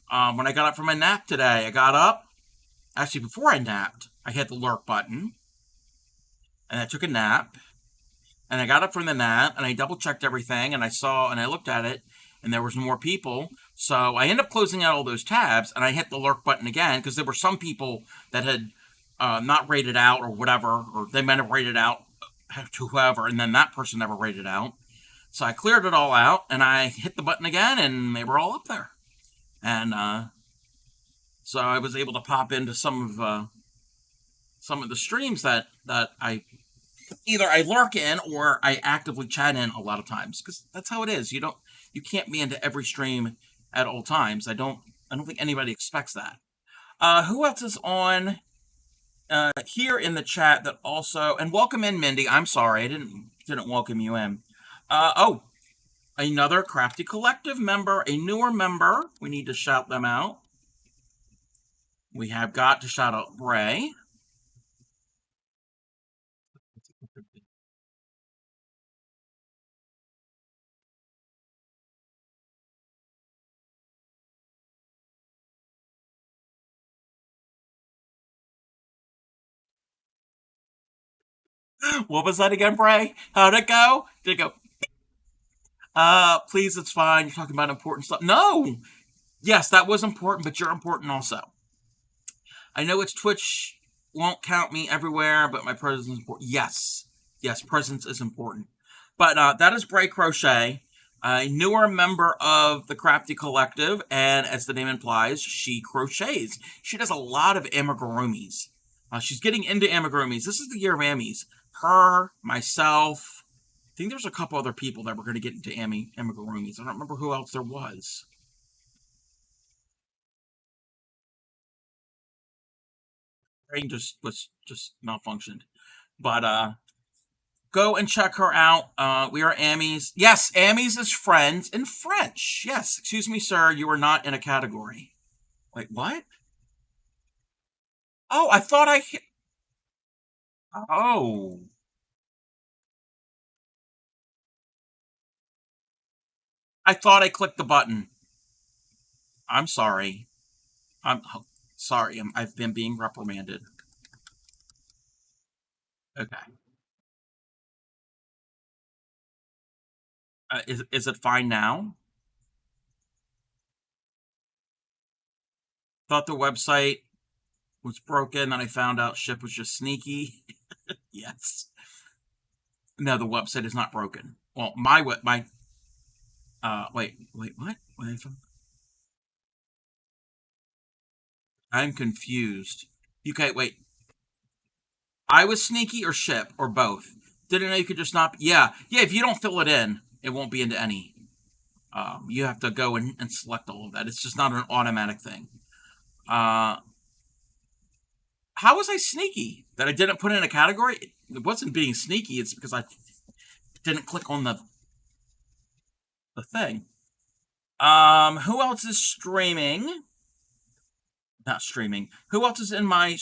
when I got up from my nap today. I got up. Actually, before I napped, I hit the lurk button, and I took a nap. And I got up from the nap, and I double-checked everything, and I looked at it, and there was more people. So I ended up closing out all those tabs, and I hit the lurk button again, because there were some people that had not rated out or whatever, or they might have rated out to whoever, and then that person never rated out. So I cleared it all out, and I hit the button again, and they were all up there. And so I was able to pop into some of the streams that I either I lurk in or I actively chat in a lot of times, because that's how it is. You can't be into every stream at all times. I don't think anybody expects that. Who else is on here in the chat that also, and welcome in, Mindy. I'm sorry I didn't welcome you in. Oh, Another Crafty Collective member, a newer member. We need to shout them out. We have got to shout out Bray. What was that again, Bray? How'd it go? Did it go, please, it's fine. You're talking about important stuff. No! Yes, that was important, but you're important also. I know it's Twitch won't count me everywhere, but my presence is important. Yes. Yes, presence is important. But that is Bray Crochet, a newer member of the Crafty Collective, and as the name implies, she crochets. She does a lot of amigurumis. She's getting into amigurumis. This is the year of ammies. Her, myself, I think there's a couple other people that were going to get into amigurumis. I don't remember who else there was. Brain just malfunctioned. But go and check her out. We are Ammies. Yes, Ammies is friends in French. Yes, excuse me, sir. You are not in a category. Wait, what? Oh, I thought I hit. Oh, I thought I clicked the button. I'm sorry. I'm sorry. I've been being reprimanded. Okay. Is it fine now? Thought the website was broken, and I found out ship was just sneaky. Yes. No, the website is not broken. Well, my wait, what? I'm confused. Okay, wait. I was sneaky or ship or both. Didn't know you could just not. Yeah, yeah. If you don't fill it in, it won't be into any. You have to go and select all of that. It's just not an automatic thing. Uh, how was I sneaky? That I didn't put in a category? It wasn't being sneaky. It's because I didn't click on the thing. Who else is streaming? Not streaming. Who else is in my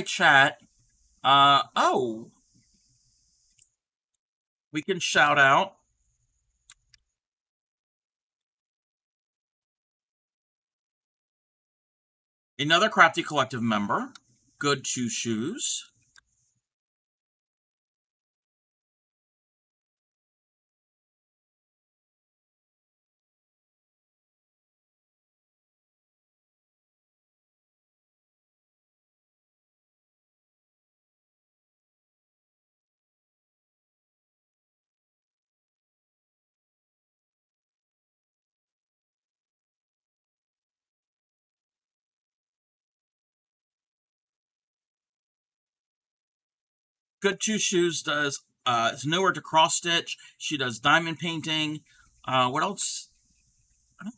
chat? Oh, we can shout out another Crafty Collective member. Good Two Shoes. Good Two Shoes does is newer to cross stitch. She does diamond painting. What else?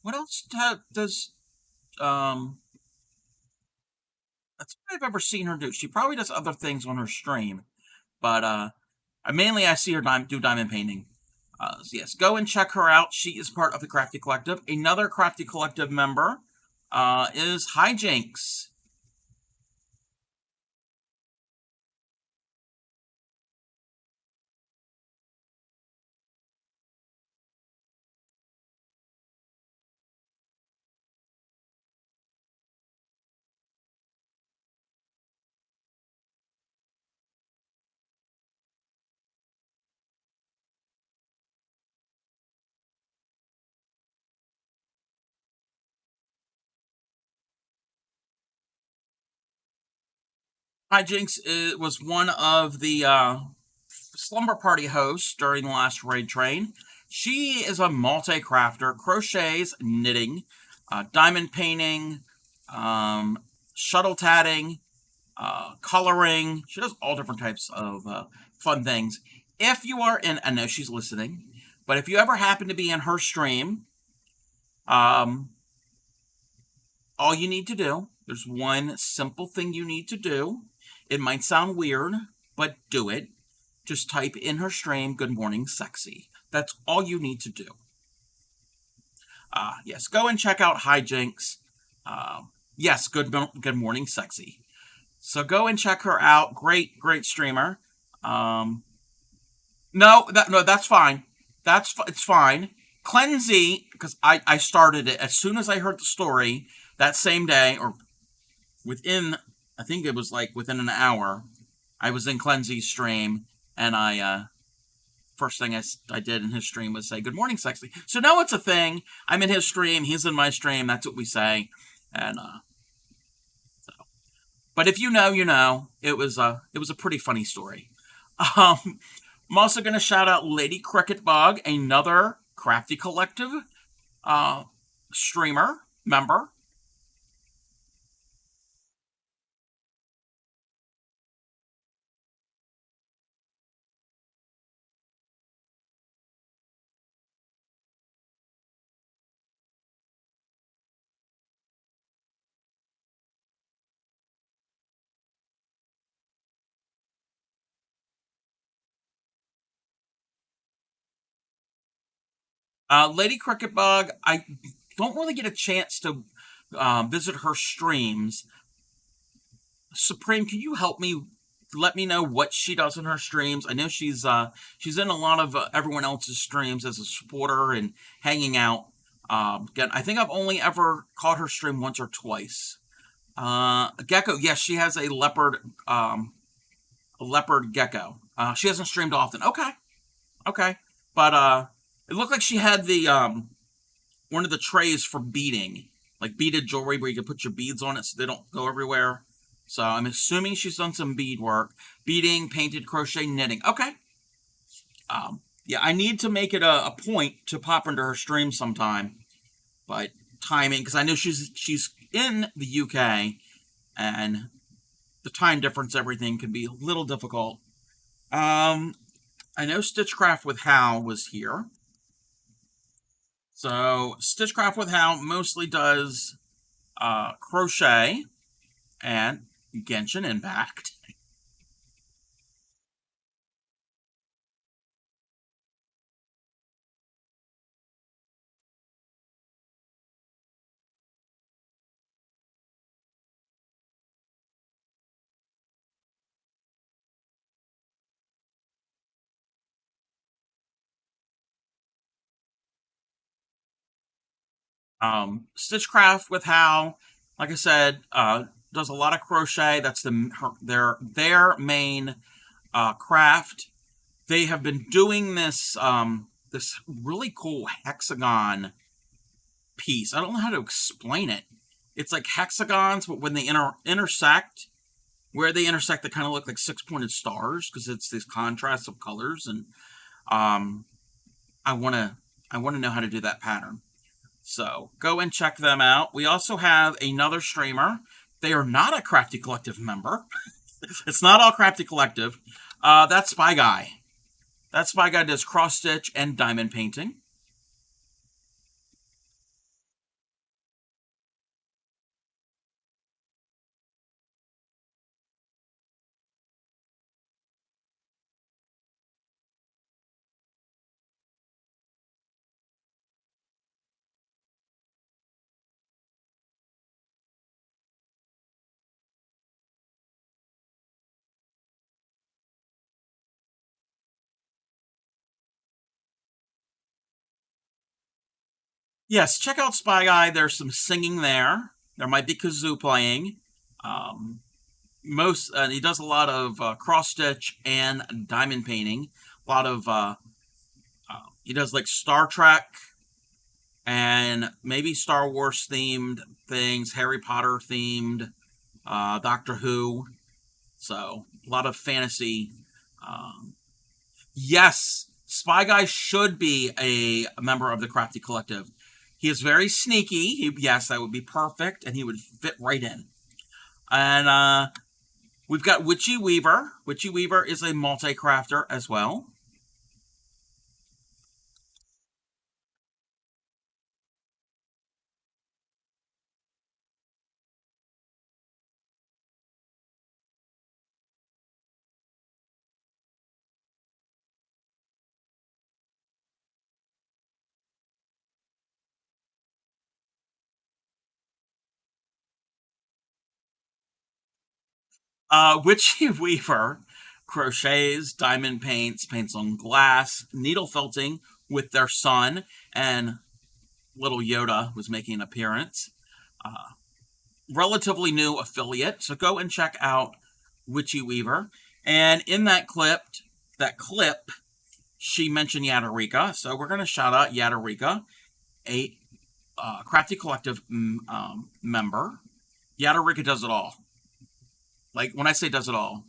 What else does that's what I've ever seen her do. She probably does other things on her stream, but mainly I see her do diamond painting. So yes, go and check her out. She is part of the Crafty Collective. Another Crafty Collective member is Hijinks. Hijinks was one of the slumber party hosts during the last raid train. She is a multi-crafter, crochets, knitting, diamond painting, shuttle tatting, coloring. She does all different types of fun things. If you are in, I know she's listening, but if you ever happen to be in her stream, um, all you need to do, there's one simple thing you need to do. It might sound weird, but do it. Just type in her stream, "Good morning, sexy." That's all you need to do. Yes, go and check out Hijinks. Yes, good morning, sexy. So go and check her out. Great streamer. Um, no, that's fine. It's fine. Cleansy, because I started it as soon as I heard the story that same day, or within, I think it was like within an hour. I was in Cleansy's stream, and first thing I did in his stream was say, "Good morning, sexy." So now it's a thing. I'm in his stream. He's in my stream. That's what we say. And so, but if you know, you know. It was a pretty funny story. Um, I'm also going to shout out Lady Cricket Bug, another Crafty Collective uh, streamer member. Lady Cricket Bug, I don't really get a chance to visit her streams. Supreme, can you help me? Let me know what she does in her streams. I know she's in a lot of everyone else's streams as a supporter and hanging out. Again, I think I've only ever caught her stream once or twice. Gecko, yes, she has a leopard gecko. She hasn't streamed often. Okay, but it looked like she had the one of the trays for beading, like beaded jewelry where you can put your beads on it so they don't go everywhere. So I'm assuming she's done some bead work, beading, painted, crochet, knitting. Okay. Yeah, I need to make it a point to pop into her stream sometime, but timing, because I know she's in the UK, and the time difference, everything can be a little difficult. I know Stitchcraft with Hal was here. So Stitchcraft with Hal mostly does crochet and Genshin Impact. Stitchcraft with Hal, like I said, does a lot of crochet. That's their main craft. They have been doing this really cool hexagon piece. I don't know how to explain it. It's like hexagons, but when they intersect, where they intersect, they kind of look like six-pointed stars because it's this contrast of colors, and um, I wanna know how to do that pattern. So go and check them out. We also have another streamer. They are not a Crafty Collective member. It's not all Crafty Collective. That's Spy Guy. That Spy Guy does cross stitch and diamond painting. Yes, check out Spy Guy. There's some singing there. There might be kazoo playing. Um, he does a lot of cross stitch and diamond painting. A lot of he does like Star Trek and maybe Star Wars themed things, Harry Potter themed, Doctor Who. So a lot of fantasy. Um, yes, Spy Guy should be a member of the Crafty Collective. He is very sneaky. Yes, that would be perfect, and he would fit right in. And we've got Witchy Weaver. Witchy Weaver is a multi-crafter as well. Witchy Weaver crochets, diamond paints, paints on glass, needle felting with their son, and little Yoda was making an appearance. Relatively new affiliate, so go and check out Witchy Weaver. And in that clip, she mentioned Yadarika, so we're going to shout out Yadarika, a Crafty Collective member. Yadarika does it all. Like, when I say does it all,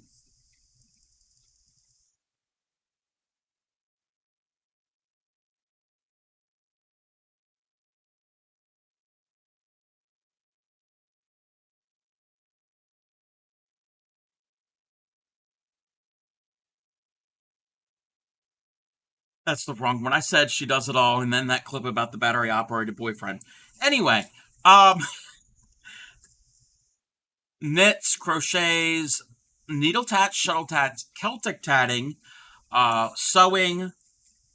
that's the wrong one. I said she does it all, and then that clip about the battery operated boyfriend. Anyway, um, knits, crochets, needle tats, shuttle tats, Celtic tatting, sewing.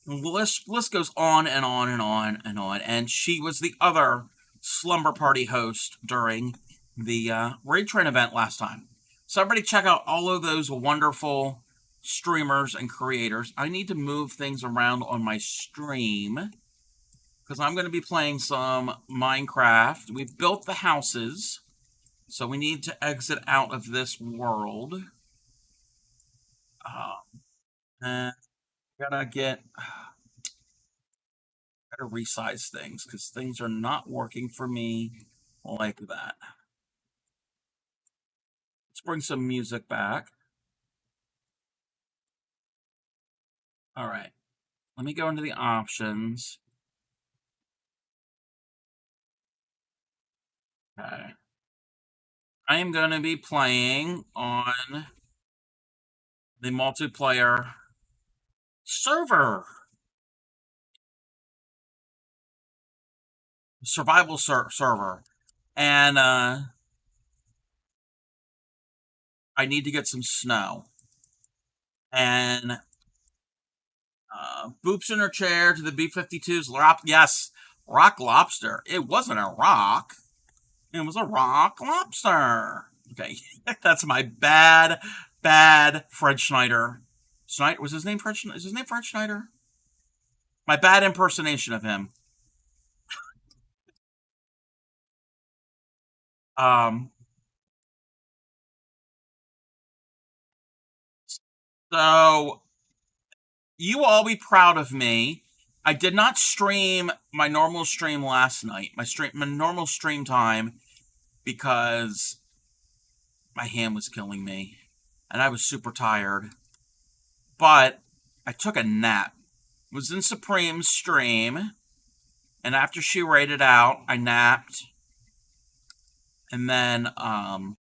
The list goes on and on and on and on. And she was the other slumber party host during the Raid Train event last time. So everybody check out all of those wonderful streamers and creators. I need to move things around on my stream because I'm going to be playing some Minecraft. We've built the houses, so we need to exit out of this world. And gotta resize things because things are not working for me like that. Let's bring some music back. All right, let me go into the options. Okay. I am going to be playing on the multiplayer server, survival server, and I need to get some snow. And boops in her chair to the B-52s. Yes, rock lobster. It wasn't a rock. It was a rock lobster. Okay, that's my bad Fred Schneider. Was his name Fred? Is his name Fred Schneider? My bad impersonation of him. Um. So you will all be proud of me. I did not stream my normal stream last night. My normal stream time because my hand was killing me and I was super tired. But I took a nap. It was in Supreme's stream, and after she raided out, I napped. And then I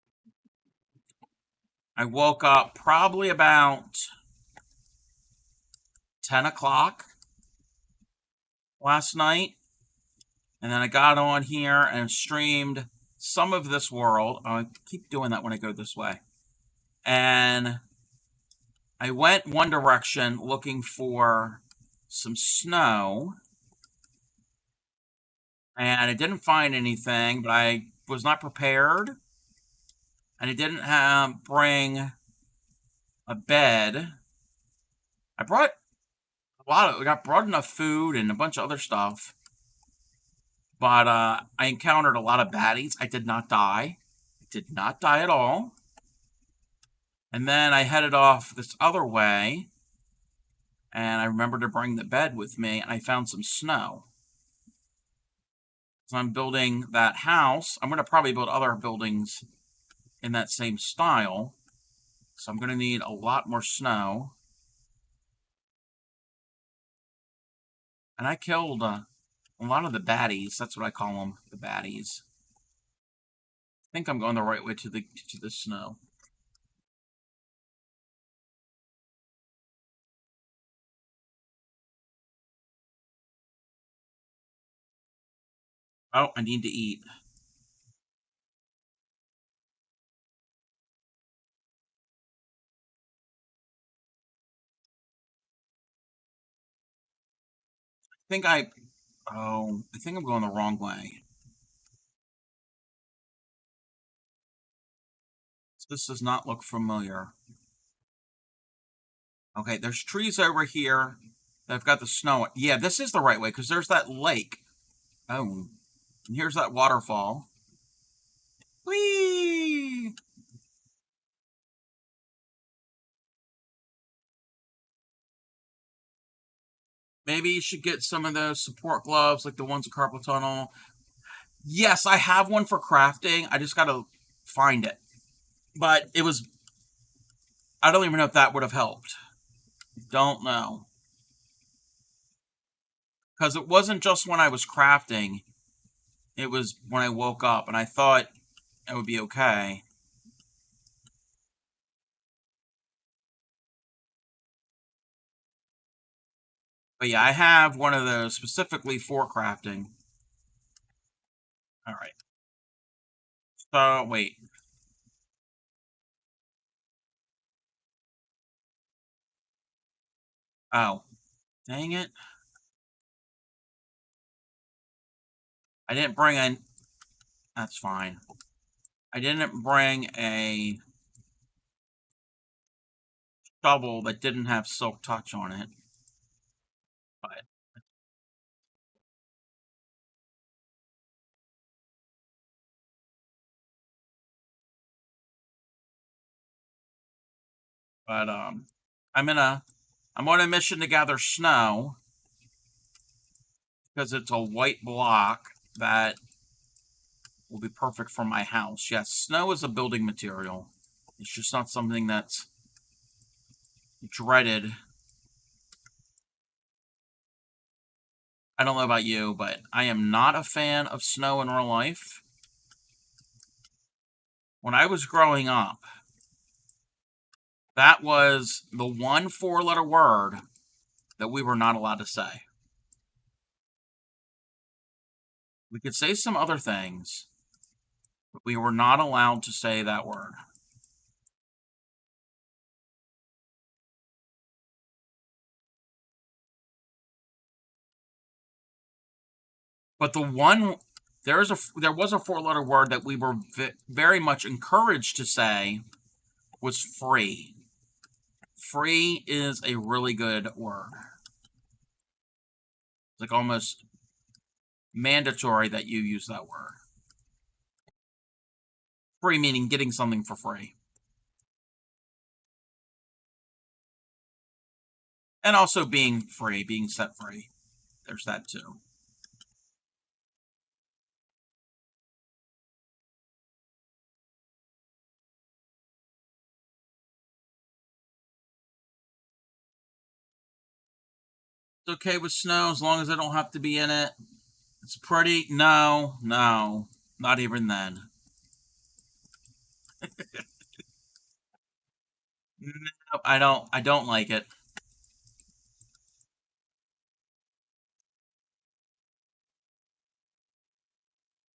woke up probably about 10 o'clock last night. And then I got on here and streamed some of this world. I keep doing that when I go this way. And I went one direction looking for some snow. And I didn't find anything, but I was not prepared. And I didn't bring a bed. I brought I brought enough food and a bunch of other stuff. But I encountered a lot of baddies. I did not die. I did not die at all. And then I headed off this other way. And I remembered to bring the bed with me. And I found some snow. So I'm building that house. I'm going to probably build other buildings in that same style. So I'm going to need a lot more snow. And I killed a lot of the baddies. That's what I call them, the baddies. I think I'm going the right way to the snow. Oh, I need to eat. think I I think I'm going the wrong way. This does not look familiar. Okay, there's trees over here that have got the snow. Yeah, this is the right way because there's that lake. Oh, and here's that waterfall. Whee! Maybe you should get some of those support gloves like the ones at Carpal Tunnel. Yes, I have one for crafting. I just got to find it. But it was, I don't even know if that would have helped. Don't know. Because it wasn't just when I was crafting, it was when I woke up, and I thought it would be okay. But yeah, I have one of those specifically for crafting. All right. So, wait. Oh, dang it. I didn't bring in. That's fine. I didn't bring a shovel that didn't have Silk Touch on it. But I'm on a mission to gather snow because it's a white block that will be perfect for my house. Yes, snow is a building material. It's just not something that's dreaded. I don't know about you, but I am not a fan of snow in real life. When I was growing up, that was the one 4-letter word that we were not allowed to say. We could say some other things, but we were not allowed to say that word. But there was a 4-letter word that we were very much encouraged to say was free. Free is a really good word. It's like almost mandatory that you use that word. Free meaning getting something for free. And also being free, being set free. There's that too. It's okay with snow as long as I don't have to be in it. It's pretty. No, not even then. No, I don't like it.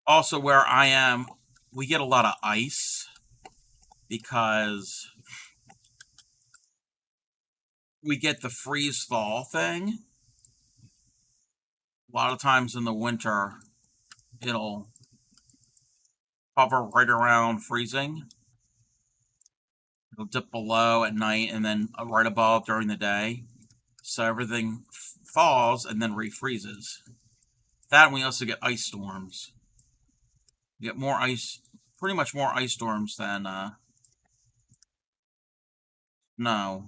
Also, where I am, we get a lot of ice because we get the freeze thaw thing. A lot of times in the winter, it'll hover right around freezing. It'll dip below at night and then right above during the day. So everything thaws and then refreezes. That, and we also get ice storms. We get more ice, pretty much more ice storms than no.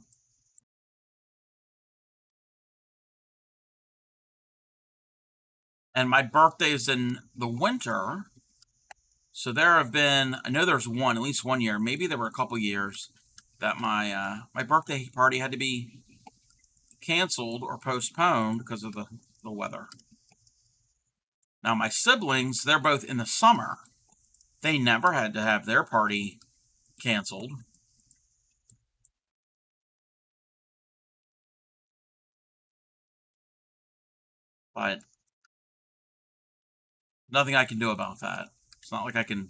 And my birthday is in the winter, so there have been, I know there's at least one year, maybe there were a couple years that my birthday party had to be canceled or postponed because of the weather. Now my siblings, they're both in the summer. They never had to have their party canceled. But nothing I can do about that. It's not like I can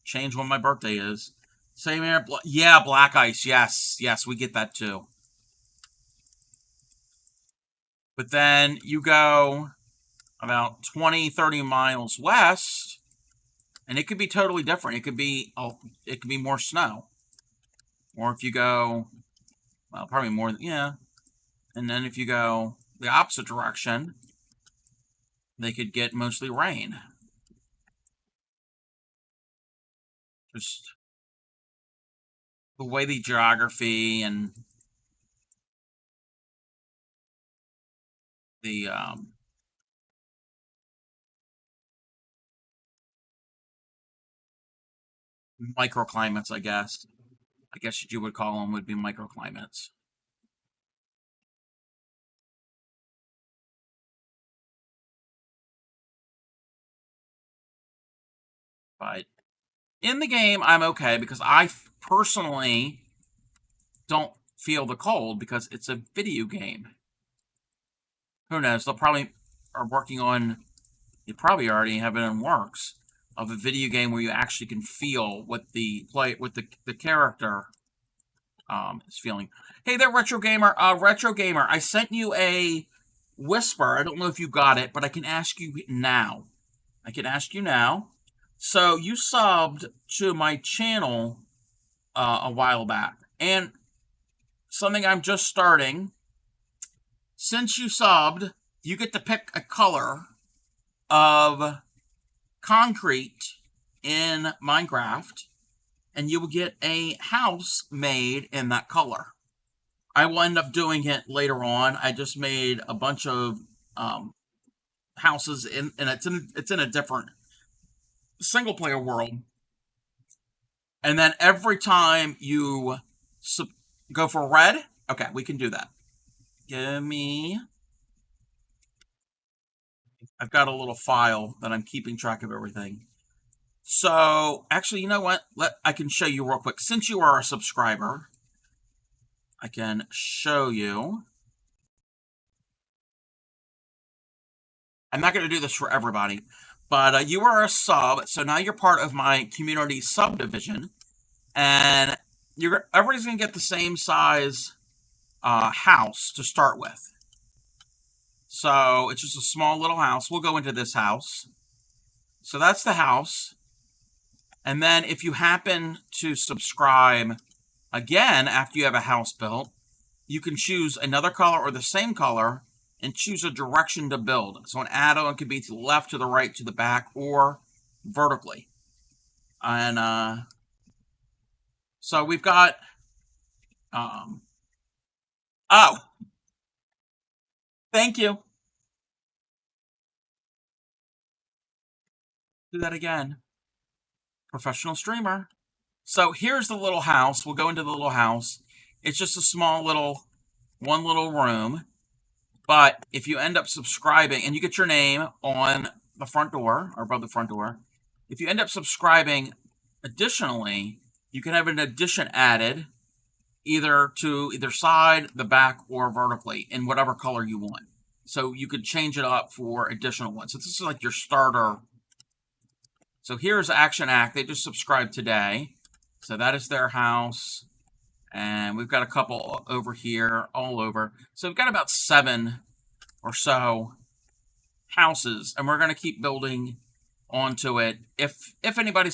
change when my birthday is. Same here. Yeah, black ice. Yes, we get that too. But then you go about 20, 30 miles west, and it could be totally different. It could be more snow. Or if you go, well, probably more, yeah. And then if you go the opposite direction, they could get mostly rain. Just the way the geography and the microclimates, I guess you would call them, would be microclimates. But in the game, I'm okay because I personally don't feel the cold because it's a video game. Who knows? They'll probably are working on, you probably already have it in works, of a video game where you actually can feel what the character is feeling. Hey there, Retro Gamer. Retro Gamer, I sent you a whisper. I don't know if you got it, but I can ask you now. So you subbed to my channel a while back, and something I'm just starting. Since you subbed, you get to pick a color of concrete in Minecraft, and you will get a house made in that color. I will end up doing it later on. I just made a bunch of houses and it's in a different single player world. And then every time you go for red, okay, we can do that. Give me. I've got a little file that I'm keeping track of everything. So, actually, you know what? I can show you real quick. Since you are a subscriber, I can show you. I'm not going to do this for everybody, but you are a sub, so now you're part of my community subdivision, and everybody's going to get the same size house to start with. So it's just a small little house. We'll go into this house. So that's the house. And then if you happen to subscribe again after you have a house built, you can choose another color or the same color and choose a direction to build. So an add-on could be to the left, to the right, to the back, or vertically. And so we've got oh, thank you. Do that again. Professional streamer. So here's the little house. We'll go into the little house. It's just a small one little room. But if you end up subscribing, and you get your name on the front door, or above the front door, if you end up subscribing additionally, you can have an addition added either to either side, the back, or vertically in whatever color you want. So you could change it up for additional ones. So this is like your starter. So here's Action Act. They just subscribed today. So that is their house. And we've got a couple over here, all over. So we've got about 7 or so houses. And we're going to keep building onto it. If anybody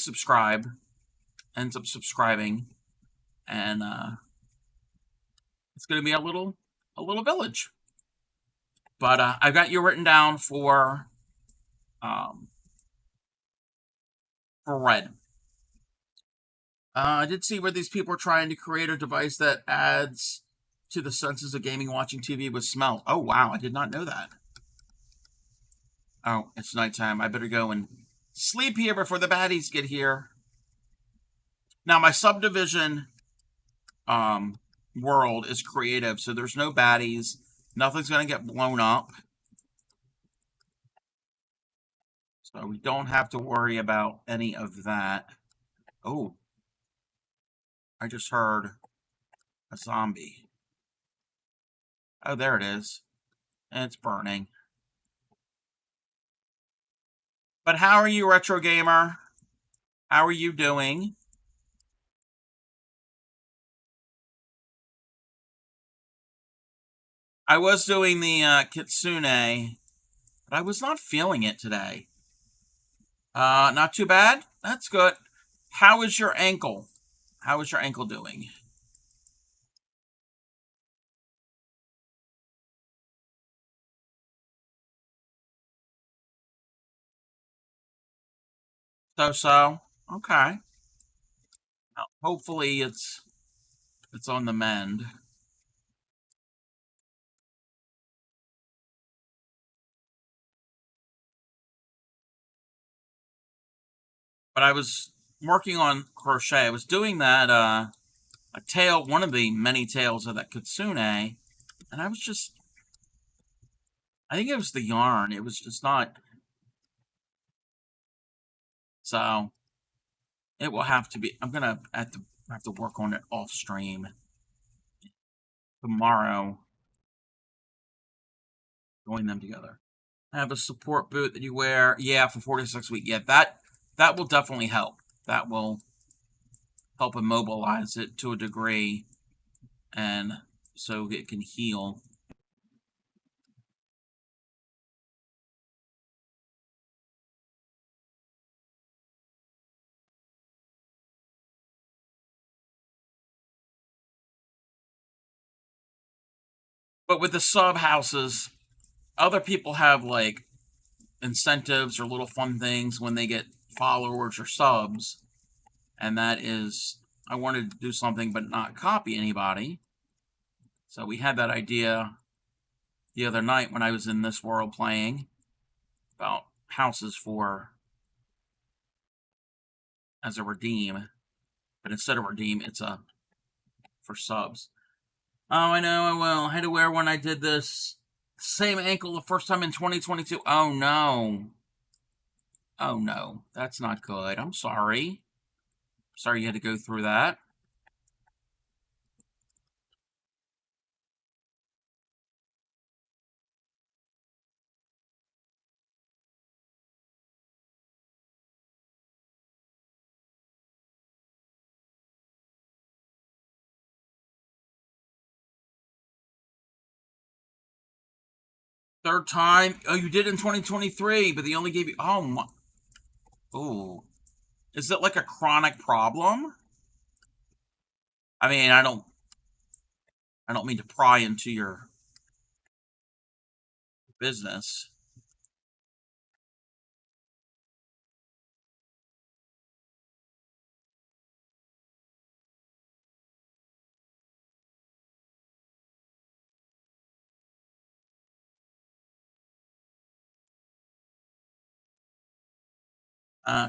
ends up subscribing. And it's going to be a little village. But I've got you written down for red. I did see where these people are trying to create a device that adds to the senses of gaming, watching TV with smell. Oh, wow. I did not know that. Oh, it's nighttime. I better go and sleep here before the baddies get here. Now, my subdivision world is creative, so there's no baddies. Nothing's going to get blown up. So we don't have to worry about any of that. Oh. I just heard a zombie. Oh, there it is. And it's burning. But how are you, Retro Gamer? How are you doing? I was doing the Kitsune, but I was not feeling it today. Not too bad? That's good. How is your ankle? How is your ankle doing? So. Okay. Hopefully it's on the mend. But I was working on crochet. I was doing that a tail, one of the many tails of that Kitsune, and I was just, I think it was the yarn. It was just not. So it will have to be. I'm gonna have to work on it off stream tomorrow. Join them together. Have a support boot that you wear. Yeah, for 46 weeks. Yeah, that will definitely help. That will help immobilize it to a degree, and so it can heal. But with the sub houses, other people have like incentives or little fun things when they get followers or subs, and that is, I wanted to do something but not copy anybody. So we had that idea the other night when I was in this world playing about houses for as a redeem, but instead of redeem, it's a for subs. Oh, I know, I will. I had to wear when I did this same ankle the first time in 2022. Oh no. Oh no, that's not good. I'm sorry. Sorry you had to go through that. Third time. Oh, you did in 2023, but they only gave you. Oh my. Oh, is it like a chronic problem? I mean, I don't mean to pry into your business.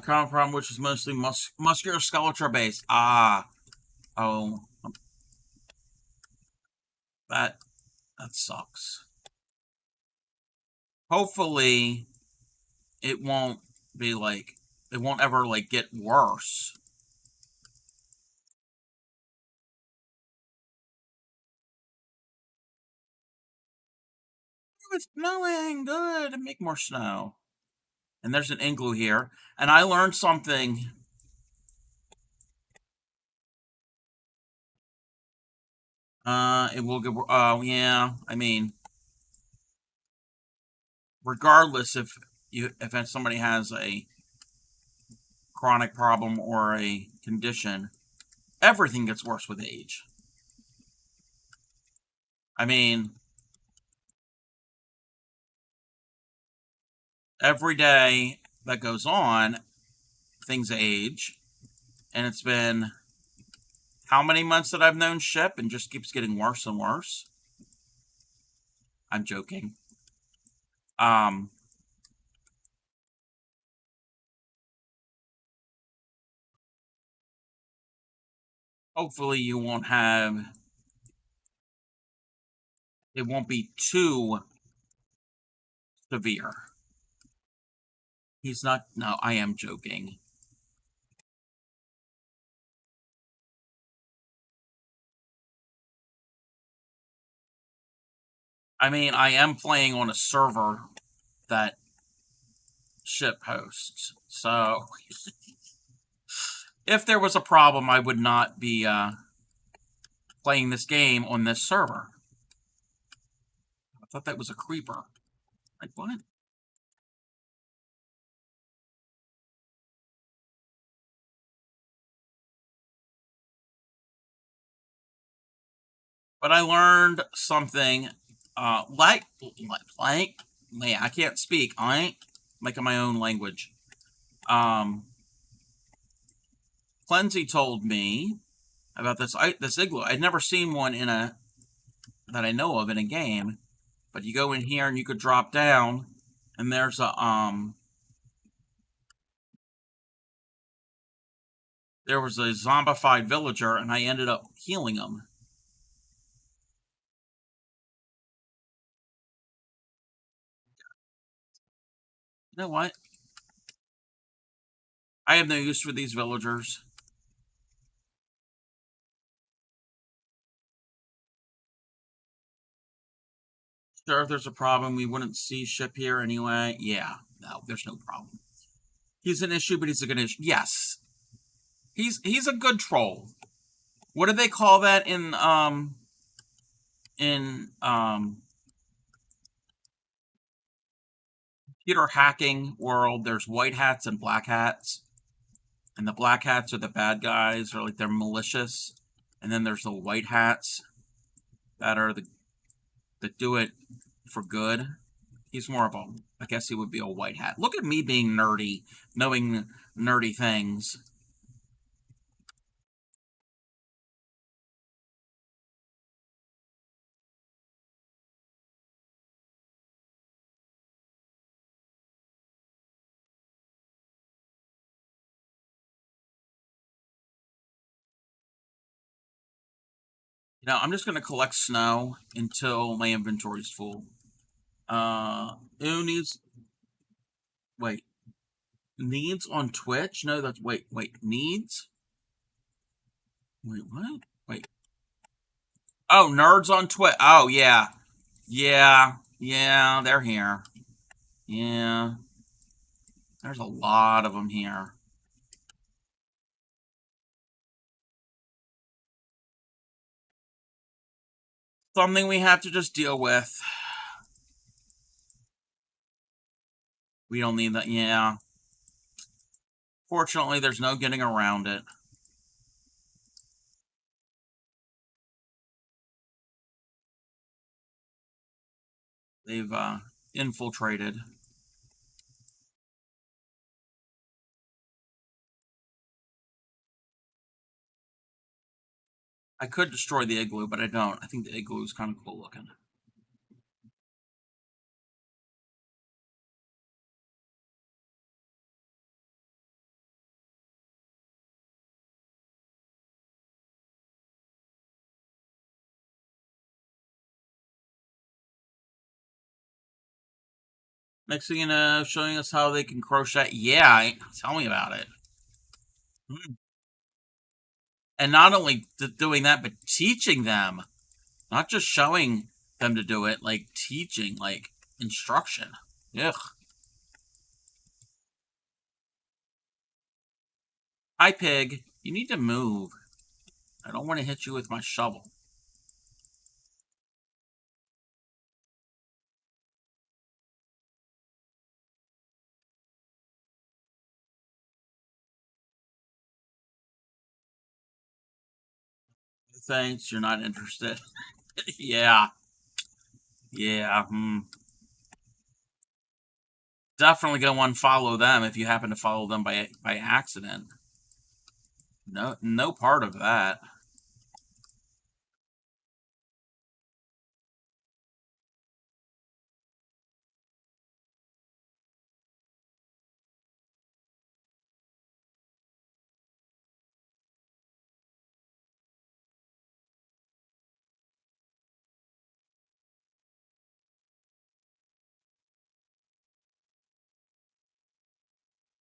Chronic problem, which is mostly musculoskeletal based. Ah, oh, that that sucks. Hopefully, it won't be like it won't ever like get worse. It's snowing. Good. Make more snow. And there's an igloo here. And I learned something. It will get. Oh yeah. I mean, regardless if somebody has a chronic problem or a condition, everything gets worse with age. I mean, every day that goes on, things age, and it's been how many months that I've known Ship, and just keeps getting worse and worse. I'm joking. Um, Hopefully you won't have. It won't be too severe. He's not. No, I am joking. I mean, I am playing on a server that Ship hosts. So if there was a problem, I would not be playing this game on this server. I thought that was a creeper. Like, what? But I learned something. Like, man, I can't speak. I ain't making my own language. Um, Cleansey told me about this igloo. I'd never seen one that I know of in a game, but you go in here and you could drop down, and there's there was a zombified villager, and I ended up healing him. You know what? I have no use for these villagers. Sure, if there's a problem, we wouldn't see ship here anyway. Yeah, no, there's no problem. He's an issue, but he's a good issue. Yes, he's a good troll. What do they call that in computer hacking world? There's white hats and black hats, and the black hats are the bad guys, or like they're malicious, and then there's the white hats that are that do it for good. He's more of a, I guess he would be a white hat. Look at me being nerdy, knowing nerdy things. I'm just going to collect snow until my inventory's full. Who needs... Wait. Needs on Twitch? No, that's... Wait. Needs? Wait, what? Wait. Oh, nerds on Twitch. Oh, yeah. Yeah, they're here. Yeah. There's a lot of them here. Something we have to just deal with. We don't need that. Yeah. Fortunately, there's no getting around it. They've infiltrated. I could destroy the igloo, but I don't. I think the igloo is kind of cool looking. Next thing you know, showing us how they can crochet. Yeah, tell me about it. And not only doing that, but teaching them. Not just showing them to do it, like teaching, like instruction. Ugh. Hi, pig. You need to move. I don't want to hit you with my shovel. Thanks, you're not interested. Yeah. Yeah. Definitely gonna unfollow them if you happen to follow them by accident. No part of that.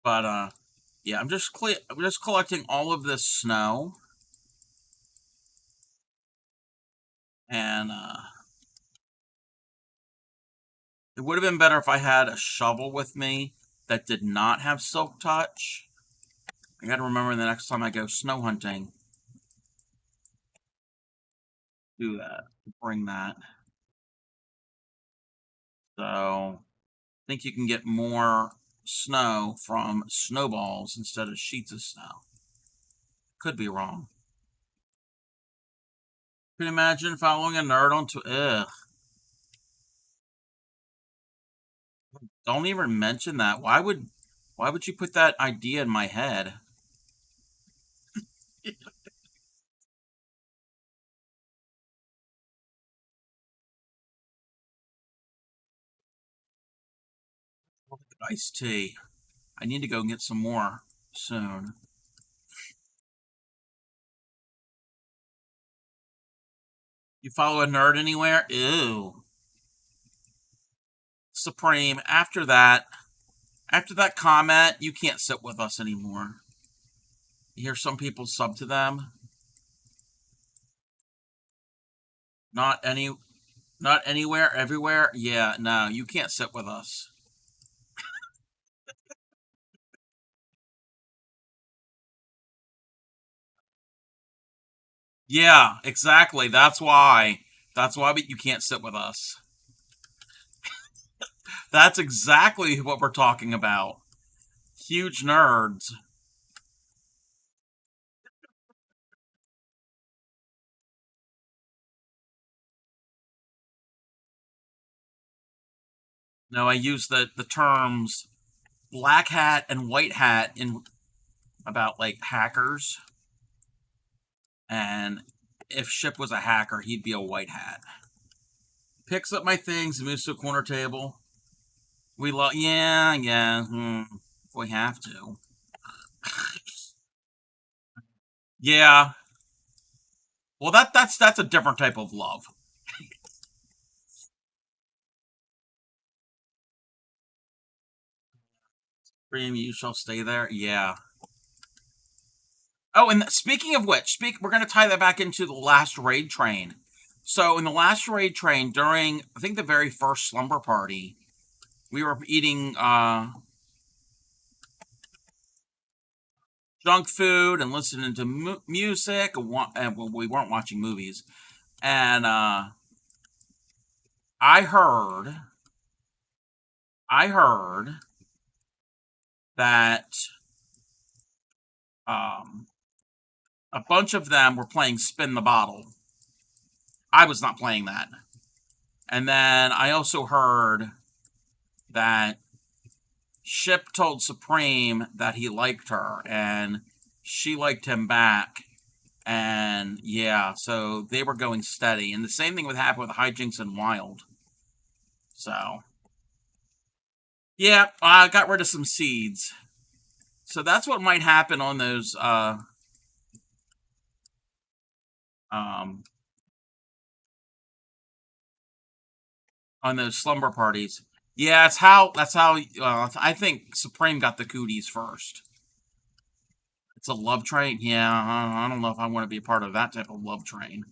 But yeah, I'm just collecting all of this snow, and it would have been better if I had a shovel with me that did not have silk touch. I got to remember the next time I go snow hunting, do that, bring that. So I think you can get more snow from snowballs instead of sheets of snow. Could be wrong. Can you imagine following a nerd onto... Ugh. Don't even mention that. Why would you put that idea in my head? Look at iced tea. I need to go get some more soon. You follow a nerd anywhere? Ew. Supreme. After that comment, you can't sit with us anymore. You hear some people sub to them. Not any, not anywhere, everywhere. Yeah, no, you can't sit with us. Yeah, exactly. That's why. That's why you can't sit with us. That's exactly what we're talking about. Huge nerds. No, I use the terms black hat and white hat in about like hackers. And if Ship was a hacker, he'd be a white hat. Picks up my things, moves to a corner table. Yeah. If we have to. Yeah. Well, that's a different type of love. Dream, you shall stay there. Yeah. Oh, and speaking of which, we're going to tie that back into the last raid train. So in the last raid train, during I think the very first slumber party, we were eating junk food and listening to music, and we weren't watching movies. And I heard, I heard that um, a bunch of them were playing Spin the Bottle. I was not playing that. And then I also heard that Ship told Supreme that he liked her, and she liked him back. And yeah, so they were going steady. And the same thing would happen with Hijinks and Wild. So yeah, I got rid of some seeds. So that's what might happen um on those slumber parties. Yeah, that's how I think Supreme got the cooties first. It's a love train. Yeah, I don't know if I want to be a part of that type of love train.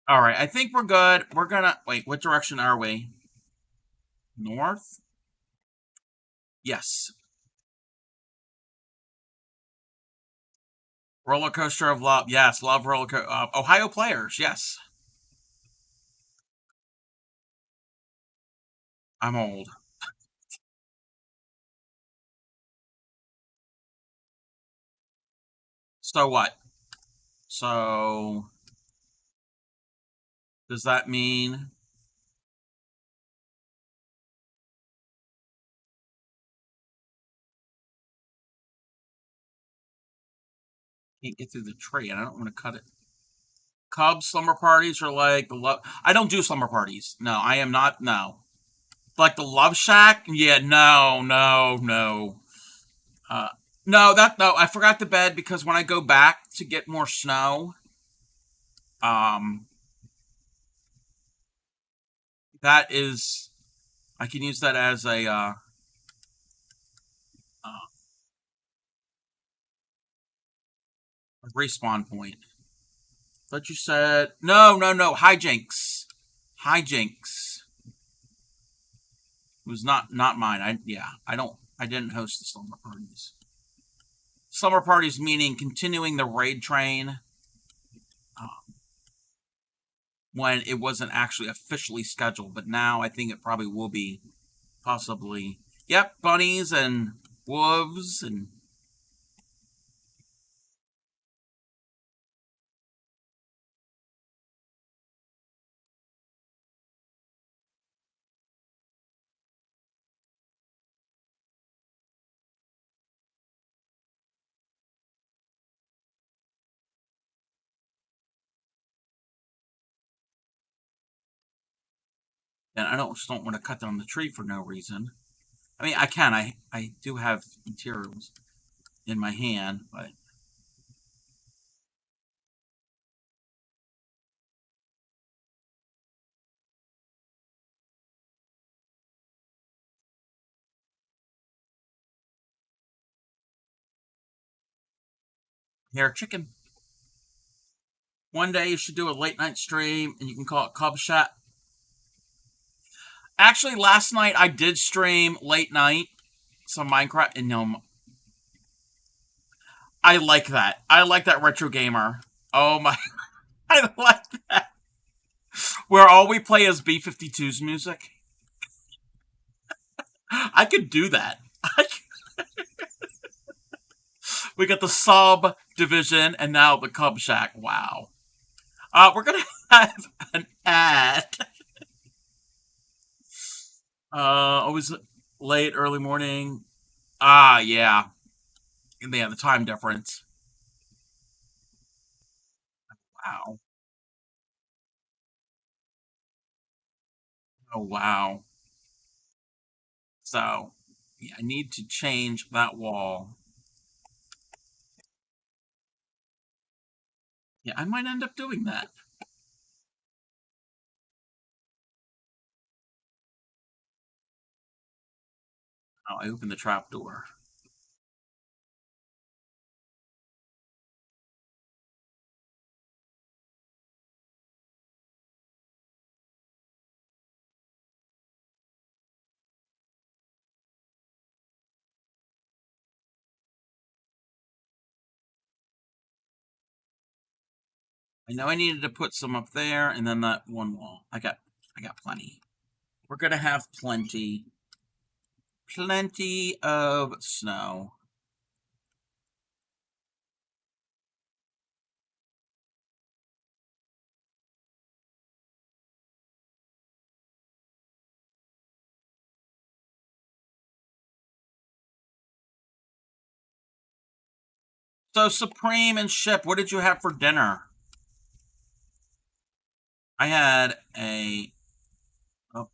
All right, I think we're good. We're gonna wait. What direction are we? North? Yes. Roller coaster of love. Yes, love roller coaster. Ohio players. Yes. I'm old. So what? So does that mean can't get through the tree? And I don't want to cut it. Cubs slumber parties are like the love. I don't do slumber parties. No, I am not. No, like the Love Shack. Yeah, no, no, no. Uh, no. I forgot the bed because when I go back to get more snow, um, that is I can use that as a respawn point. But you said no. Hijinks, hijinks. It was not mine. I didn't host the slumber parties. Slumber parties meaning continuing the raid train when it wasn't actually officially scheduled, but now I think it probably will be possibly. Yep, bunnies and wolves and And I just don't want to cut down the tree for no reason. I mean, I can. I do have materials in my hand, but here, chicken. One day you should do a late night stream, and you can call it Cub Chat. Actually, last night I did stream late night some Minecraft, and I like that. I like that retro gamer. Oh my, I like that. Where all we play is B-52's music. I could do that. We got the sub division and now the Cub Shack. Wow. We're gonna have an ad. Always late, early morning. Ah, yeah. Yeah, the time difference. Wow. Oh, wow. So, yeah, I need to change that wall. Yeah, I might end up doing that. Oh, I opened the trap door. I know I needed to put some up there and then that one wall. I got plenty. We're gonna have plenty of snow. So Supreme and Ship, what did you have for dinner? I had a oh,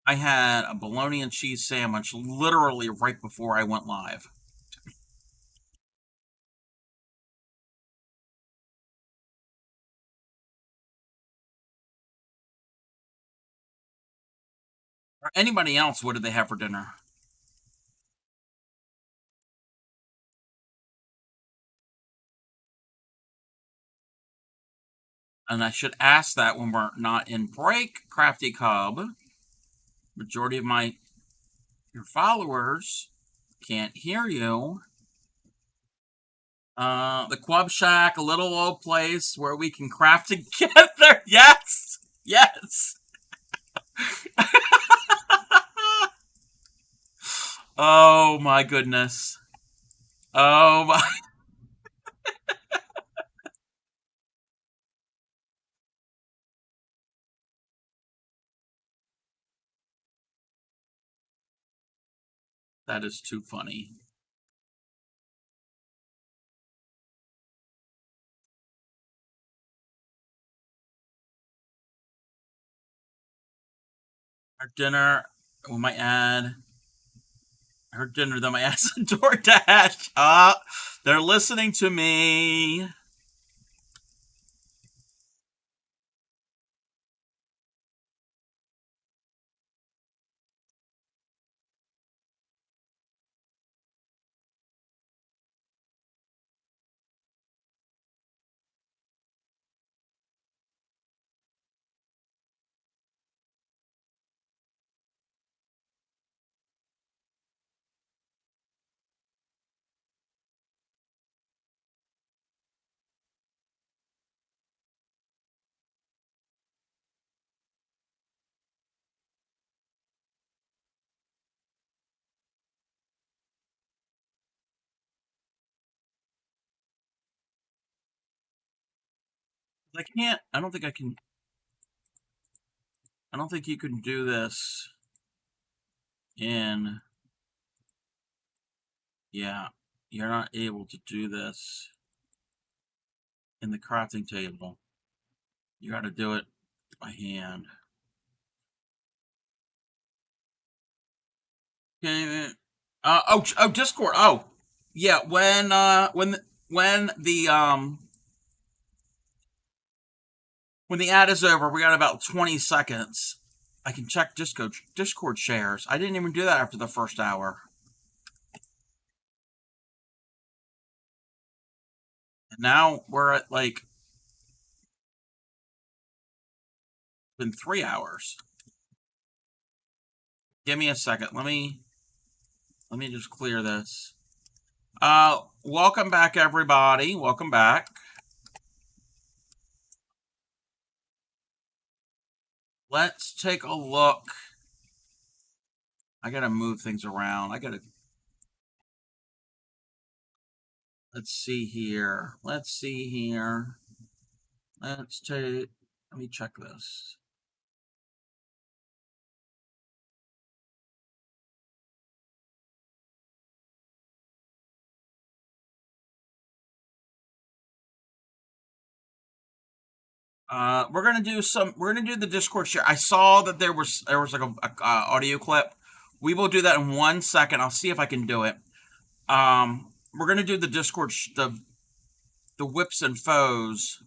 I had a bologna and cheese sandwich literally right before I went live. Or anybody else, what did they have for dinner? And I should ask that when we're not in break, Crafty Cub. Majority of your followers can't hear you. The Quab Shack, a little old place where we can craft together. Yes, yes. Oh my goodness. Oh my. That is too funny. Our dinner, we might add. Her dinner, then my ass a DoorDash. They're listening to me. I can't. I don't think I can. I don't think you can do this in. Yeah, you're not able to do this in the crafting table. You got to do it by hand. Okay. Discord. Oh, yeah. When the ad is over, we got about 20 seconds. I can check Discord shares. I didn't even do that after the first hour. And now we're at like been 3 hours. Give me a second. Let me just clear this. Welcome back, everybody. Welcome back. Let's take a look. I gotta move things around. Let's see here. Let me check this. We're gonna do the Discord share. I saw that there was like a audio clip. We will do that in 1 second. I'll see if I can do it. We're gonna do the Discord the whips and foes.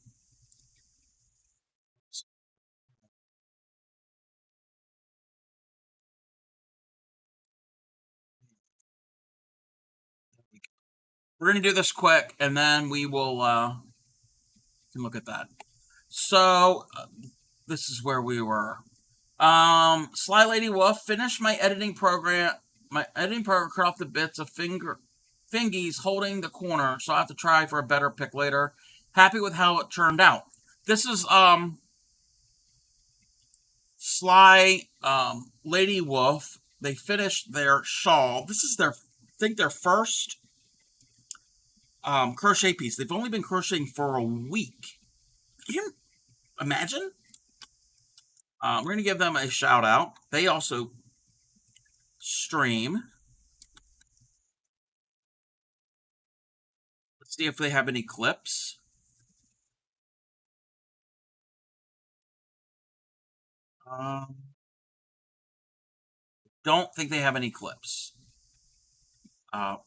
We're gonna do this quick, and then we will can look at that. So this is where we were. Sly Lady Wolf finished my editing program. My editing program cut off the bits of fingies holding the corner, so I have to try for a better pick later. Happy with how it turned out. This is Sly Lady Wolf. They finished their shawl. This is their first crochet piece. They've only been crocheting for a week. Can you imagine? We're gonna give them a shout out. They also stream. Let's see if they have any clips. Don't think they have any clips.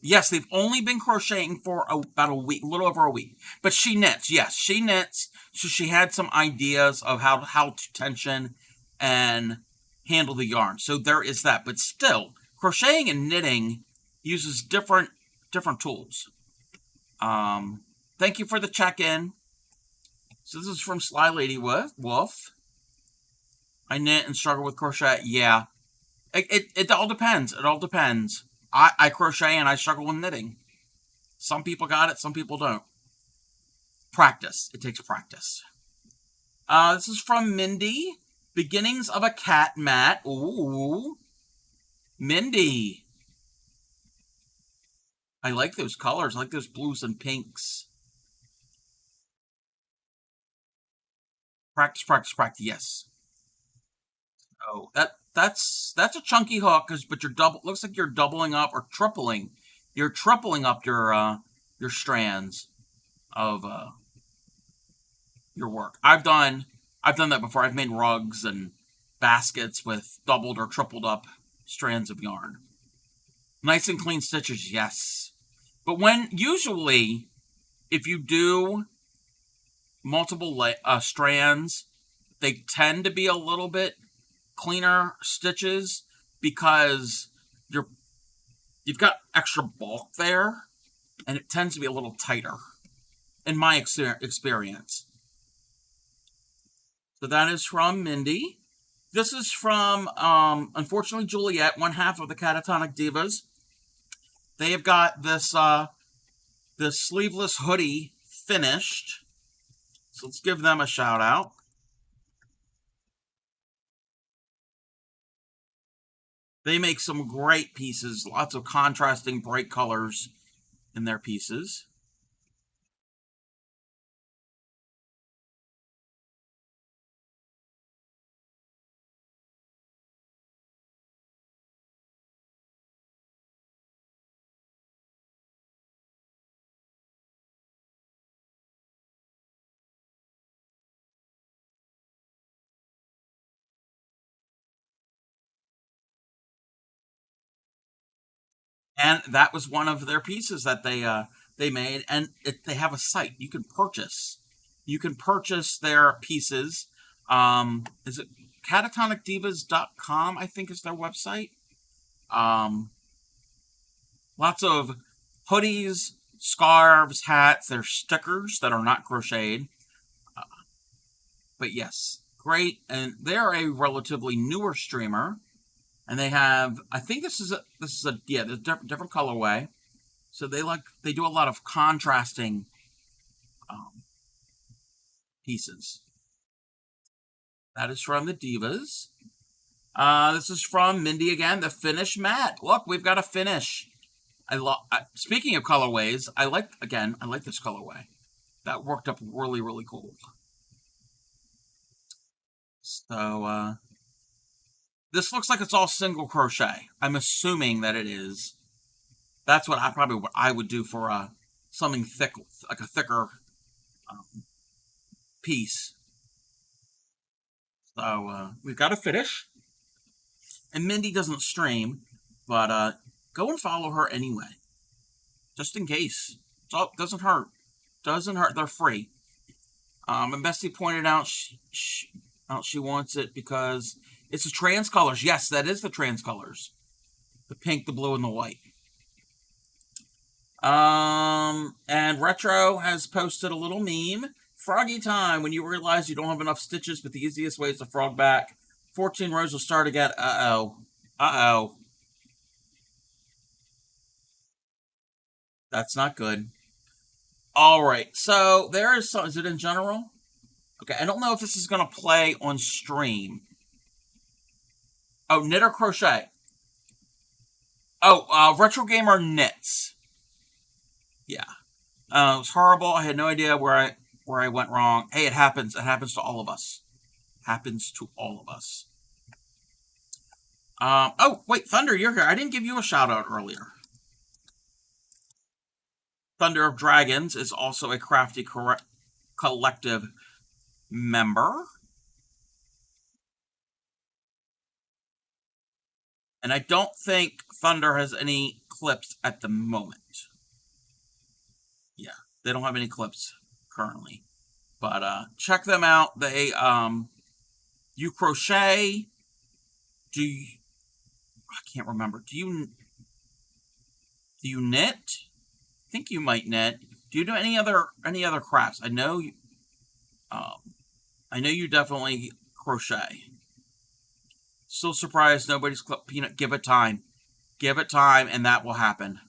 Yes, they've only been crocheting for about a week, a little over a week. But she knits. Yes, she knits. So she had some ideas of how to tension and handle the yarn. So there is that. But still, crocheting and knitting uses different tools. Thank you for the check-in. So this is from Sly Lady Wolf. I knit and struggle with crochet. Yeah. It all depends. It all depends. I crochet and I struggle with knitting. Some people got it, some people don't. Practice. It takes practice. This is from Mindy. Beginnings of a cat mat. Ooh. Mindy. I like those colors. I like those blues and pinks. Practice, practice, practice. Yes. Oh, that's a chunky hook, but you're looks like you're doubling up or tripling. You're tripling up your strands of your work. I've done that before. I've made rugs and baskets with doubled or tripled up strands of yarn. Nice and clean stitches, yes. But usually if you do multiple strands, they tend to be a little bit cleaner stitches because you've got extra bulk there, and it tends to be a little tighter in my experience. So that is from Mindy. This is from unfortunately Juliet, one half of the Catatonic Divas. They have got this sleeveless hoodie finished. So let's give them a shout out. They make some great pieces, lots of contrasting bright colors in their pieces. And that was one of their pieces that they made, and they have a site you can purchase. You can purchase their pieces. Is it catatonicdivas.com? I think is their website. Um, Lots of hoodies, scarves, hats. There's stickers that are not crocheted. But yes, great. And they're a relatively newer streamer, and they have. I think this is a yeah, there's different colorway. So they do a lot of contrasting um, pieces. That is from the Divas. This is from Mindy again. The finish mat. Look, we've got a finish. Speaking of colorways, I like this colorway. That worked up really, really cool. So this looks like it's all single crochet. I'm assuming that it is. That's what I would do for something thick, like a thicker piece. So we've got a finish, and Mindy doesn't stream, but go and follow her anyway, just in case. So it doesn't hurt. Doesn't hurt. They're free. And Bessie pointed out she wants it because it's the trans colors. Yes, that is the trans colors. The pink, the blue, and the white. And Retro has posted a little meme. Froggy time, when you realize you don't have enough stitches, but the easiest way is to frog back. 14 rows will start again. Uh-oh. Uh-oh. That's not good. All right, so there is some. Is it in general? Okay, I don't know if this is going to play on stream. Oh, knit or crochet? Oh, Retro Gamer knits. Yeah. It was horrible. I had no idea where I went wrong. Hey, it happens. It happens to all of us. Happens to all of us. Oh, wait, Thunder, you're here. I didn't give you a shout out earlier. Thunder of Dragons is also a Crafty Collective member. And I don't think Thunder has any clips at the moment. Yeah, they don't have any clips currently. But check them out. They you crochet. I can't remember. Do you knit? I think you might knit. Do you do any other crafts? I know you definitely crochet. Still surprised nobody's clipped Peanut. Give it time. Give it time, and that will happen.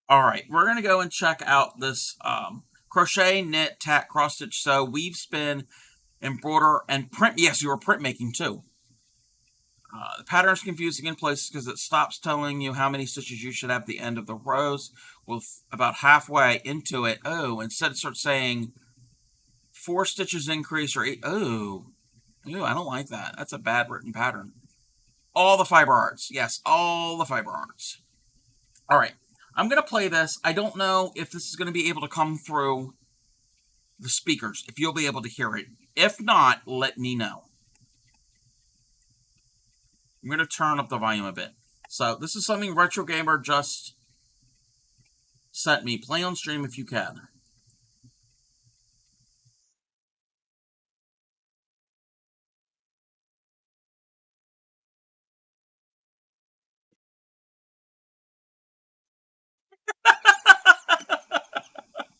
All right, we're going to go and check out this crochet, knit, tack, cross stitch, sew, weave, spin, embroider, and print. Yes, you were printmaking too. The pattern is confusing in places because it stops telling you how many stitches you should have at the end of the rows. Well, about halfway into it, instead it starts saying 4 stitches increase or 8. Oh, I don't like that. That's a bad written pattern. All the fiber arts. Yes, all the fiber arts. All right, I'm going to play this. I don't know if this is going to be able to come through the speakers, if you'll be able to hear it. If not, let me know. I'm going to turn up the volume a bit. So this is something Retro Gamer just sent me. Play on stream if you can.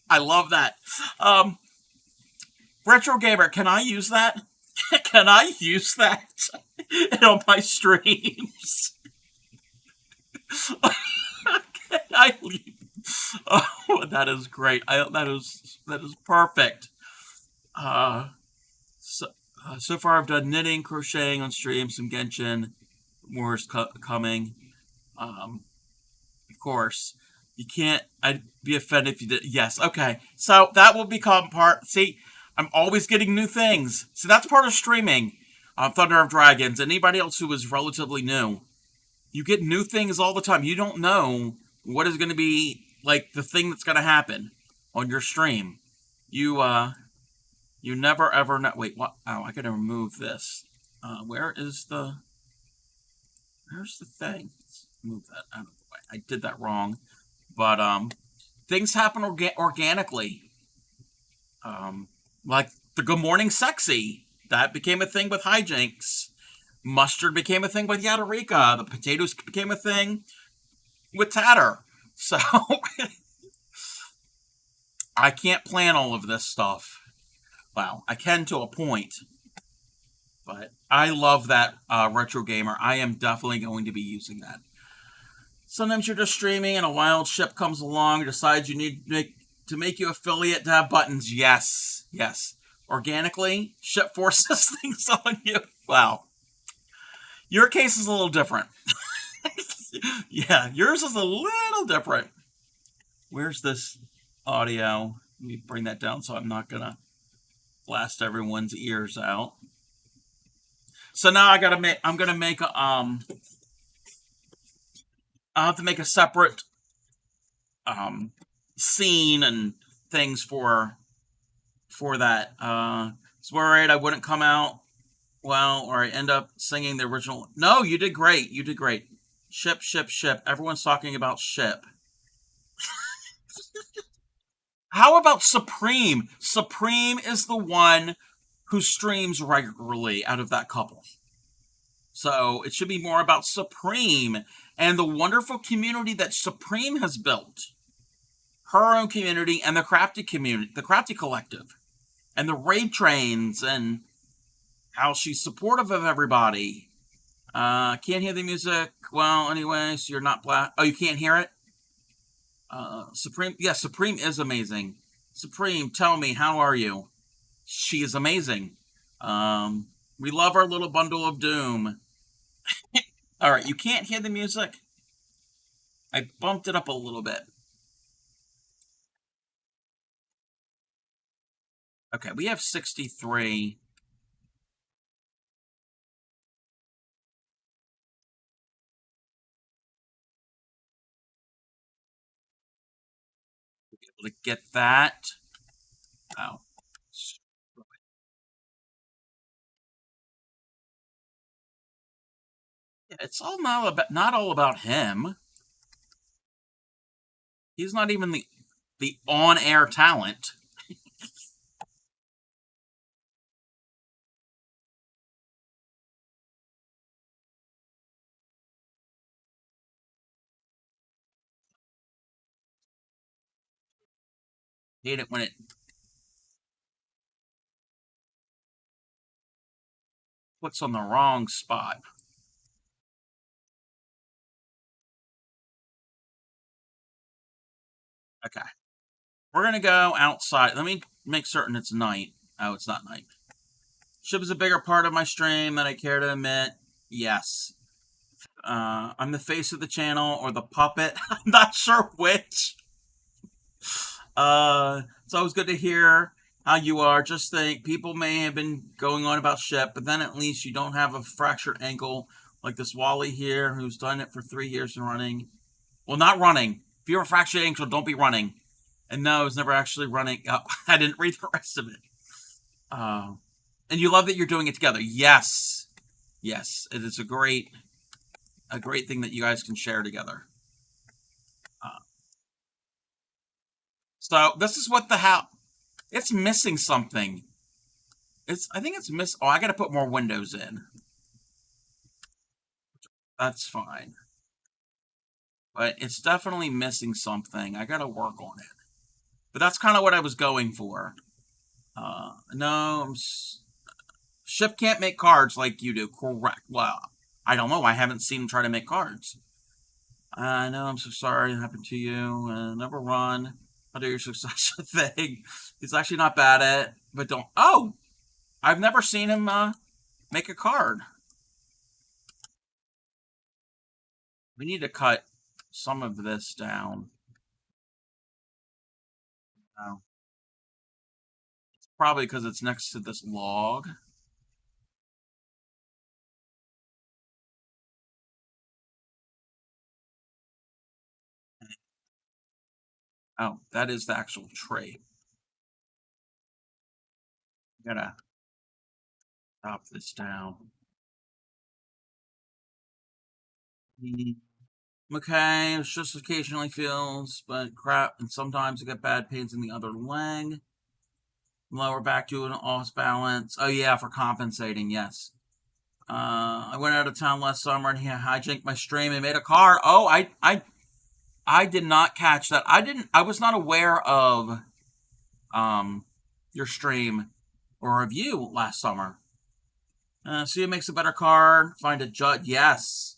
I love that. Retro Gamer, can I use that? Can I use that on my streams? Can I leave? Oh, that is great. That is perfect. So far I've done knitting, crocheting on stream, some Genshin, more is coming. Of course, you can't. I'd be offended if you did. Yes, okay. So that will become part. See, I'm always getting new things. So that's part of streaming. Thunder of Dragons. Anybody else who is relatively new, you get new things all the time. You don't know what is going to be like the thing that's going to happen on your stream. You never ever know. Wait, what? Oh, I gotta remove this. Where is the here's the thing. Let's move that out of the way. I did that wrong, but things happen organically. Um, like the Good Morning Sexy that became a thing with hijinks. Mustard became a thing with Yadarika. The potatoes became a thing with Tatter. So I can't plan all of this stuff. Well, I can to a point, but I love that retro gamer. I am definitely going to be using that. Sometimes you're just streaming and a wild ship comes along, decides you need to make you affiliate to have buttons. Yes, yes. Organically, ship forces things on you. Wow. Your case is a little different. Yeah, yours is a little different. Where's this audio? Let me bring that down so I'm not gonna blast everyone's ears out. So now I'm gonna make a I'll have to make a separate scene and things for that. It's worried I wouldn't come out well, or I end up singing the original. No, you did great. You did great. Ship, ship, ship. Everyone's talking about ship. How about Supreme? Supreme is the one who streams regularly out of that couple. So it should be more about Supreme and the wonderful community that Supreme has built. Her own community and the crafty community, the crafty collective, and the raid trains, and how she's supportive of everybody. Can't hear the music. Well, anyways, you're not black. Oh, you can't hear it? Supreme. Yeah, Supreme is amazing. Supreme, tell me, how are you? She is amazing. We love our little bundle of doom. All right, you can't hear the music. I bumped it up a little bit. Okay, we have 63. Be able to get that. Oh. Yeah, it's all not all about him. He's not even the on-air talent. Hate it when it puts on the wrong spot. Okay. We're gonna go outside. Let me make certain it's night. Oh, it's not night. Ship is a bigger part of my stream than I care to admit. Yes. I'm the face of the channel or the puppet. I'm not sure which. It's always good to hear how you are. Just think, people may have been going on about Ship, but then at least you don't have a fractured ankle like this Wally here, who's done it for 3 years and running. Well, not running. If you have a fractured ankle, don't be running. And no, it's never actually running. Oh, I didn't read the rest of it. And you love that you're doing it together. Yes, yes, it is a great thing that you guys can share together. So this is what the house. It's missing something. I think it's miss. Oh, I got to put more windows in. That's fine. But it's definitely missing something. I got to work on it. But that's kind of what I was going for. No, Ship can't make cards like you do. Correct. Well, I don't know. I haven't seen him try to make cards. I know. I'm so sorry it happened to you. Never run. I'll do your success thing. He's actually not bad at it. But don't. Oh! I've never seen him make a card. We need to cut some of this down. Oh. Probably because it's next to this log. Oh, that is the actual tray. Gotta chop this down. Mm, okay, it just occasionally feels, but crap, and sometimes I get bad pains in the other leg. Lower back to an off balance. Oh yeah, for compensating, yes. I went out of town last summer and he hijacked my stream and made a card. Oh, I did not catch that. I was not aware of um your stream or of you last summer. See, it makes a better card. Find a judge. Yes.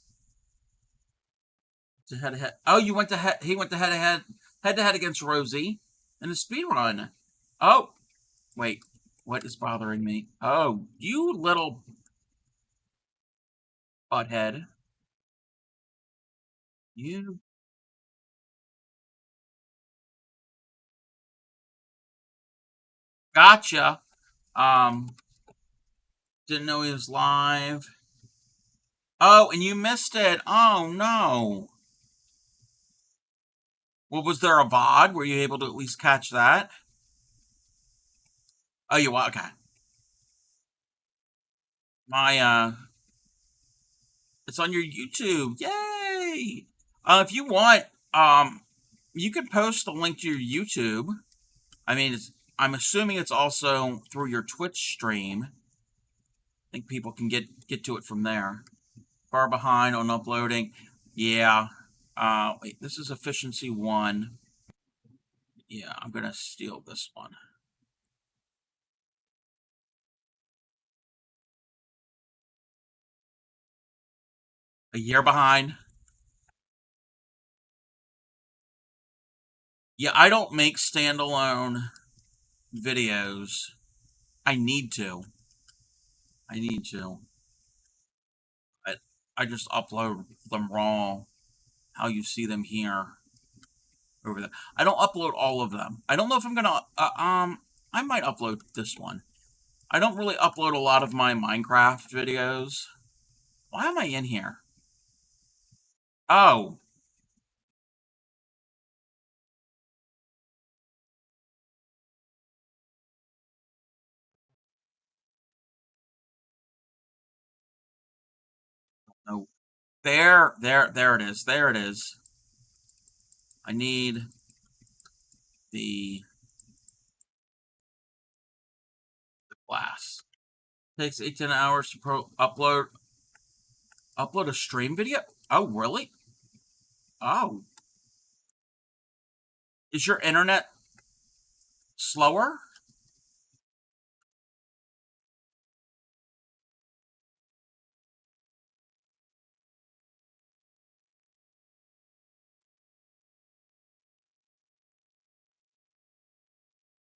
To head to head. Oh, you went to head. He went to head to head against Rosie in the speed run. Oh, wait. What is bothering me? Oh, you little butthead. You gotcha. Um, didn't know he was live. Oh, and you missed it. Oh no. Well, was there a VOD? Were you able to at least catch that? Oh, you were okay. My it's on your YouTube. Yay! If you want, you can post the link to your YouTube. I mean, I'm assuming it's also through your Twitch stream. I think people can get to it from there. Far behind on uploading. Yeah. Wait, this is efficiency 1. Yeah, I'm gonna steal this one. A year behind. Yeah, I don't make standalone videos. I need to. I need to. I, I just upload them raw, how you see them here over there. I don't upload all of them. I don't know if I'm gonna. I might upload this one. I don't really upload a lot of my Minecraft videos. Why am I in here? Oh, no. There it is. There it is. I need the glass. Takes 8 to 10 hours to upload a stream video. Oh, really? Oh, is your internet slower?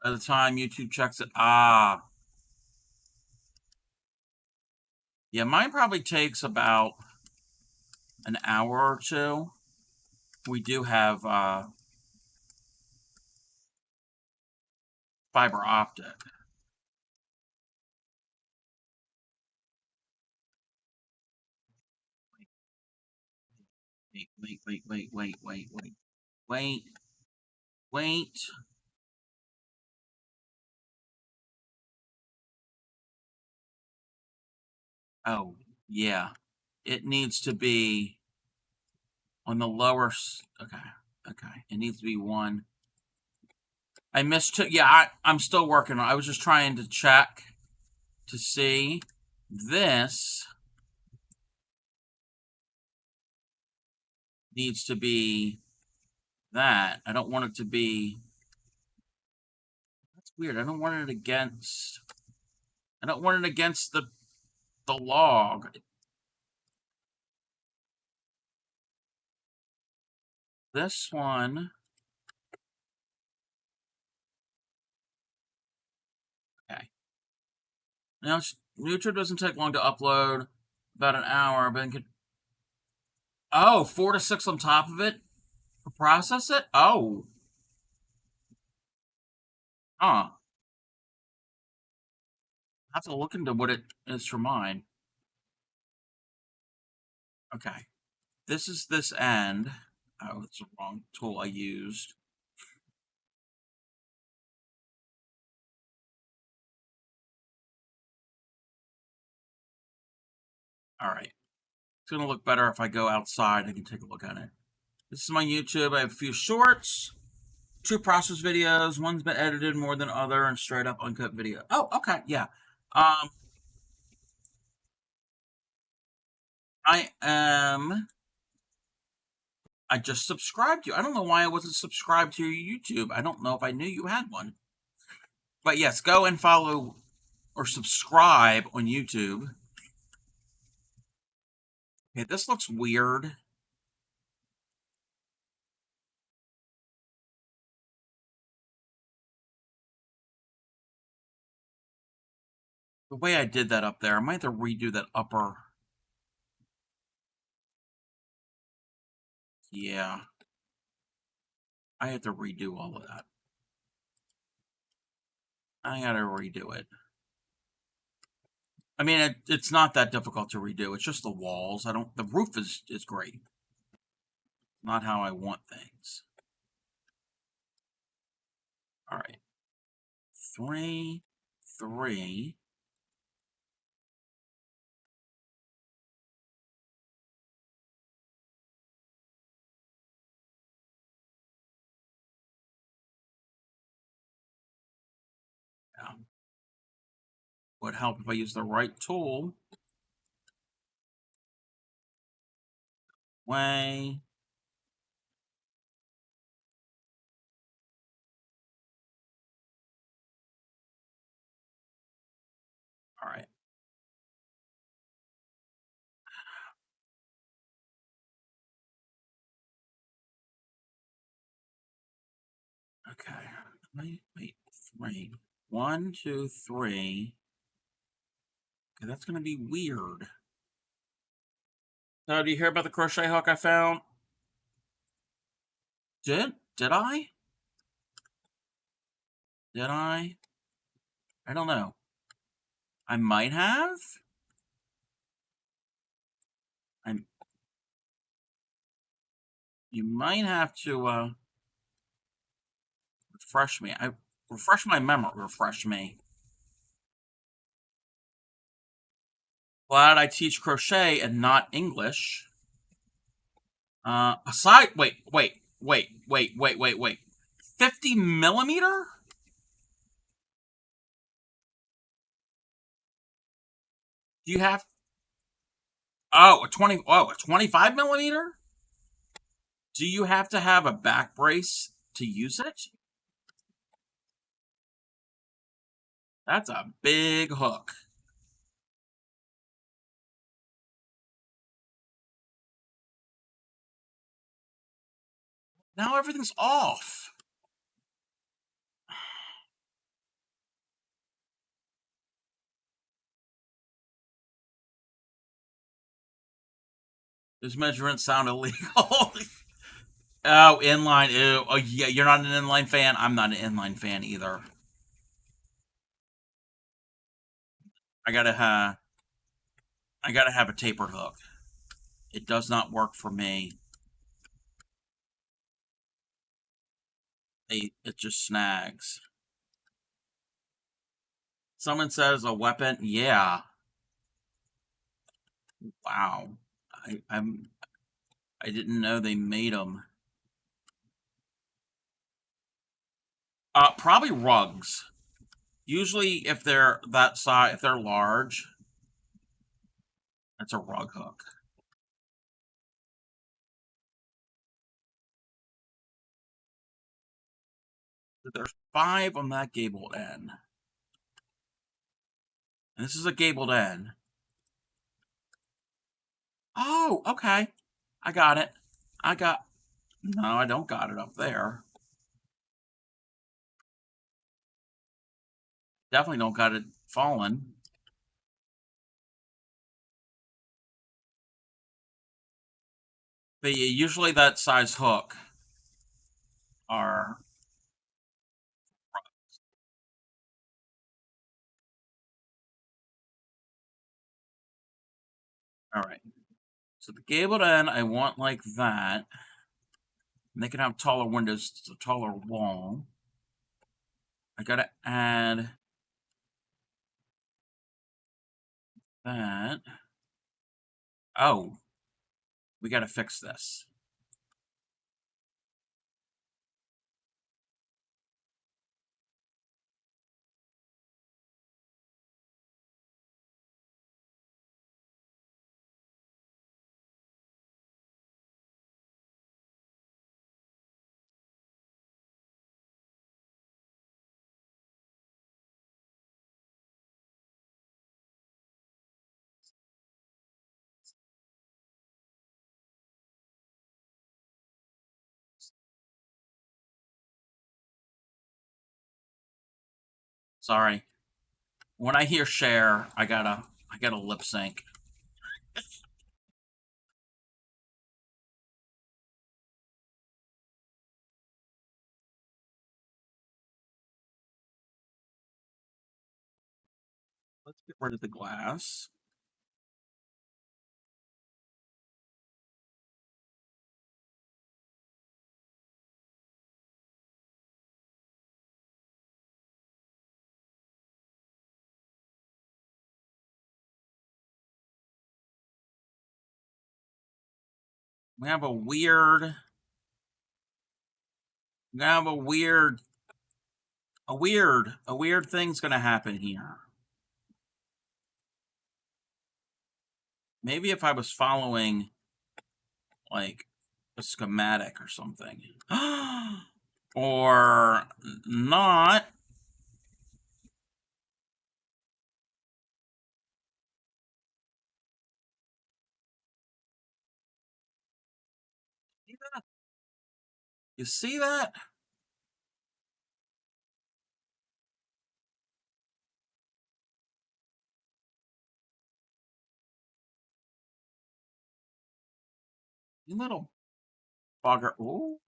By the time YouTube checks it? Ah, yeah, mine probably takes about an hour or two. We do have fiber optic. Wait. Wait. Oh, yeah. It needs to be on the lower. Okay. Okay. It needs to be 1. I missed two. Yeah, I'm still working on it. I was just trying to check to see. This needs to be that. I don't want it to be. That's weird. I don't want it against. I don't want it against the log. This one. Okay. Now, YouTube doesn't take long to upload. About an hour, but oh, 4 to 6 on top of it to process it. Oh, huh. I have to look into what it is for mine. Okay, this is this end. Oh, it's the wrong tool I used. All right. It's going to look better if I go outside. I can take a look at it. This is my YouTube. I have a few shorts, 2 process videos. One's been edited more than other, and straight up uncut video. Oh, okay, yeah. I just subscribed to you. I don't know why I wasn't subscribed to your YouTube. I don't know if I knew you had one. But yes, go and follow or subscribe on YouTube. Okay, this looks weird. The way I did that up there, I might have to redo that upper. Yeah. I have to redo all of that. I gotta redo it. I mean, it's not that difficult to redo. It's just the walls. The roof is great. Not how I want things. All right. 3, 3. Yeah. Would help if I use the right tool. Way. All right. Okay. Wait. 3. 1, 2, 3. Okay, that's gonna be weird. So, do you hear about the crochet hook I found? Did I? Did I? I don't know. I might have. You might have to refresh me. Refresh my memory. Refresh me. Glad I teach crochet and not English. Wait. 50 millimeter? Do you have? Oh, a 25 millimeter? Do you have to have a back brace to use it? That's a big hook. Now everything's off. This measurement sound illegal. Oh, inline. Ew. Oh, yeah, you're not an inline fan? I'm not an inline fan either. I gotta have a tapered hook. It does not work for me. It just snags. Someone says a weapon. Yeah. Wow. I didn't know they made them. Probably rugs. Usually, if they're that size, if they're large, that's a rug hook. There's 5 on that gabled end. And this is a gabled end. Oh, okay. I got it. No, I don't got it up there. Definitely don't got it fallen. But usually that size hook are all right. So the gabled end, I want like that. And they can have taller windows, it's a taller wall. I gotta add that. Oh, We got to fix this. Sorry. When I hear share, I gotta lip sync. Let's get rid of the glass. We have a weird a weird thing's gonna happen here. Maybe if I was following like a schematic or something. Or not. You see that? You little bugger. Ooh.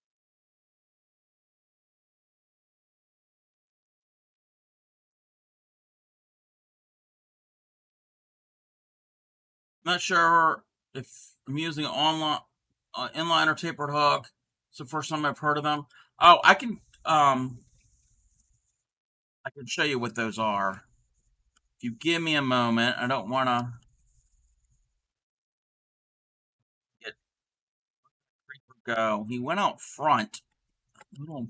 Not sure if I'm using online inline or tapered hook. It's the first time I've heard of them. Oh, I can show you what those are. If you give me a moment, I don't want to get Creeper go. He went out front. Little.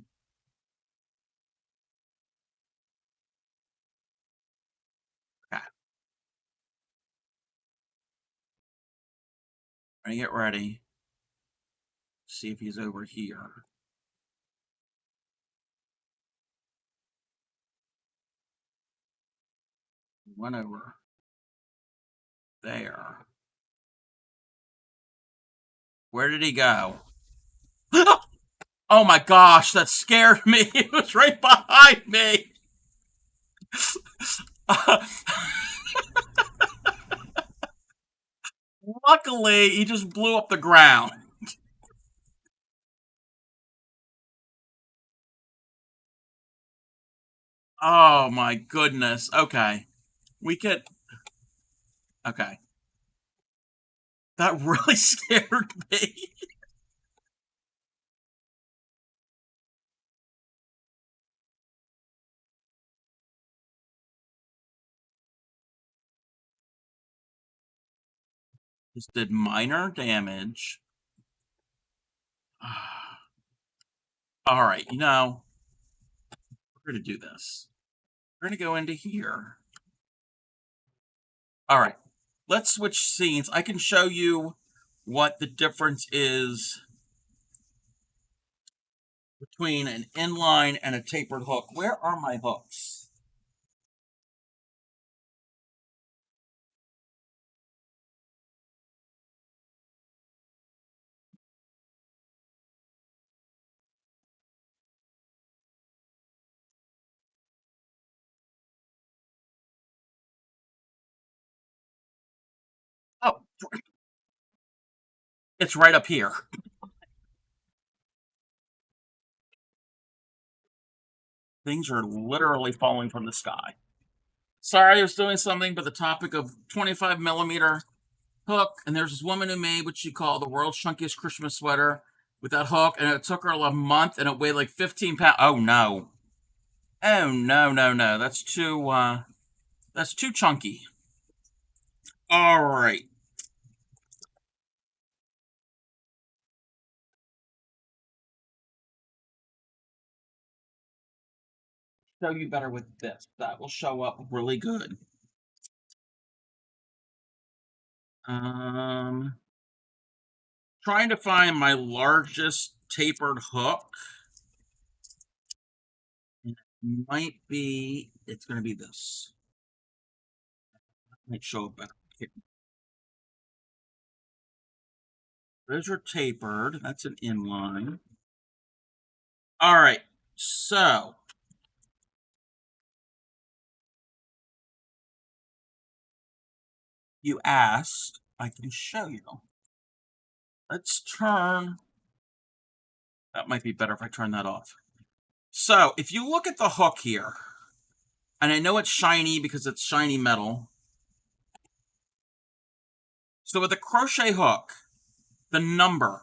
Okay. I get ready. See if he's over here. He went over there. Where did he go? Oh my gosh, that scared me. It was right behind me. Luckily, he just blew up the ground. Oh my goodness. Okay. We could. Okay. That really scared me. This did minor damage. All right, we're going to do this. We're going to go into here. All right, let's switch scenes. I can show you what the difference is between an inline and a tapered hook. Where are my hooks? Oh, it's right up here. Things are literally falling from the sky. Sorry, I was doing something, but the topic of 25 millimeter hook, and there's this woman who made what she called the world's chunkiest Christmas sweater with that hook, and it took her a month, and it weighed like 15 pounds. Oh no! Oh no, no, no! That's too chunky. All right. show you better with this. That will show up really good. Trying to find my largest tapered hook. Might be, it's going to be this. Might show up better. Okay. Those are tapered. That's an inline. All right. So you asked, I can show you. Let's turn. That might be better if I turn that off. So if you look at the hook here, and I know it's shiny because it's shiny metal. So with a crochet hook, the number,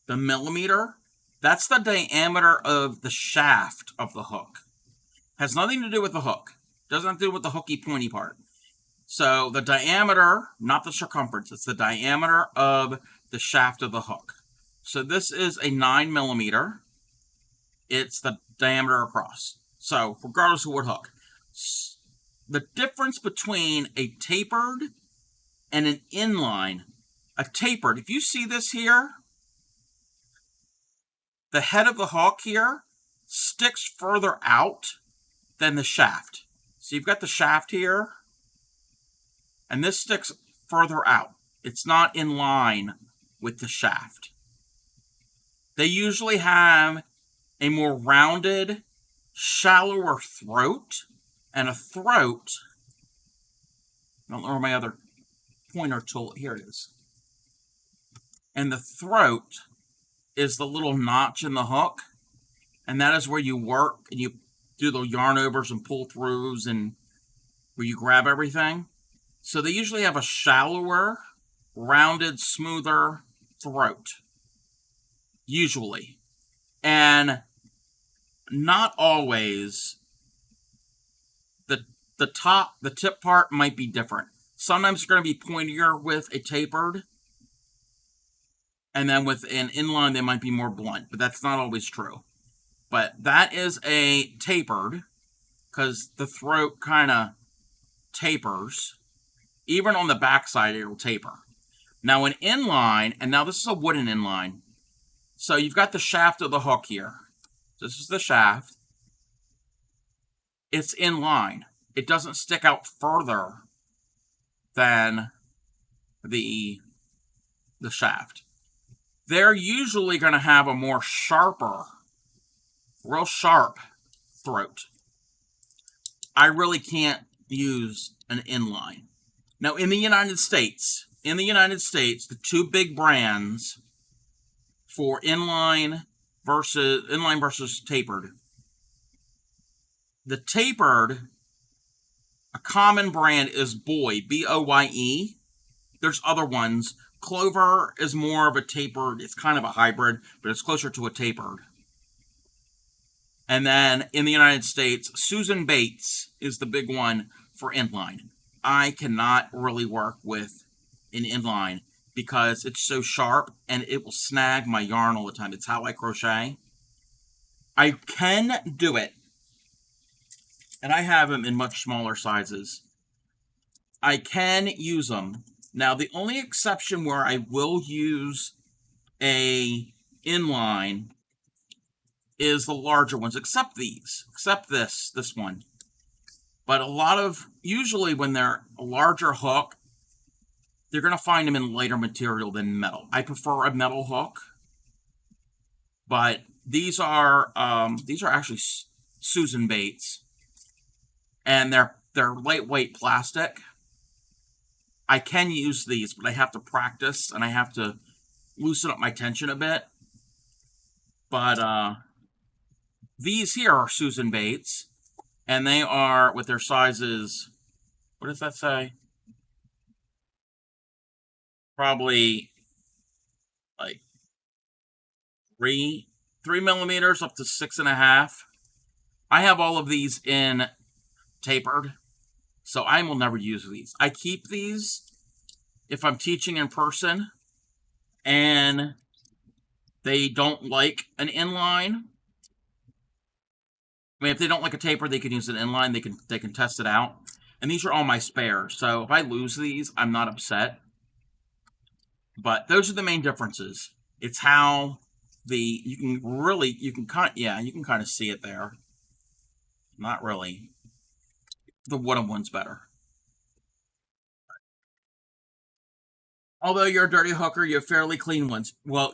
the millimeter, that's the diameter of the shaft of the hook. Has nothing to do with the hook. Doesn't have to do with the hooky pointy part. So the diameter, not the circumference, it's the diameter of the shaft of the hook. So this is a 9 millimeter. It's the diameter across. So regardless of what hook. The difference between a tapered and an inline, a tapered, if you see this here, the head of the hook here sticks further out than the shaft. So you've got the shaft here, and this sticks further out. It's not in line with the shaft. They usually have a more rounded, shallower throat, and a throat. I don't know where my other pointer tool, here it is. And the throat is the little notch in the hook, and that is where you work and you do the yarn overs and pull throughs and where you grab everything. So they usually have a shallower, rounded, smoother throat, usually. And not always. The tip part might be different. Sometimes it's going to be pointier with a tapered, and then with an inline they might be more blunt, but that's not always true. But that is a tapered, because the throat kind of tapers. Even on the backside it will taper. Now an inline, and now this is a wooden inline. So you've got the shaft of the hook here. This is the shaft. It's in line. It doesn't stick out further than the shaft. They're usually going to have a more sharper, real sharp throat. I really can't use an inline. Now in the United States, the two big brands for inline versus tapered. The tapered, a common brand is Boye, B-O-Y-E. There's other ones. Clover is more of a tapered. It's kind of a hybrid, but it's closer to a tapered. And then in the United States, Susan Bates is the big one for inline. I cannot really work with an inline because it's so sharp and it will snag my yarn all the time. It's how I crochet. I can do it, and I have them in much smaller sizes. I can use them. Now, the only exception where I will use a inline is the larger ones, except this one. But usually when they're a larger hook, they're going to find them in lighter material than metal. I prefer a metal hook, but these are actually Susan Bates, and they're lightweight plastic. I can use these, but I have to practice and I have to loosen up my tension a bit. But these here are Susan Bates, and they are with their sizes. What does that say? Probably like 3 millimeters up to 6.5. I have all of these in tapered, so I will never use these. I keep these if I'm teaching in person and they don't like an inline. I mean, if they don't like a taper, they can use an inline. They can test it out. And these are all my spares. So if I lose these, I'm not upset. But those are the main differences. It's how you can kind of see it there. Not really. The wooden one's better. Although you're a dirty hooker, you have fairly clean ones. Well,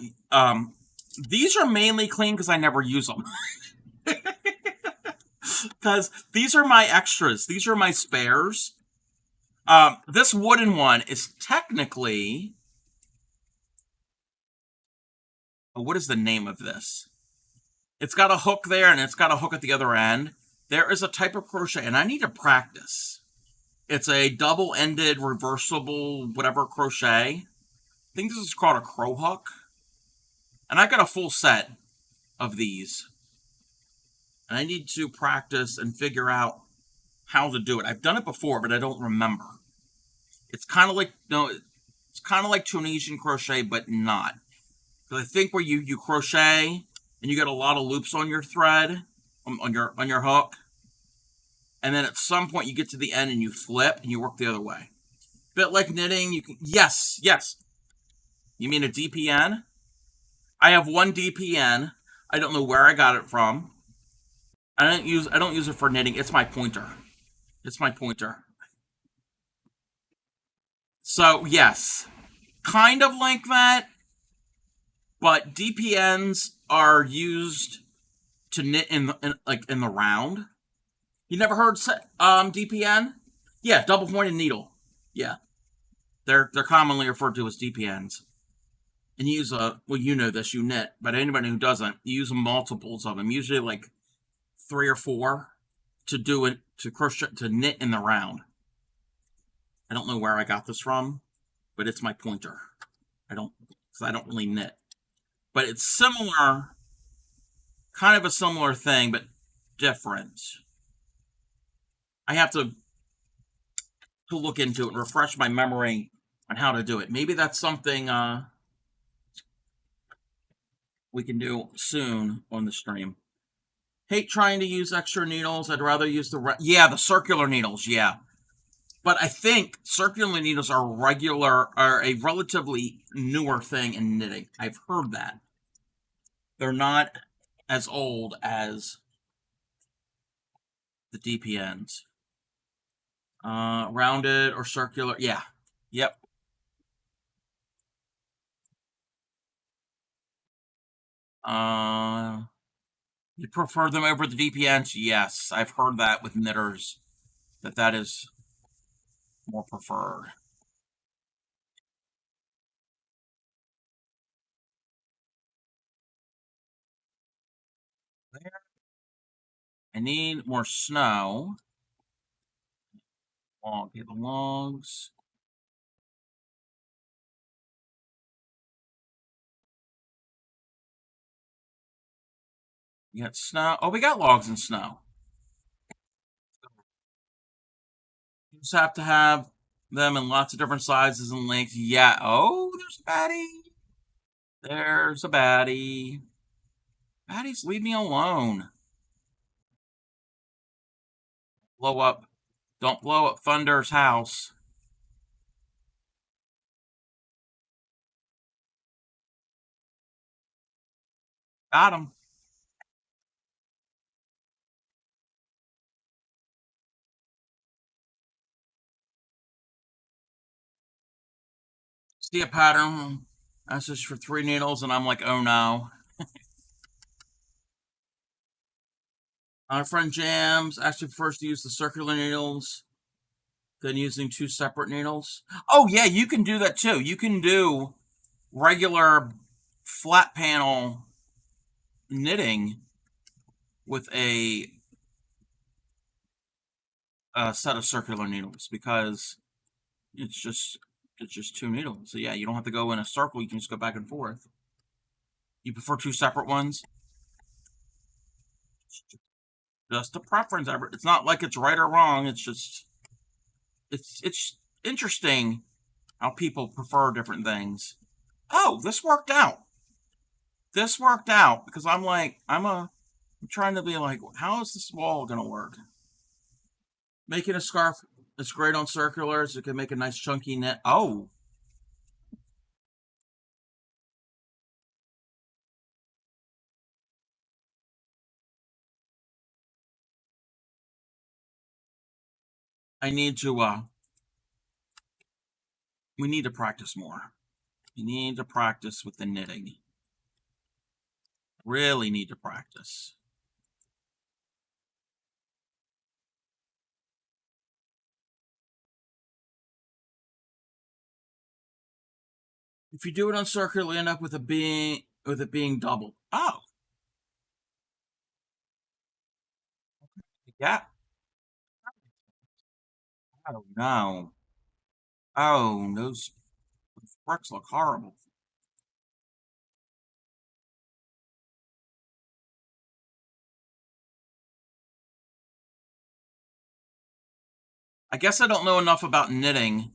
these are mainly clean because I never use them. Because these are my extras. These are my spares. This wooden one is technically... what is the name of this? It's got a hook there, and it's got a hook at the other end. There is a type of crochet, and I need to practice. It's a double-ended, reversible, whatever crochet. I think this is called a crow hook. And I got a full set of these. And I need to practice and figure out how to do it. I've done it before, but I don't remember. It's kind of like it's kind of like Tunisian crochet, but not. Because I think where you crochet and you get a lot of loops on your thread, on your hook, and then at some point you get to the end and you flip and you work the other way. Bit like knitting, you can yes. You mean a DPN? I have one DPN. I don't know where I got it from. I don't use it for knitting. It's my pointer. It's my pointer. So yes, kind of like that, but DPNs are used to knit in the round. You never heard DPN? Yeah, double pointed needle. Yeah, they're commonly referred to as DPNs. And you use you know this, you knit, but anybody who doesn't, you use multiples of them, usually like 3 or 4 to do it, to crochet, to knit in the round. I don't know where I got this from, but it's my pointer. I don't really knit. But it's similar, kind of a similar thing, but different. I have to look into it and refresh my memory on how to do it. Maybe that's something we can do soon on the stream. Hate trying to use extra needles. I'd rather use the circular needles, yeah. But I think circular needles are a relatively newer thing in knitting. I've heard that. They're not as old as the DPNs. Rounded or circular, yeah. Yep. You prefer them over the DPNs? Yes, I've heard that with knitters, that is more preferred. There. I need more snow. Get the logs. You got snow. Oh, we got logs and snow. You just have to have them in lots of different sizes and lengths. Yeah. Oh, there's a baddie. There's a baddie. Baddies, leave me alone. Don't blow up Thunder's house. Got him. See a pattern. That's just for 3 needles, and I'm like, oh no. Our friend Jams actually prefers to use the circular needles than using 2 separate needles. Oh yeah, you can do that too. You can do regular flat panel knitting with a set of circular needles because it's just 2 needles. So yeah, you don't have to go in a circle. You can just go back and forth. You prefer 2 separate ones? Just a preference. It's not like it's right or wrong. It's just it's interesting how people prefer different things. Oh, this worked out. This worked out because I'm I'm trying to be like, how is this wall going to work? Making a scarf is great on circulars. It can make a nice chunky net. Oh, I need to, we need to practice more. We need to practice with the knitting. Really need to practice. If you do it on circular, you end up with it being double. Oh, yeah. Oh no. Oh, those bricks look horrible. I guess I don't know enough about knitting.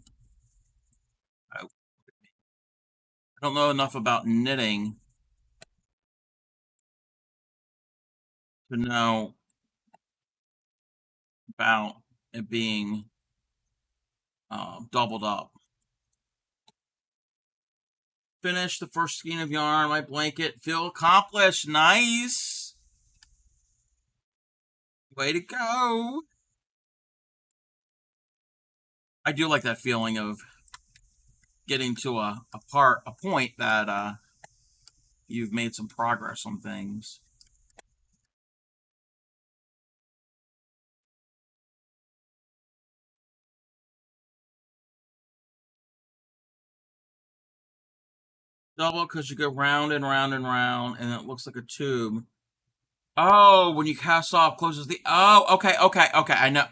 I don't know enough about knitting to know about it being doubled up. Finish the first skein of yarn, my blanket. Feel accomplished. Nice. Way to go. I do like that feeling of getting to a point that you've made some progress on things. Double because you go round and round and round, and it looks like a tube. Oh, when you cast off, closes the. Oh, okay, okay, okay. I know.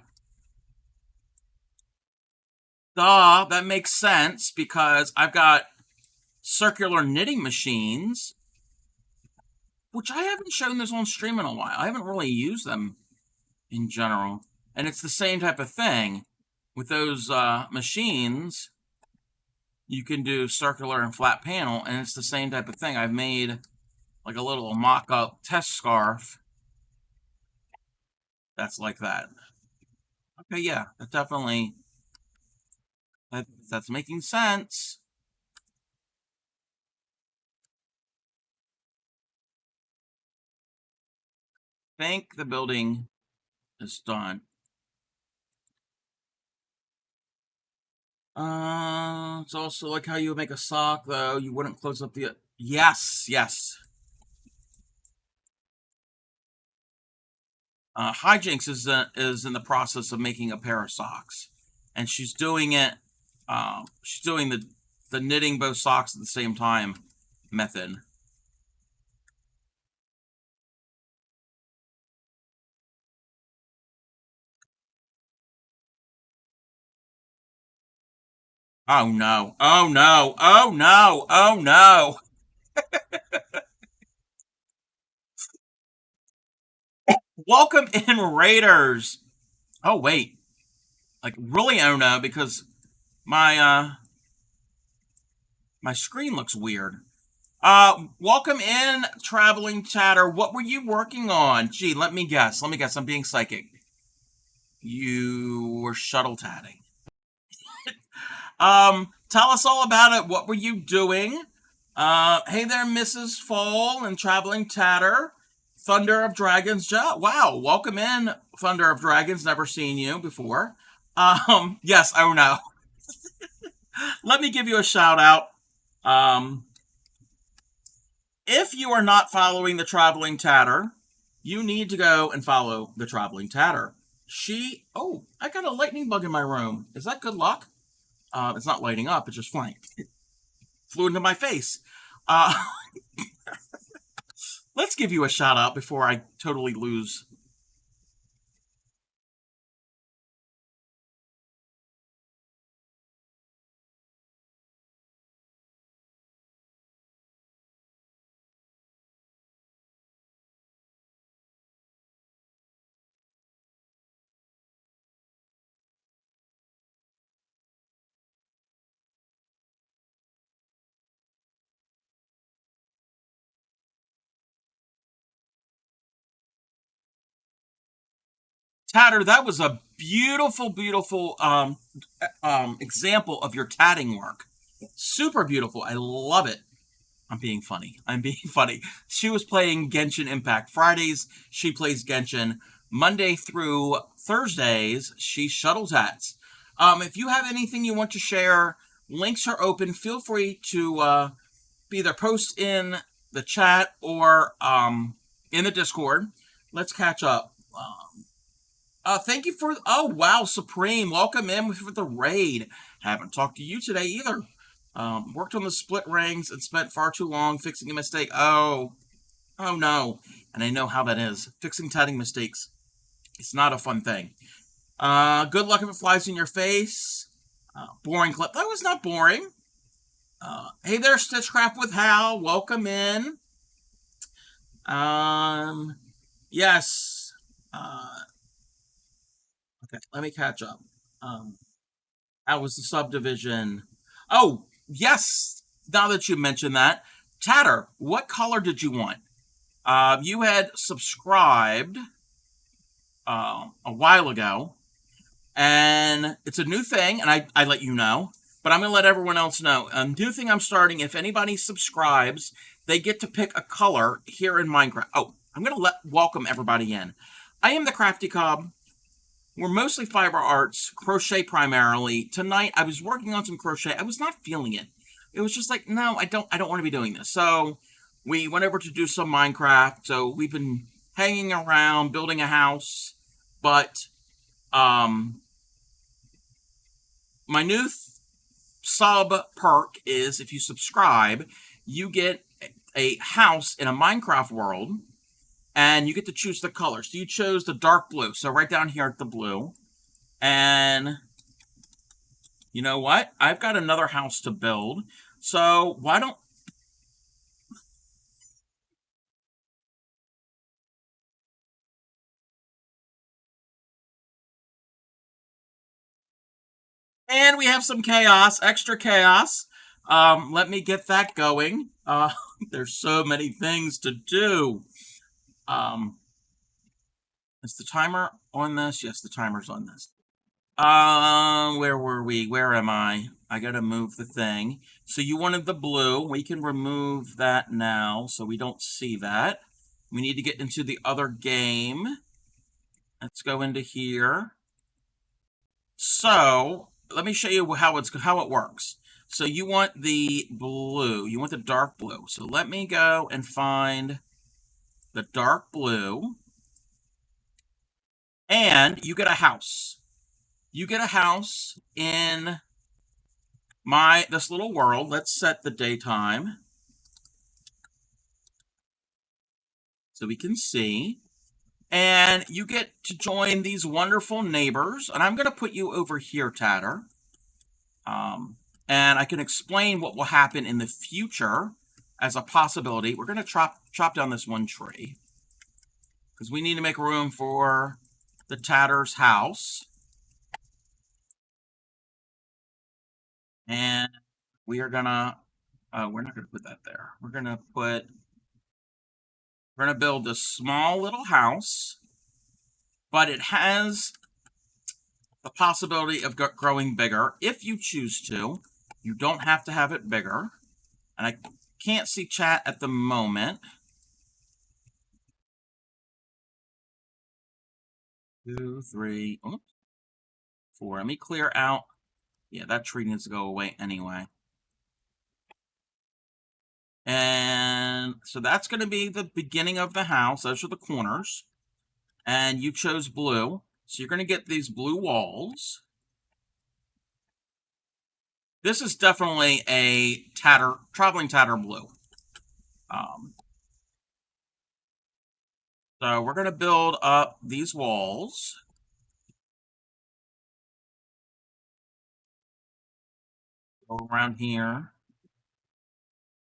Duh, that makes sense because I've got circular knitting machines, which I haven't shown this on stream in a while. I haven't really used them in general. And it's the same type of thing. With those machines, you can do circular and flat panel, and it's the same type of thing. I've made like a little mock-up test scarf that's like that. Okay, yeah, that's making sense. I think the building is done. It's also like how you would make a sock, though. You wouldn't close up the. Yes, yes. Hijinks is in the process of making a pair of socks, and she's doing it. She's doing the knitting both socks at the same time method. Oh no! Oh no! Oh no! Oh no! Welcome in, Raiders. Oh wait, like really? Oh no, because my my screen looks weird. Welcome in, traveling chatter. What were you working on? Gee, let me guess. Let me guess. I'm being psychic. You were shuttle tatting. Tell us all about it. What were you doing? Hey there, Mrs. Fall and Traveling Tatter. Thunder of Dragons. Wow, welcome in, Thunder of Dragons. Never seen you before. Yes, oh no. Let me give you a shout out. Um, if you are not following the Traveling Tatter, you need to go and follow the Traveling Tatter. Oh, I got a lightning bug in my room. Is that good luck? It's not lighting up, it's just flying. It flew into my face. Uh, let's give you a shout out before I totally lose. Tatter, that was a beautiful, beautiful example of your tatting work. Super beautiful. I love it. I'm being funny. I'm being funny. She was playing Genshin Impact. Fridays, she plays Genshin. Monday through Thursdays, she shuttle tats. If you have anything you want to share, links are open. Feel free to either post in the chat or in the Discord. Let's catch up. Thank you for. Oh wow, Supreme, welcome in for the raid. Haven't talked to you today either. Worked on the split rings and spent far too long fixing a mistake. Oh no, and I know how that is. Fixing tatting mistakes. It's not a fun thing. Good luck if it flies in your face. Boring clip. That was not boring. Hey there, Stitchcraft with Hal. Welcome in. Yes. Okay, let me catch up. How was the subdivision? Oh, yes. Now that you mentioned that, Tatter, what color did you want? You had subscribed a while ago, and it's a new thing, and I let you know, but I'm going to let everyone else know. A new thing I'm starting, if anybody subscribes, they get to pick a color here in Minecraft. Oh, I'm going to welcome everybody in. I am the Crafty Cobb. We're mostly fiber arts, crochet primarily. Tonight, I was working on some crochet. I was not feeling it. It was just like, no, I don't want to be doing this. So we went over to do some Minecraft. So we've been hanging around, building a house. But my new sub perk is if you subscribe, you get a house in a Minecraft world. And you get to choose the color. So you chose the dark blue. So right down here at the blue. And you know what? I've got another house to build. So why don't... And we have some chaos, extra chaos. Let me get that going. There's so many things to do. Is the timer on this? Yes, the timer's on this. Where were we? Where am I? I gotta move the thing. So you wanted the blue. We can remove that now so we don't see that. We need to get into the other game. Let's go into here. So let me show you how it works. So you want the blue. You want the dark blue. So let me go and find the dark blue. And you get a house. You get a house in this little world. Let's set the daytime so we can see. And you get to join these wonderful neighbors. And I'm going to put you over here, Tatter. And I can explain what will happen in the future as a possibility. We're going to chop down this one tree because we need to make room for the Tatter's house. And we are going to, we're not going to put that there. We're going to build this small little house, but it has the possibility of growing bigger if you choose to. You don't have to have it bigger. And I can't see chat at the moment. 2, 3, 4. Let me clear out. Yeah, that tree needs to go away anyway. And so that's going to be the beginning of the house. Those are the corners. And you chose blue. So you're going to get these blue walls. This is definitely a traveling tatter blue. So we're going to build up these walls. Go around here.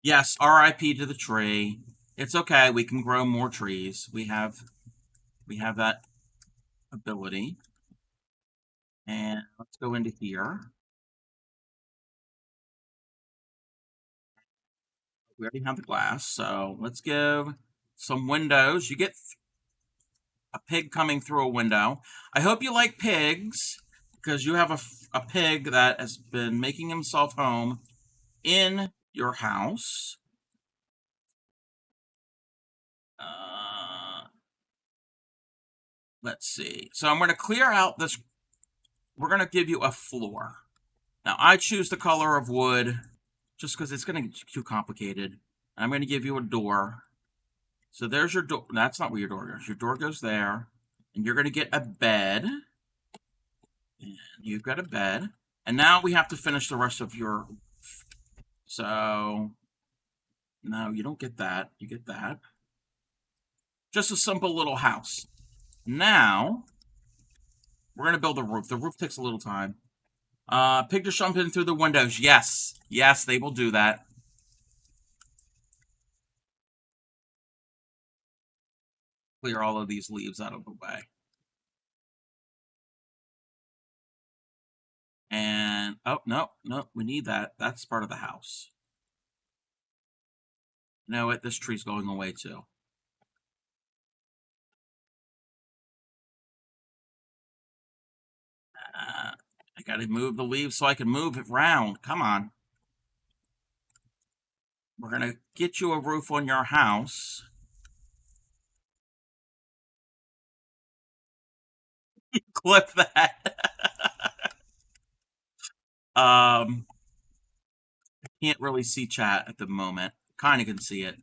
Yes, RIP to the tree. It's okay. We can grow more trees. We have that ability. And let's go into here. We already have the glass, so let's give some windows. You get a pig coming through a window. I hope you like pigs, because you have a pig that has been making himself home in your house. Let's see. So I'm going to clear out this. We're going to give you a floor. Now, I choose the color of wood just because it's going to get too complicated. I'm going to give you a door. So there's your door. That's not where your door goes. Your door goes there. And you're going to get a bed. And you've got a bed. And now we have to finish the rest of your... So... No, you don't get that. You get that. Just a simple little house. Now, we're going to build the roof. The roof takes a little time. Pig to jump in through the windows. Yes. Yes, they will do that. Clear all of these leaves out of the way. And, oh, no, we need that. That's part of the house. You know what? This tree's going away too. I gotta move the leaves so I can move it round. Come on. We're gonna get you a roof on your house. Clip that. Can't really see chat at the moment. Kind of can see it.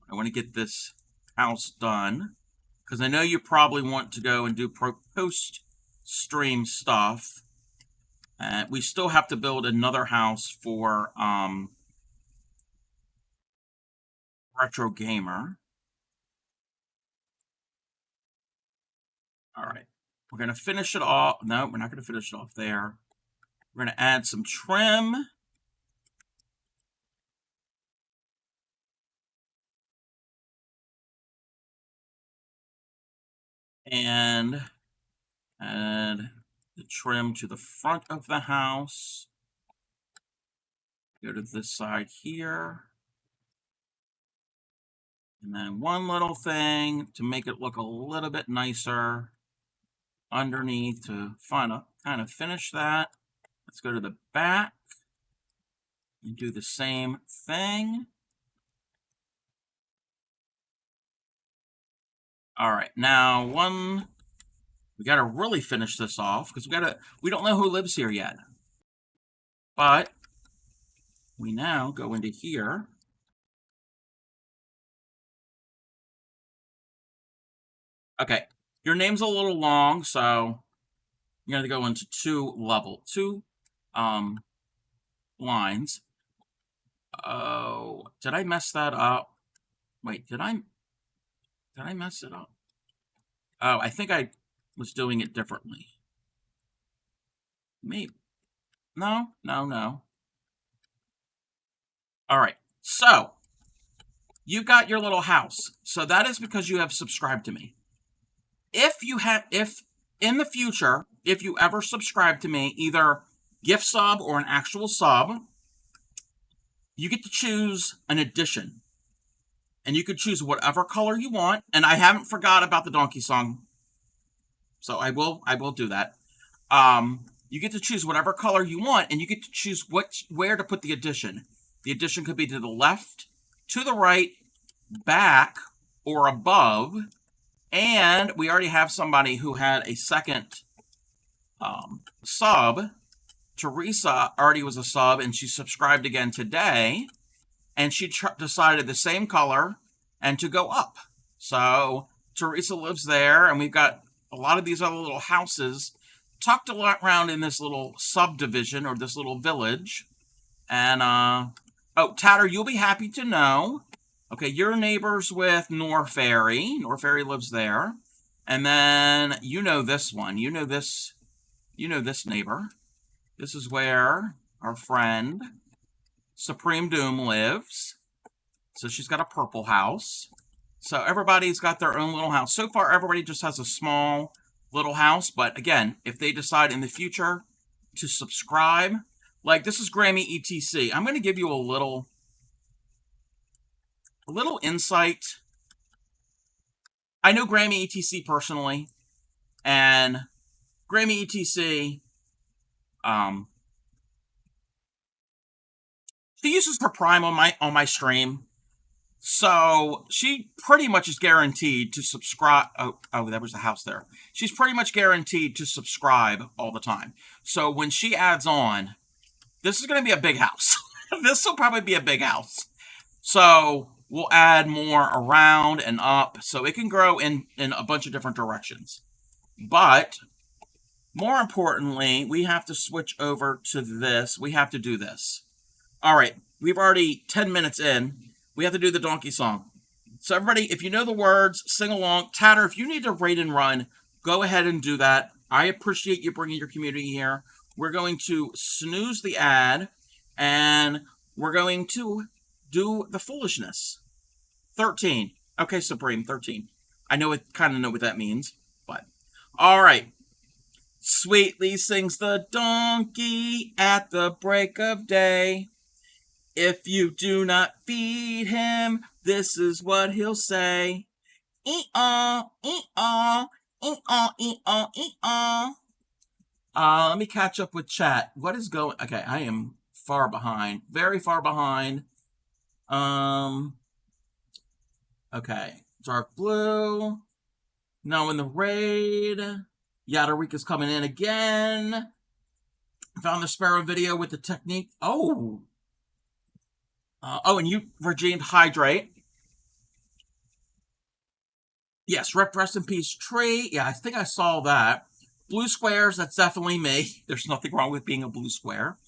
I want to get this house done because I know you probably want to go and do post-stream stuff. We still have to build another house for Retro Gamer. All right. We're going to finish it off. No, we're not going to finish it off there. We're going to add some trim. And add the trim to the front of the house. Go to this side here. And then one little thing to make it look a little bit nicer underneath to kind of finish that. Let's go to the back and do the same thing. All right, now we got to really finish this off because we don't know who lives here yet. But we now go into here. Okay, your name's a little long, so you're gonna go into two lines. Oh, did I mess that up? Wait, did I mess it up? Oh, I think I was doing it differently. Maybe. No. All right, so you got your little house. So that is because you have subscribed to me. If in the future, if you ever subscribe to me, either gift sub or an actual sub, you get to choose an edition. And you could choose whatever color you want. And I haven't forgot about the donkey song. So I will do that. You get to choose whatever color you want, and you get to choose where to put the edition. The edition could be to the left, to the right, back, or above. And we already have somebody who had a second sub. Teresa already was a sub, and she subscribed again today. And she decided the same color and to go up. So Teresa lives there, and we've got a lot of these other little houses tucked around in this little subdivision or this little village. And, oh, Tatter, you'll be happy to know. Okay, you're neighbors with Norfairy. Norfairy lives there. And then you know this one. You know this neighbor. This is where our friend Supreme Doom lives. So she's got a purple house. So everybody's got their own little house. So far, everybody just has a small little house. But again, if they decide in the future to subscribe, like this is Grammy ETC. I'm going to give you a little insight. I know Grammy ETC personally, and Grammy ETC, she uses her Prime on my stream, so she pretty much is guaranteed to subscribe. Oh, there was a house there. She's pretty much guaranteed to subscribe all the time. So when she adds on, this is going to be a big house. This will probably be a big house. So we'll add more around and up, so it can grow in a bunch of different directions. But more importantly, we have to switch over to this. We have to do this. All right, we've already 10 minutes in. We have to do the donkey song. So everybody, if you know the words, sing along. Tatter, if you need to rate and run, go ahead and do that. I appreciate you bringing your community here. We're going to snooze the ad, and we're going to do the foolishness. 13. Okay, Supreme, 13. I know it, kind of know what that means, but all right. Sweetly sings the donkey at the break of day. If you do not feed him, this is what he'll say. Ee-aw, ee-aw, ee-aw, ee-aw, ee-aw. Let me catch up with chat. What is going... Okay, I am far behind. Very far behind. Okay. Dark blue. Now in the raid. Yadarika's coming in again. Found the Sparrow video with the technique. Oh, and you redeemed Hydrate. Yes, rest in peace, Tree. Yeah, I think I saw that. Blue squares, that's definitely me. There's nothing wrong with being a blue square.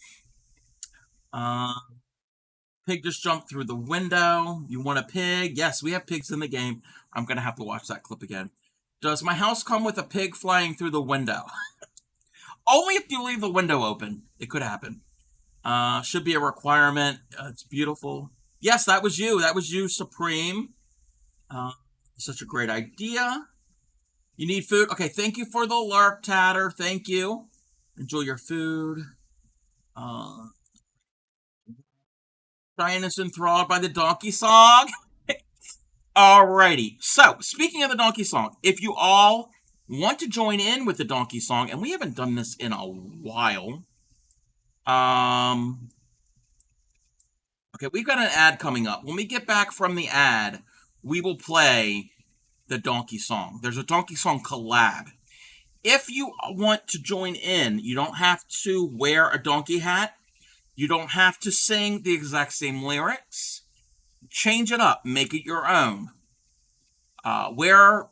Pig just jumped through the window. You want a pig? Yes, we have pigs in the game. I'm going to have to watch that clip again. Does my house come with a pig flying through the window? Only if you leave the window open. It could happen. Should be a requirement. It's beautiful. Yes, that was you. That was you, Supreme. Such a great idea. You need food? Okay, thank you for the lurk, Tatter. Thank you. Enjoy your food. Diane is enthralled by the donkey song. Alrighty. So, speaking of the donkey song, if you all want to join in with the donkey song, and we haven't done this in a while, okay, we've got an ad coming up. When we get back from the ad, we will play the donkey song. There's a donkey song collab. If you want to join in, you don't have to wear a donkey hat. You don't have to sing the exact same lyrics. Change it up. Make it your own. Wear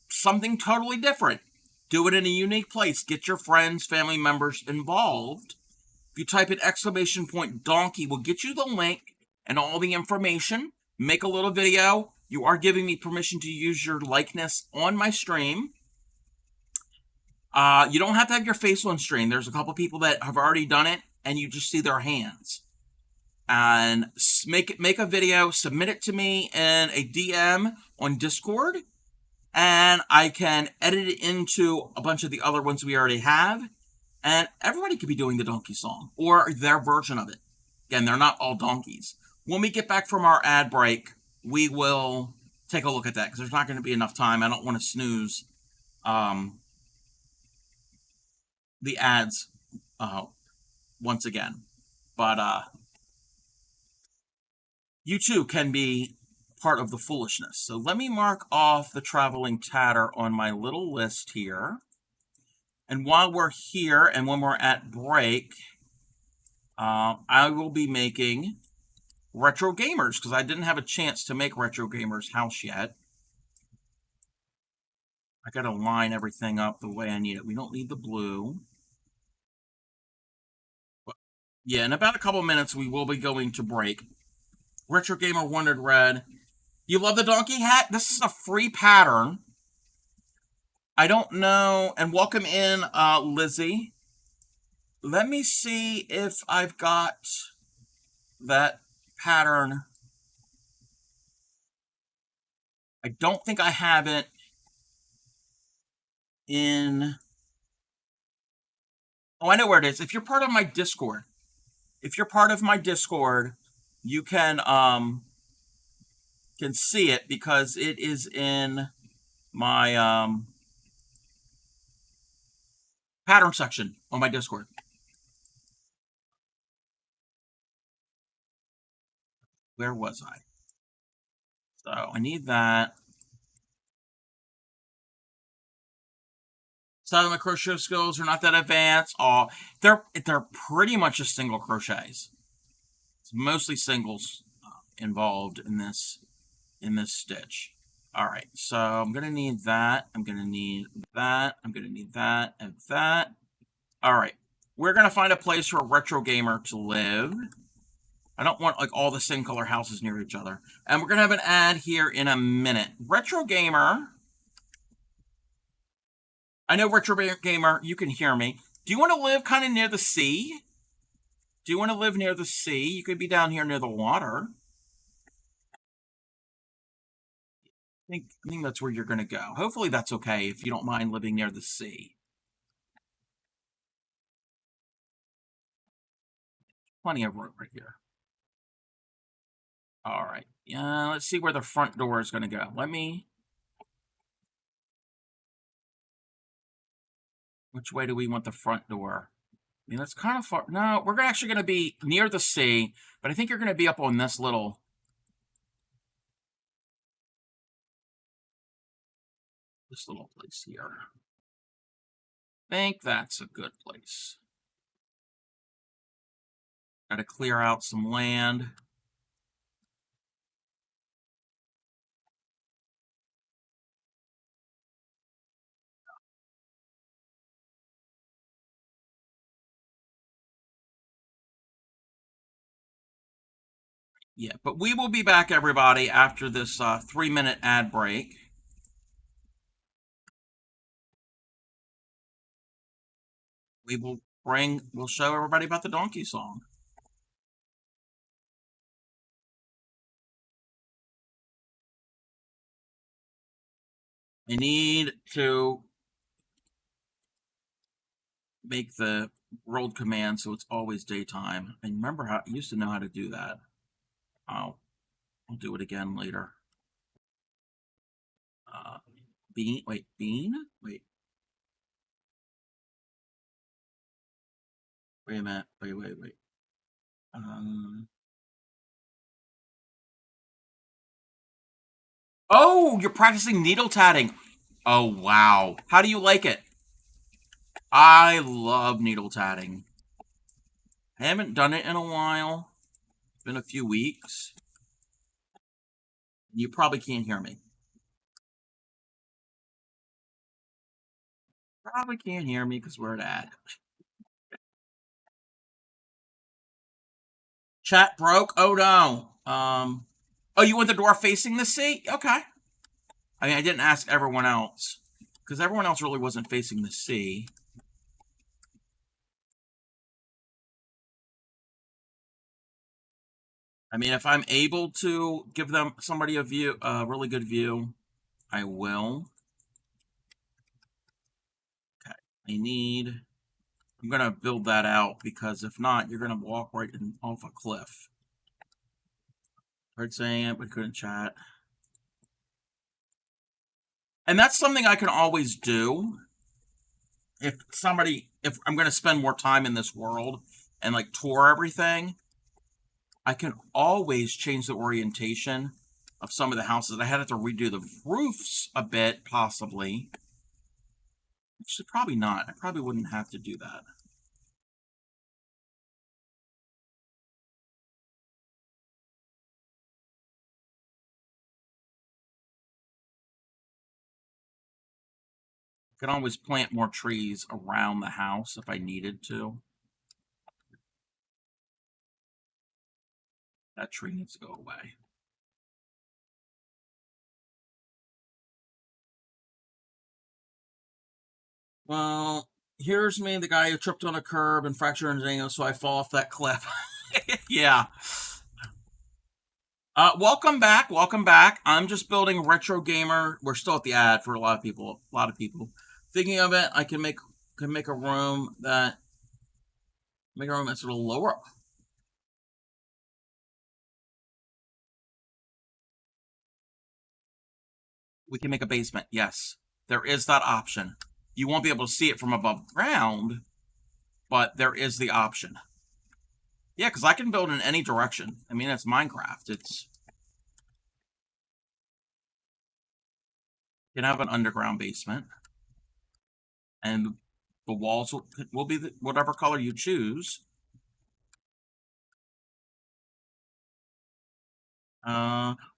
something totally different. Do it in a unique place. Get your friends, family members involved. If you type in !donkey, we'll get you the link and all the information. Make a little video. You are giving me permission to use your likeness on my stream. You don't have to have your face on stream. There's a couple people that have already done it, and you just see their hands. And make a video, submit it to me in a DM on Discord, and I can edit it into a bunch of the other ones we already have, and everybody could be doing the donkey song, or their version of it. Again, they're not all donkeys. When we get back from our ad break, we will take a look at that, because there's not going to be enough time. I don't want to snooze the ads once again. But you too can be part of the foolishness. So let me mark off the traveling tatter on my little list here. And while we're here and when we're at break, I will be making Retro Gamers, because I didn't have a chance to make Retro Gamers house yet. I got to line everything up the way I need it. We don't need the blue. But yeah, in about a couple minutes, we will be going to break. Retro Gamer Wondered Red. You love the donkey hat? This is a free pattern. I don't know. And welcome in, Lizzie. Let me see if I've got that pattern. I don't think I have it in... Oh, I know where it is. If you're part of my Discord, you can see it, because it is in my pattern section on my Discord. Where was I? So I need that. Some of my crochet skills are not that advanced. Oh, they're pretty much just single crochets. It's mostly singles involved in this stitch. All right, so I'm gonna need that. I'm gonna need that. I'm gonna need that and that. All right, we're gonna find a place for a retro gamer to live. I don't want like all the same color houses near each other. And we're gonna have an ad here in a minute. Retro gamer. I know retro gamer, you can hear me. Do you want to live kind of near the sea? Do you want to live near the sea? You could be down here near the water. I think that's where you're going to go. Hopefully that's okay if you don't mind living near the sea. Plenty of room right here. All right. Yeah, let's see where the front door is going to go. Which way do we want the front door? I mean, that's kind of far. No, we're actually going to be near the sea, but I think you're going to be up on this little place here. I think that's a good place. Got to clear out some land. Yeah, but we will be back, everybody, after this 3-minute ad break. We'll show everybody about the donkey song. I need to make the world command so it's always daytime. And remember how I used to know how to do that. I'll do it again later. Bean? Wait. Wait a minute. Wait. Oh, you're practicing needle tatting. Oh, wow. How do you like it? I love needle tatting. I haven't done it in a while. It's been a few weeks. You probably can't hear me. Probably can't hear me because we're at. Chat broke? Oh, no. Oh, you want the door facing the sea? Okay. I mean, I didn't ask everyone else because everyone else really wasn't facing the sea. I mean, if I'm able to give somebody a really good view, I will. Okay. I'm going to build that out because if not, you're going to walk right off a cliff. Heard saying it, but couldn't chat. And that's something I can always do. If I'm going to spend more time in this world and like tour everything, I can always change the orientation of some of the houses. I had to redo the roofs a bit, possibly. Actually, probably not. I probably wouldn't have to do that. I can always plant more trees around the house if I needed to. That tree needs to go away. Well, here's me, the guy who tripped on a curb and fractured his ankle, so I fall off that cliff. Yeah. Welcome back. I'm just building retro gamer. We're still at the ad for a lot of people. Thinking of it, I can make a room that's a little lower. We can make a basement. Yes, there is that option. You won't be able to see it from above ground, but there is the option. Yeah, because I can build in any direction. I mean, it's Minecraft. You can have an underground basement, and the walls will be whatever color you choose.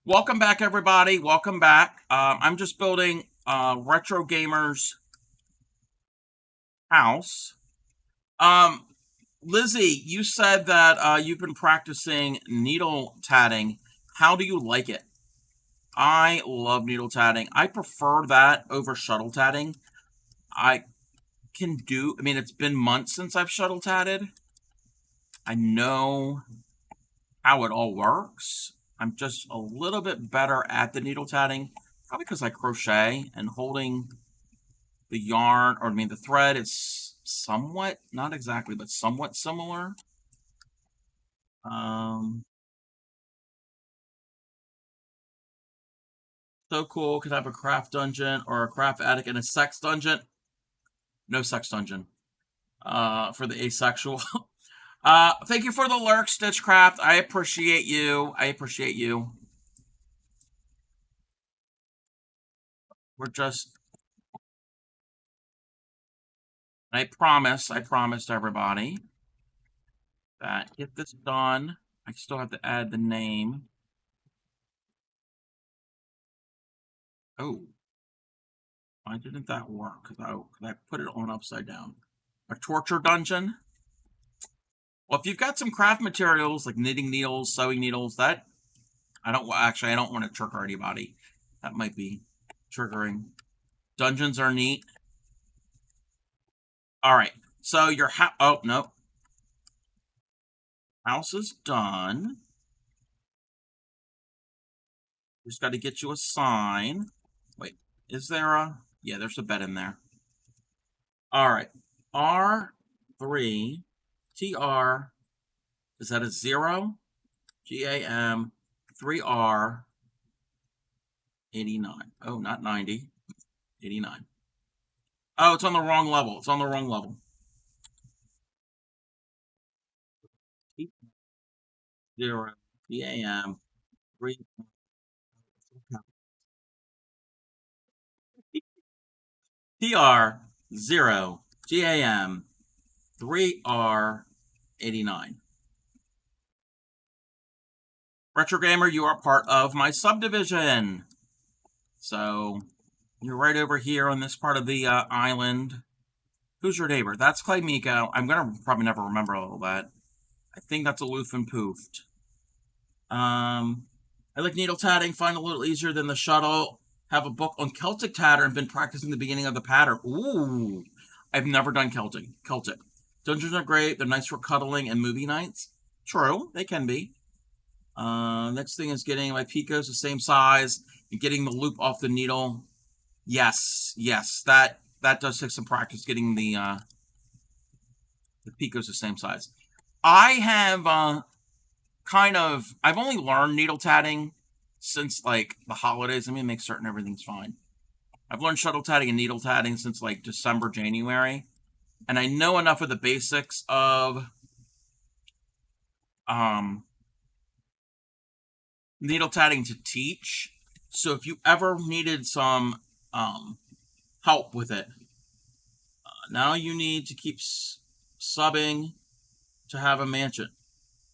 Welcome back, everybody. Welcome back. I'm just building Retro Gamer's house. Lizzie, you said that you've been practicing needle tatting. How do you like it? I love needle tatting. I prefer that over shuttle tatting. I mean, it's been months since I've shuttle tatted. I know how it all works. I'm just a little bit better at the needle tatting, probably because I crochet and holding the yarn, or I mean the thread is somewhat, not exactly, but somewhat similar. So cool. Could have a craft dungeon or a craft attic and a sex dungeon. No sex dungeon. For the asexual. Thank you for the lurk, Stitchcraft. I appreciate you. I appreciate you. We're just... I promised everybody that get this done. I still have to add the name. Oh. Why didn't that work? Because I put it on upside down. A torture dungeon? Well, if you've got some craft materials like knitting needles, sewing needles, that... I don't want to trigger anybody. That might be triggering. Dungeons are neat. All right. So your house... Oh, no. House is done. Just got to get you a sign. Wait, is there a... Yeah, there's a bed in there. All right. R3 TR. Is that a 0? GAM 3R 89. Oh, not 90. 89. Oh, it's on the wrong level. It's on the wrong level. 0 GAM 3 TR 0 GAM 3R 89. Retro Gamer, you are part of my subdivision. So you're right over here on this part of the island. Who's your neighbor? That's Clay Miko. I'm going to probably never remember all that. I think that's Aloof and Poofed. I like needle tatting. Find a little easier than the shuttle. Have a book on Celtic tatter and been practicing the beginning of the pattern. Ooh. I've never done Celtic. Dungeons are great. They're nice for cuddling and movie nights. True. They can be. Next thing is getting my picos the same size and getting the loop off the needle. Yes. That does take some practice getting the picos the same size. I have I've only learned needle tatting since like the holidays. Let me make certain everything's fine. I've learned shuttle tatting and needle tatting since like December, January. And I know enough of the basics of needle tatting to teach. So if you ever needed some help with it, now you need to keep subbing to have a mansion.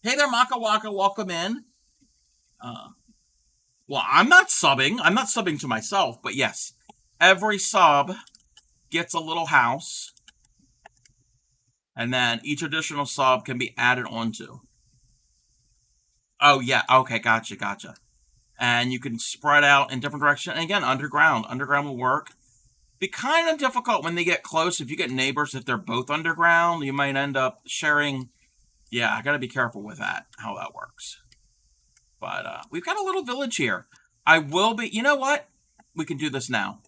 Hey there, Maka Waka, welcome in. Well, I'm not subbing. I'm not subbing to myself, but yes, every sub gets a little house. And then each additional sub can be added onto. Oh, yeah. Okay, gotcha. And you can spread out in different directions. And again, underground. Underground will work. Be kind of difficult when they get close. If you get neighbors, if they're both underground, you might end up sharing. Yeah, I got to be careful with that, how that works. But we've got a little village here. I will be... You know what? We can do this now.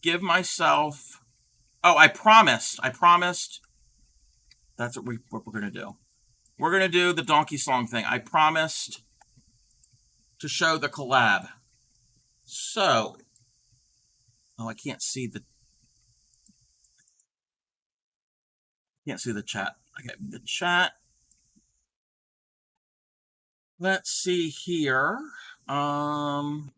Give myself... Oh, I promised. That's what we're going to do. We're going to do the donkey song thing. I promised to show the collab. So, oh, I can't see the chat. Okay, the chat. Let's see here. Here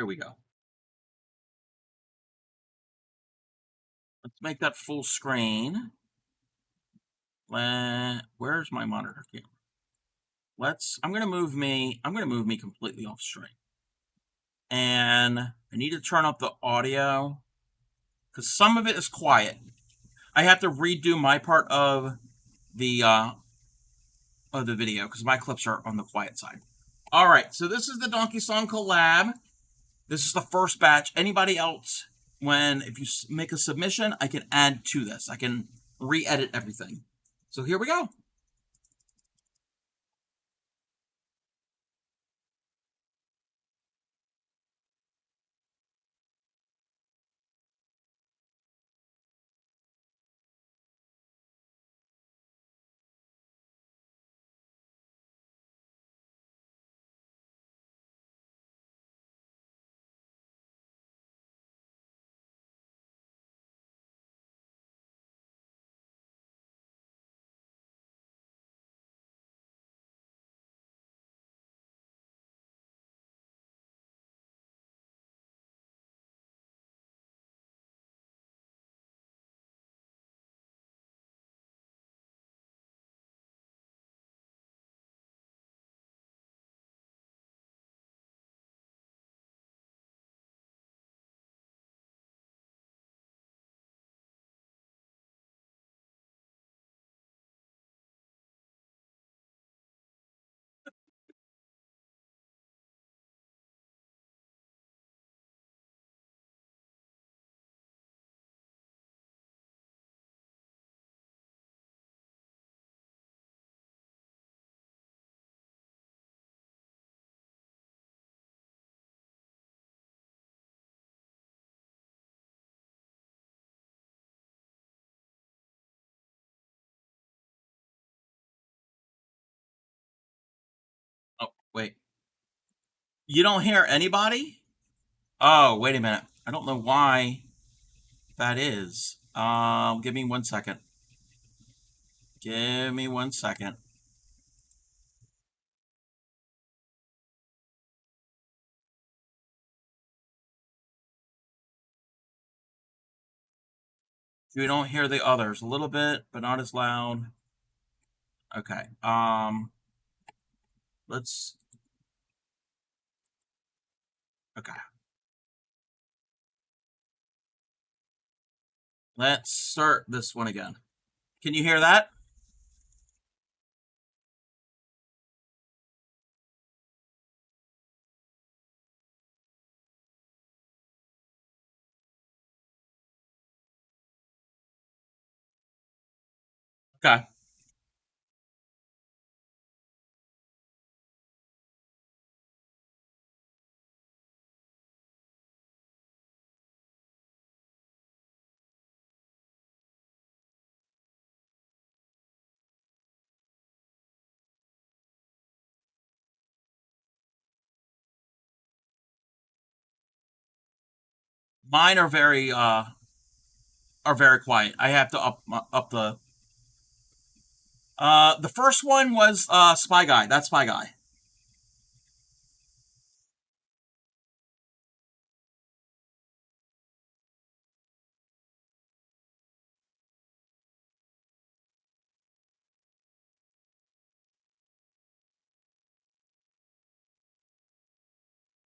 we go. Let's make that full screen. Where's my monitor camera? I'm gonna move me completely off screen. And I need to turn up the audio because some of it is quiet. I have to redo my part of the video because my clips are on the quiet side. All right, so this is the Donkey Song collab. This is the first batch. Anybody else, if you make a submission, I can add to this. I can re-edit everything. So here we go. Oh, wait. You don't hear anybody? Oh, wait a minute. I don't know why that is. Give me 1 second. Give me 1 second. You don't hear the others a little bit, but not as loud. Okay. Let's. Okay. Let's start this one again. Can you hear that? Okay. Mine are very quiet. I have to up the first one was Spy Guy. That's Spy Guy.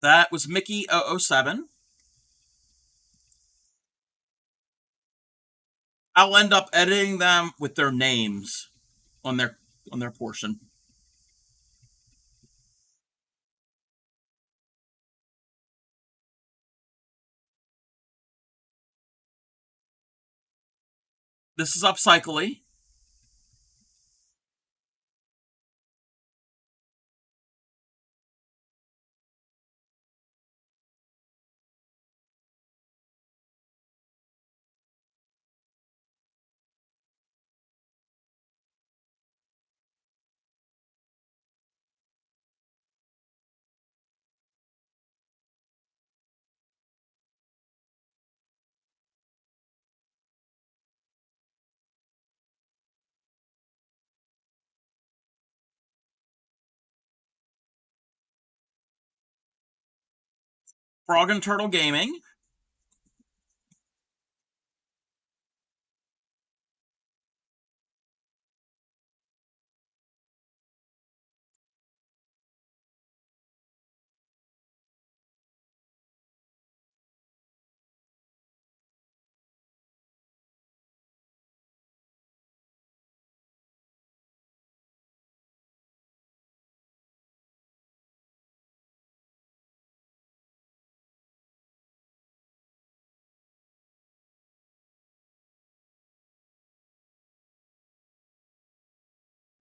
That was Mickey 007. I'll end up editing them with their names on their portion. This is Upcycly. Frog and Turtle Gaming.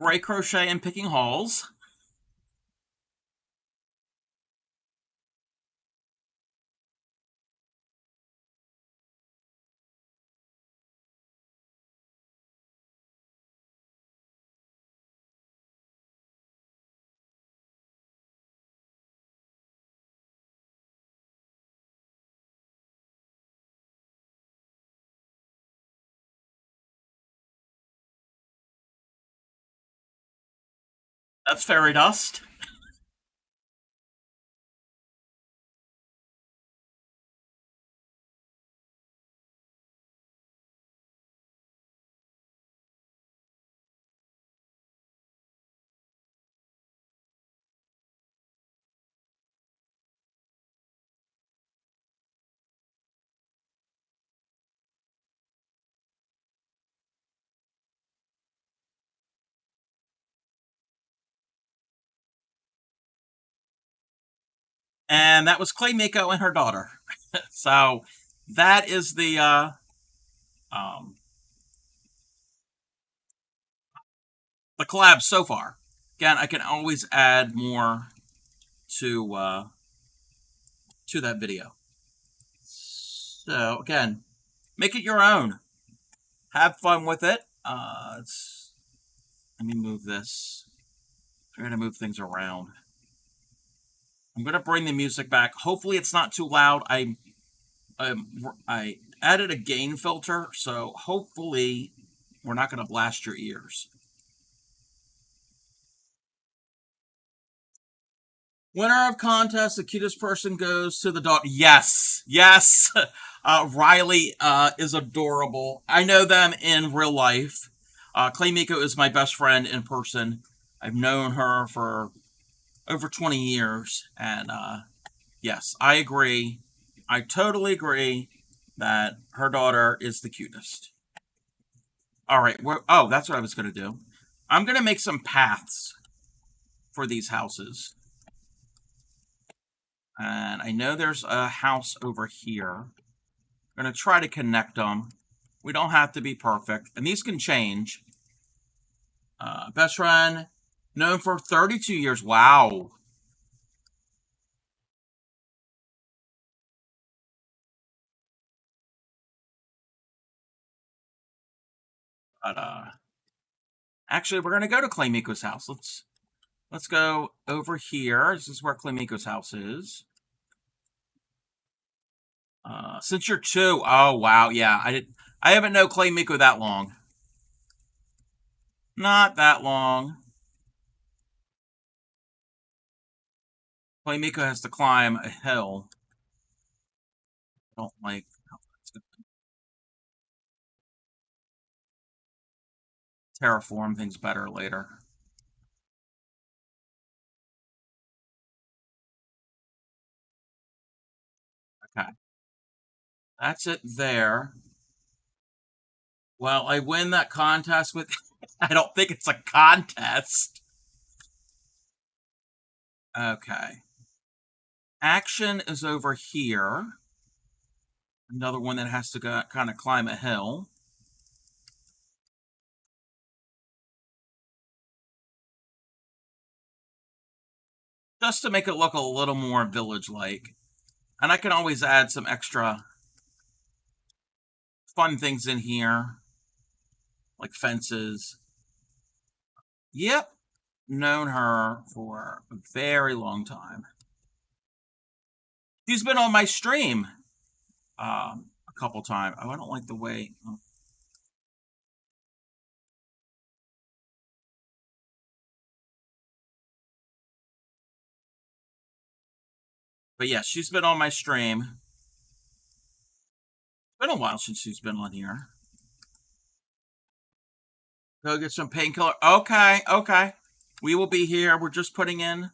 Ray Crochet and Picking Halls. That's Fairy Dust. And that was Clay Miko and her daughter. So that is um, the collab so far. Again, I can always add more to uh, to that video. So again, make it your own. Have fun with it. Let me move this. I'm going to move things around. I'm going to bring the music back. Hopefully it's not too loud. I added a gain filter, so hopefully we're not going to blast your ears. Winner of contest, the cutest person goes to the dog. Yes, yes. Riley is adorable. I know them in real life. Clay Miko is my best friend in person. I've known her for over 20 years, and yes, I agree. I totally agree that her daughter is the cutest. All right. Oh, that's what I was going to do. I'm going to make some paths for these houses. And I know there's a house over here. I'm going to try to connect them. We don't have to be perfect. And these can change. Best friend, known for 32 years. Wow. But actually, we're going to go to Clay Miko's house. Let's go over here. This is where Clay Miko's house is. Since you're two, oh wow, yeah, I haven't known Clay Miko that long. Not that long. Clay Miko has to climb a hill. I don't like. Terraform things better later. Okay, that's it there. Well, I win that contest with. I don't think it's a contest. Okay. Action is over here. Another one that has to go kind of climb a hill. Just to make it look a little more village-like. And I can always add some extra fun things in here, like fences. Yep, known her for a very long time. She's been on my stream a couple times. Oh, I don't like the way. But yeah, she's been on my stream. It's been a while since she's been on here. Go get some painkiller. Okay, okay. We will be here. We're just putting in.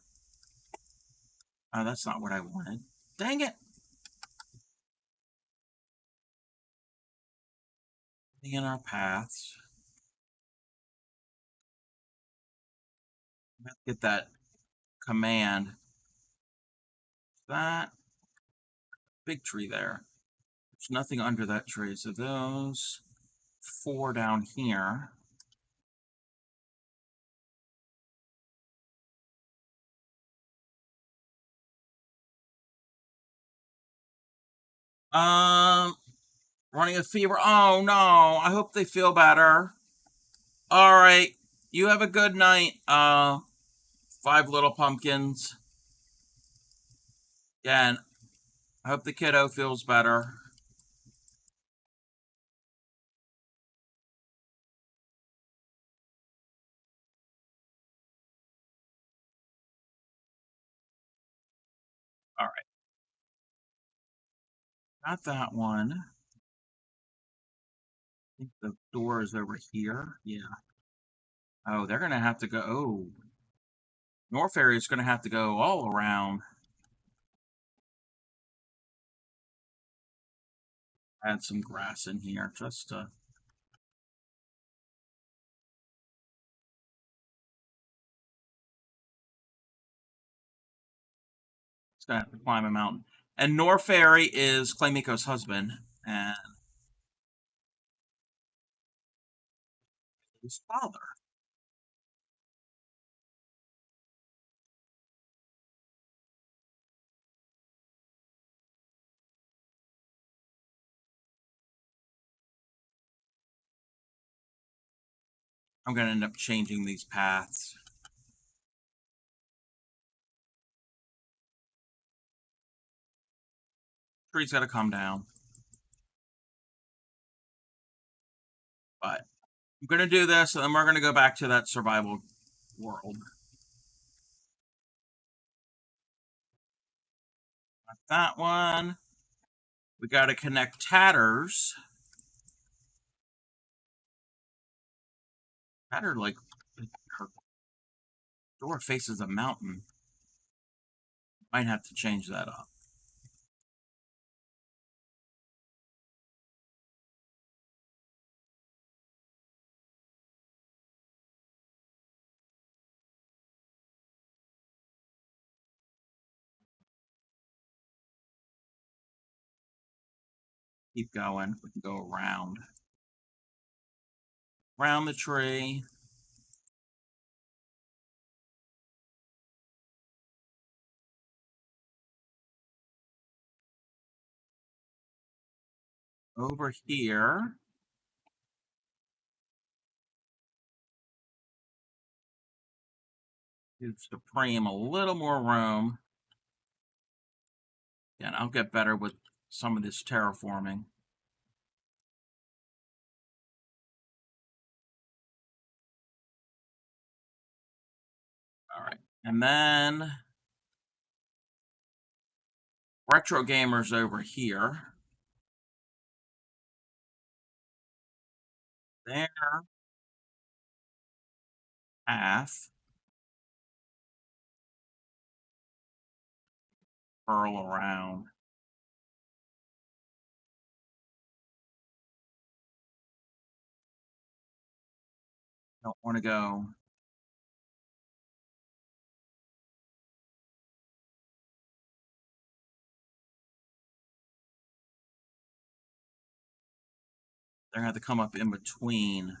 Oh, that's not what I wanted. Dang it. Putting in our paths. Let's get that command. That big tree there. There's nothing under that tree. So those 4 down here. Running a fever. Oh no. I hope they feel better. All right. You have a good night. 5 little pumpkins. Again, I hope the kiddo feels better. All right. Got that one. I think the door is over here. Yeah. Oh, they're gonna have to go. Oh, North area is gonna have to go all around. Add some grass in here just to. It's gonna have to climb a mountain. And North Fairy is Claymiko's husband and his father. I'm gonna end up changing these paths. Tree's gotta come down. But I'm gonna do this, and then we're gonna go back to that survival world. Got that one. We gotta connect Tatters. Tatter, like, her door faces a mountain. Might have to change that up. Keep going. We can go around. Around the tree. Over here. Gives Supreme a little more room. And I'll get better with some of this terraforming. All right. And then Retro Gamers over here. There. Path. Curl around. Don't want to go. They're going to have to come up in between.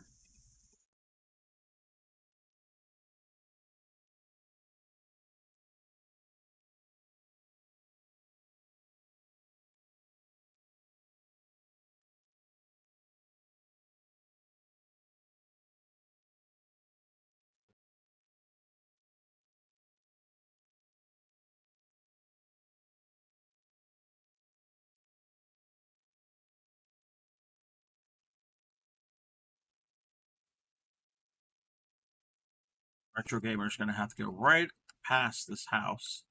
Retro Gamer is going to have to go right past this house.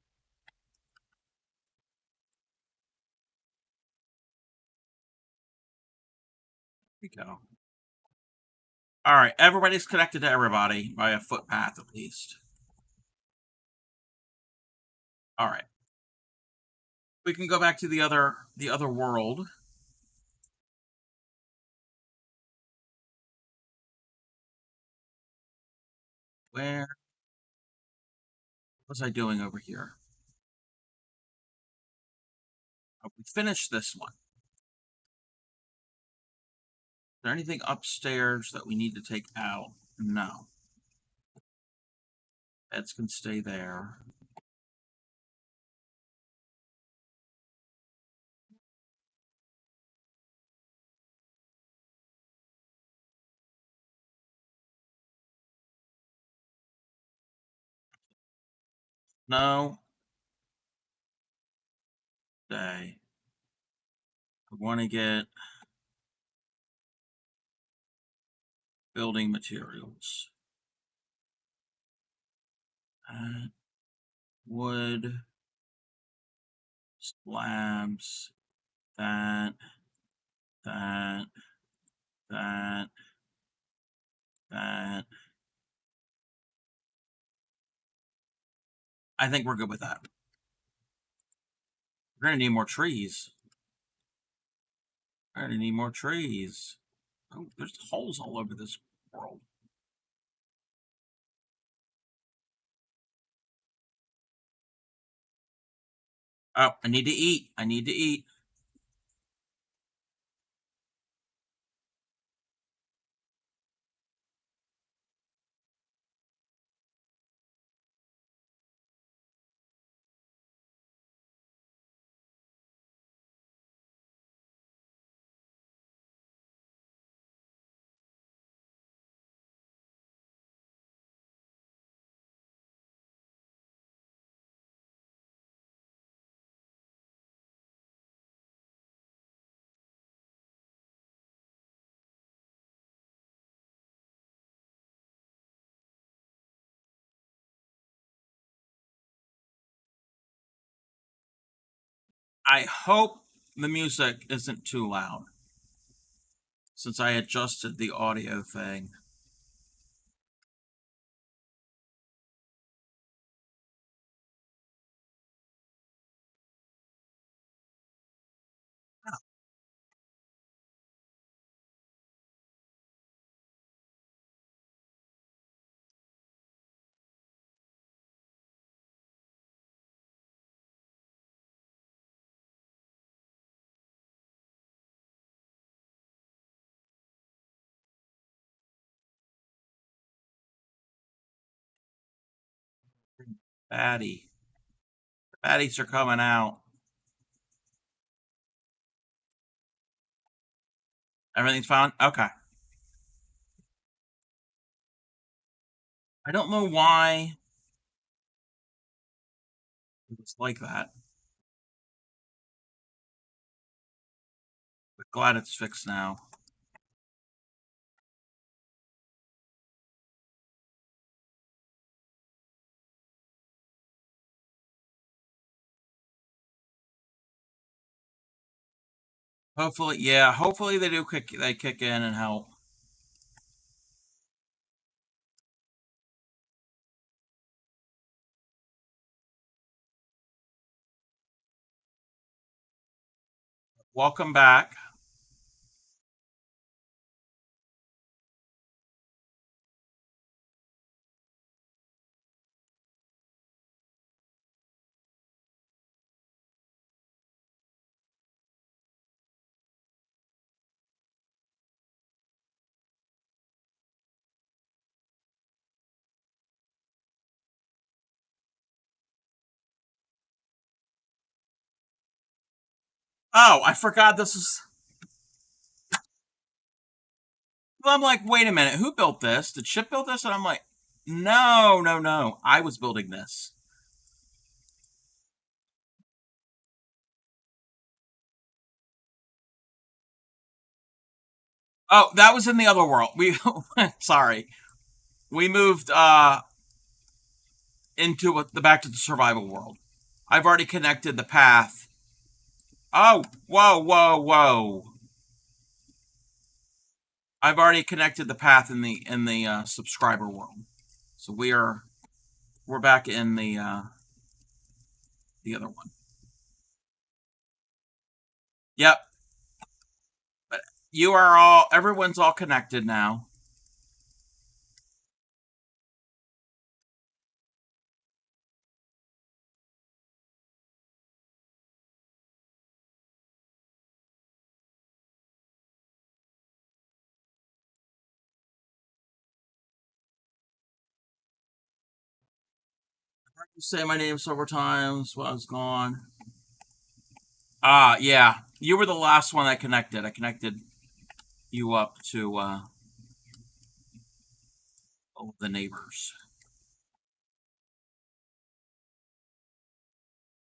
we go. All right, everybody's connected to everybody by a footpath at least. All right. We can go back to the other world. Where was I doing over here? Oh, we finished this one. Is there anything upstairs that we need to take out? No. Beds can stay there. No. Stay. I want to get building materials. Wood. Slabs. That. That. That. That. I think we're good with that. We're going to need more trees. We're going to need more trees. Oh, there's holes all over this world. Oh, I need to eat. I need to eat. I hope the music isn't too loud since I adjusted the audio thing. Batty. Baddies are coming out. Everything's fine? Okay. I don't know why it was like that. But glad it's fixed now. Hopefully, yeah, hopefully they kick in and help. Welcome back. Oh, I forgot this is. Well, I'm like, wait a minute, who built this? Did Chip build this? And I'm like, no, no, no. I was building this. Oh, that was in the other world. We sorry. We moved into the back to the survival world. I've already connected the path. Oh, whoa, whoa, whoa. I've already connected the path in the subscriber world, so we're back in the other one. Yep, but everyone's all connected now. You say my name several times while I was gone. Yeah, you were the last one I connected. I connected you up to all the neighbors.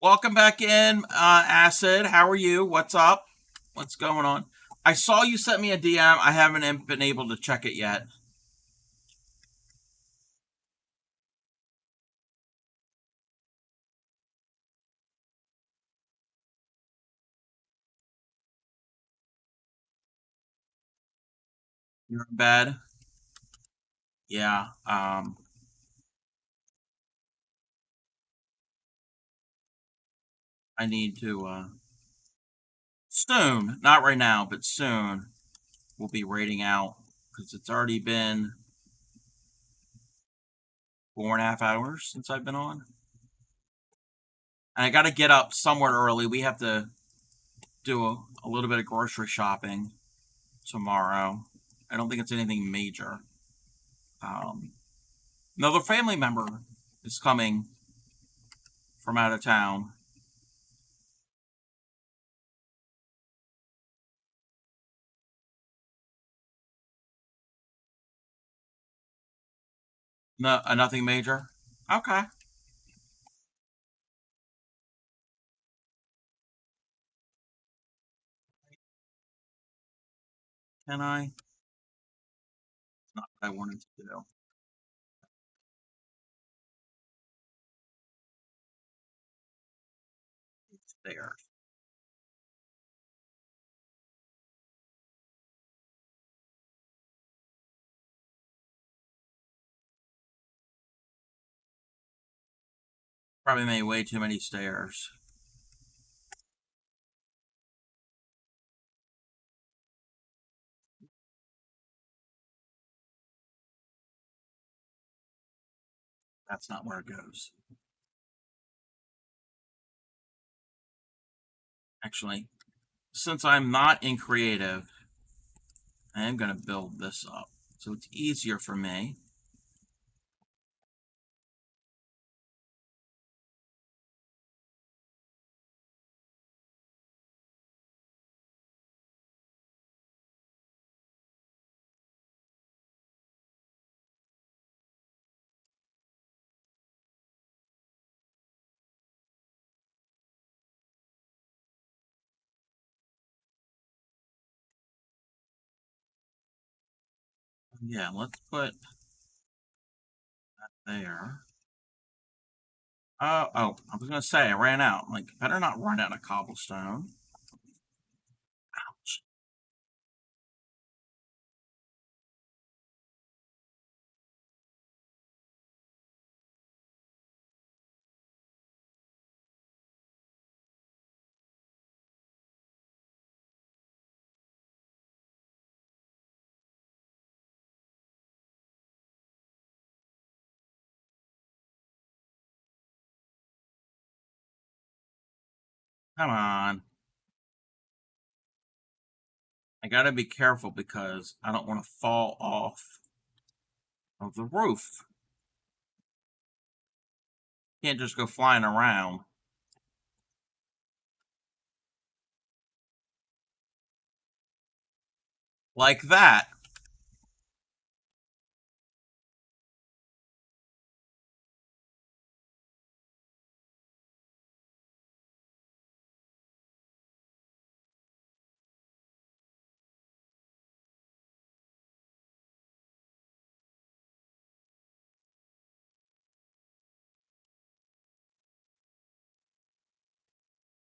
Welcome back in, Acid. How are you? What's up? What's going on? I saw you sent me a DM. I haven't been able to check it yet. You're in bed? Yeah. I need to soon, not right now, but soon, we'll be raiding out because it's already been 4.5 hours since I've been on. And I got to get up somewhat early. We have to do a little bit of grocery shopping tomorrow. I don't think it's anything major. Another family member is coming from out of town. No, nothing major. Okay. Can I? Not what I wanted to do. It's there. Probably made way too many stairs. That's not where it goes. Actually, since I'm not in creative, I am going to build this up so it's easier for me. Yeah, let's put that there. Oh, I was going to say I ran out. Like, better not run out of cobblestone. Ouch. Come on. I got to be careful because I don't want to fall off of the roof. Can't just go flying around. Like that.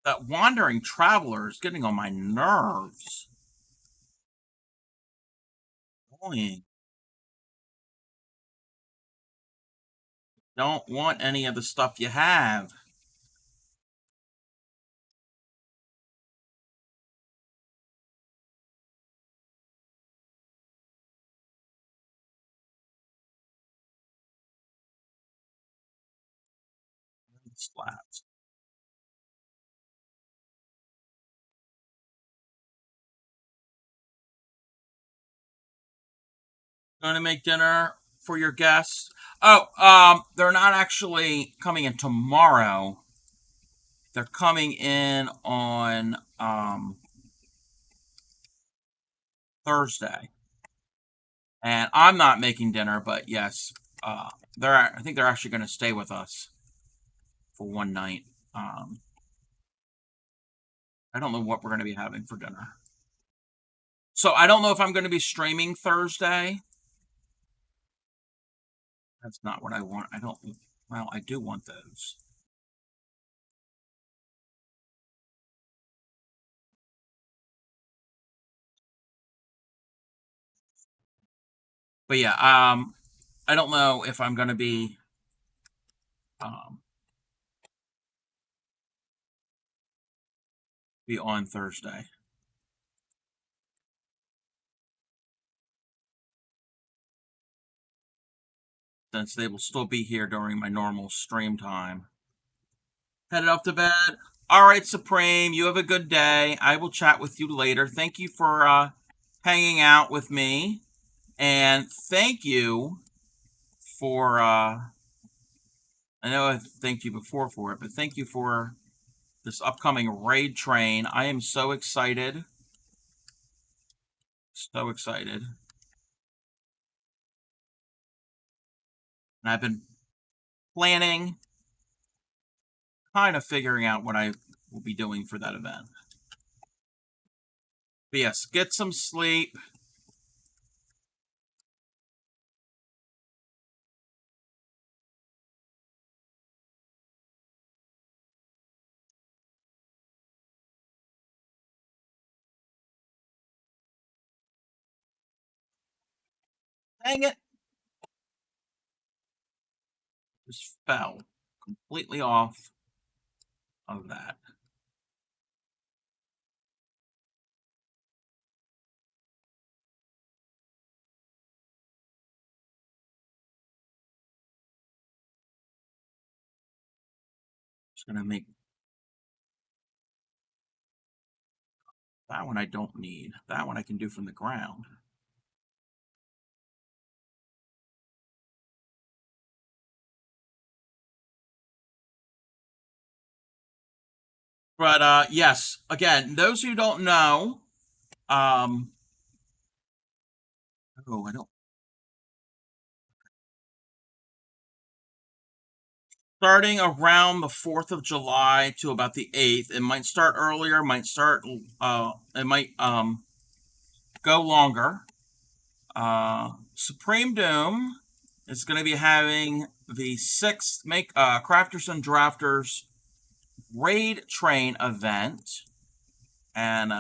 That wandering traveler is getting on my nerves. Annoying. Don't want any of the stuff you have. Slats. Going to make dinner for your guests. Oh, they're not actually coming in tomorrow. They're coming in on Thursday, and I'm not making dinner. But yes, they're. I think they're actually going to stay with us for one night. I don't know what we're going to be having for dinner. So I don't know if I'm going to be streaming Thursday. That's not what I want. I don't. Well, I do want those. But yeah, I don't know if I'm going to um, be on Thursday, since they will still be here during my normal stream time. Headed up to bed. All right, Supreme. You have a good day. I will chat with you later. Thank you for hanging out with me, and thank you for. I know I thanked you before for it, but thank you for this upcoming raid train. I am so excited. So excited. And I've been planning, kind of figuring out what I will be doing for that event. But yes, get some sleep. Dang it. Just fell completely off of that. Just going to make that one I don't need. That one I can do from the ground. But yes, again, those who don't know, oh, I don't. Starting around the 4th of July to about the 8th. It might start earlier, might start it might go longer. Supreme Doom is going to be having the 6th Crafters and Drafters raid train event, and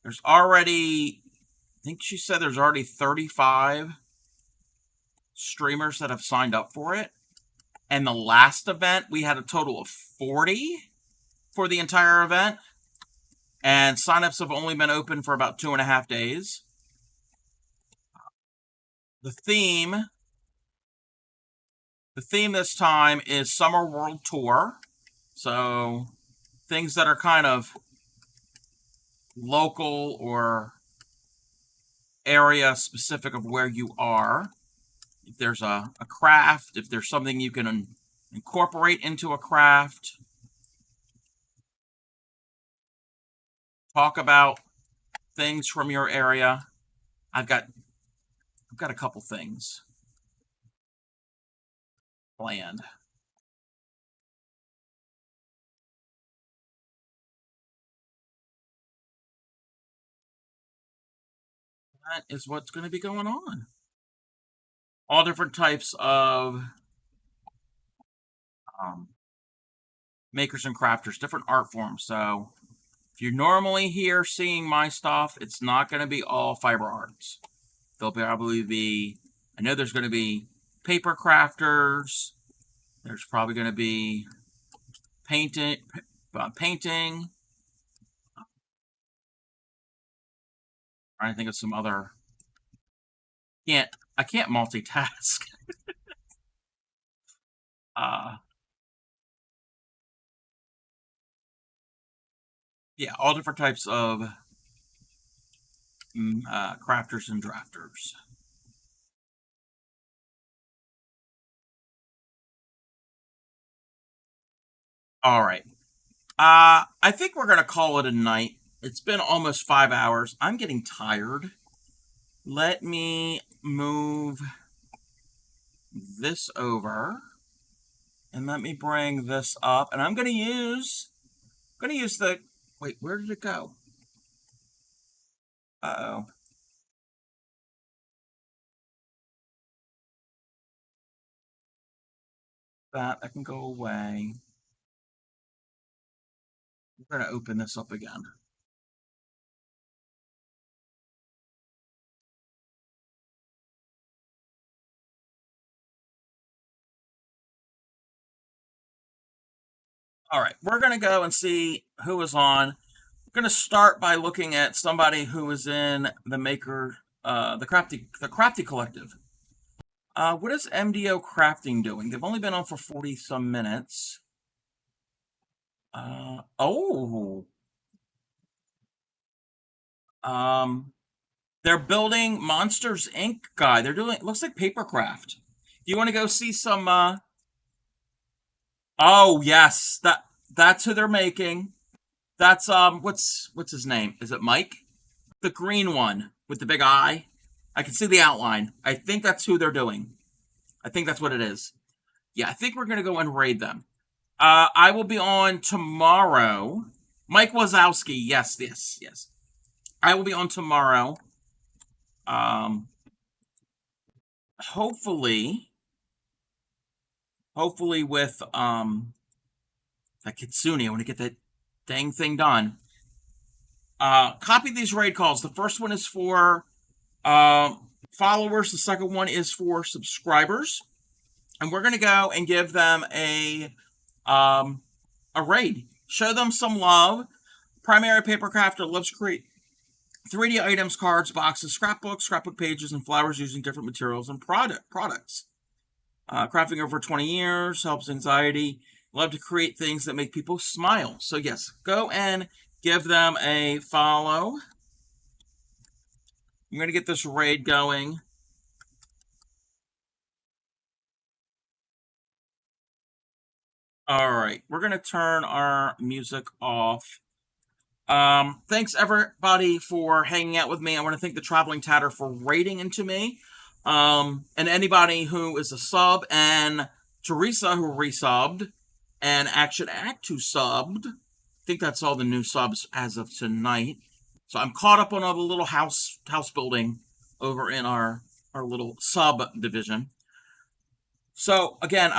there's already, I think she said there's already 35 streamers that have signed up for it. And the last event, we had a total of 40 for the entire event. And signups have only been open for about 2.5 days. The theme this time is Summer World Tour. So things that are kind of local or area specific of where you are. If there's a craft, if there's something you can incorporate into a craft, talk about things from your area. I've got a couple things planned. That is what's going to be going on. All different types of makers and crafters, different art forms. So if you're normally here seeing my stuff, it's not going to be all fiber arts. There'll probably be, I know there's going to be paper crafters. There's probably going to be painting. I think of some other. I can't multitask. Yeah, all different types of crafters and drafters. All right. I think we're gonna call it a night. It's been almost 5 hours. I'm getting tired. Let me move this over, and let me bring this up. And I'm gonna use the. Wait, where did it go? Uh-oh. That can go away. We're gonna open this up again. All right, we're gonna go and see who is on. We're gonna start by looking at somebody who is in the maker, the crafty collective. What is MDO Crafting doing? They've only been on for 40 some minutes. Oh. They're building Monsters Inc. guy. They're doing, it looks like papercraft. Do you want to go see some, oh yes, that's who they're making. That's, what's his name? Is it Mike? The green one with the big eye. I can see the outline. I think that's who they're doing. I think that's what it is. Yeah, I think we're going to go and raid them. I will be on tomorrow. Mike Wazowski. Yes. I will be on tomorrow. Hopefully with that Kitsune. I want to get that dang thing done. Copy these raid calls. The first one is for followers. The second one is for subscribers. And we're going to go and give them a raid. Show them some love. Primary paper crafter loves to create 3D items, cards, boxes, scrapbooks, scrapbook pages, and flowers using different materials and products. Crafting over 20 years, helps anxiety. Love to create things that make people smile. So yes, go and give them a follow. I'm going to get this raid going. All right, we're going to turn our music off. Thanks everybody for hanging out with me. I want to thank the Traveling Tatter for raiding into me. And anybody who is a sub, and Teresa who resubbed, and Action Act who subbed. I think that's all the new subs as of tonight. So I'm caught up on all the little house building over in our little sub division. So again,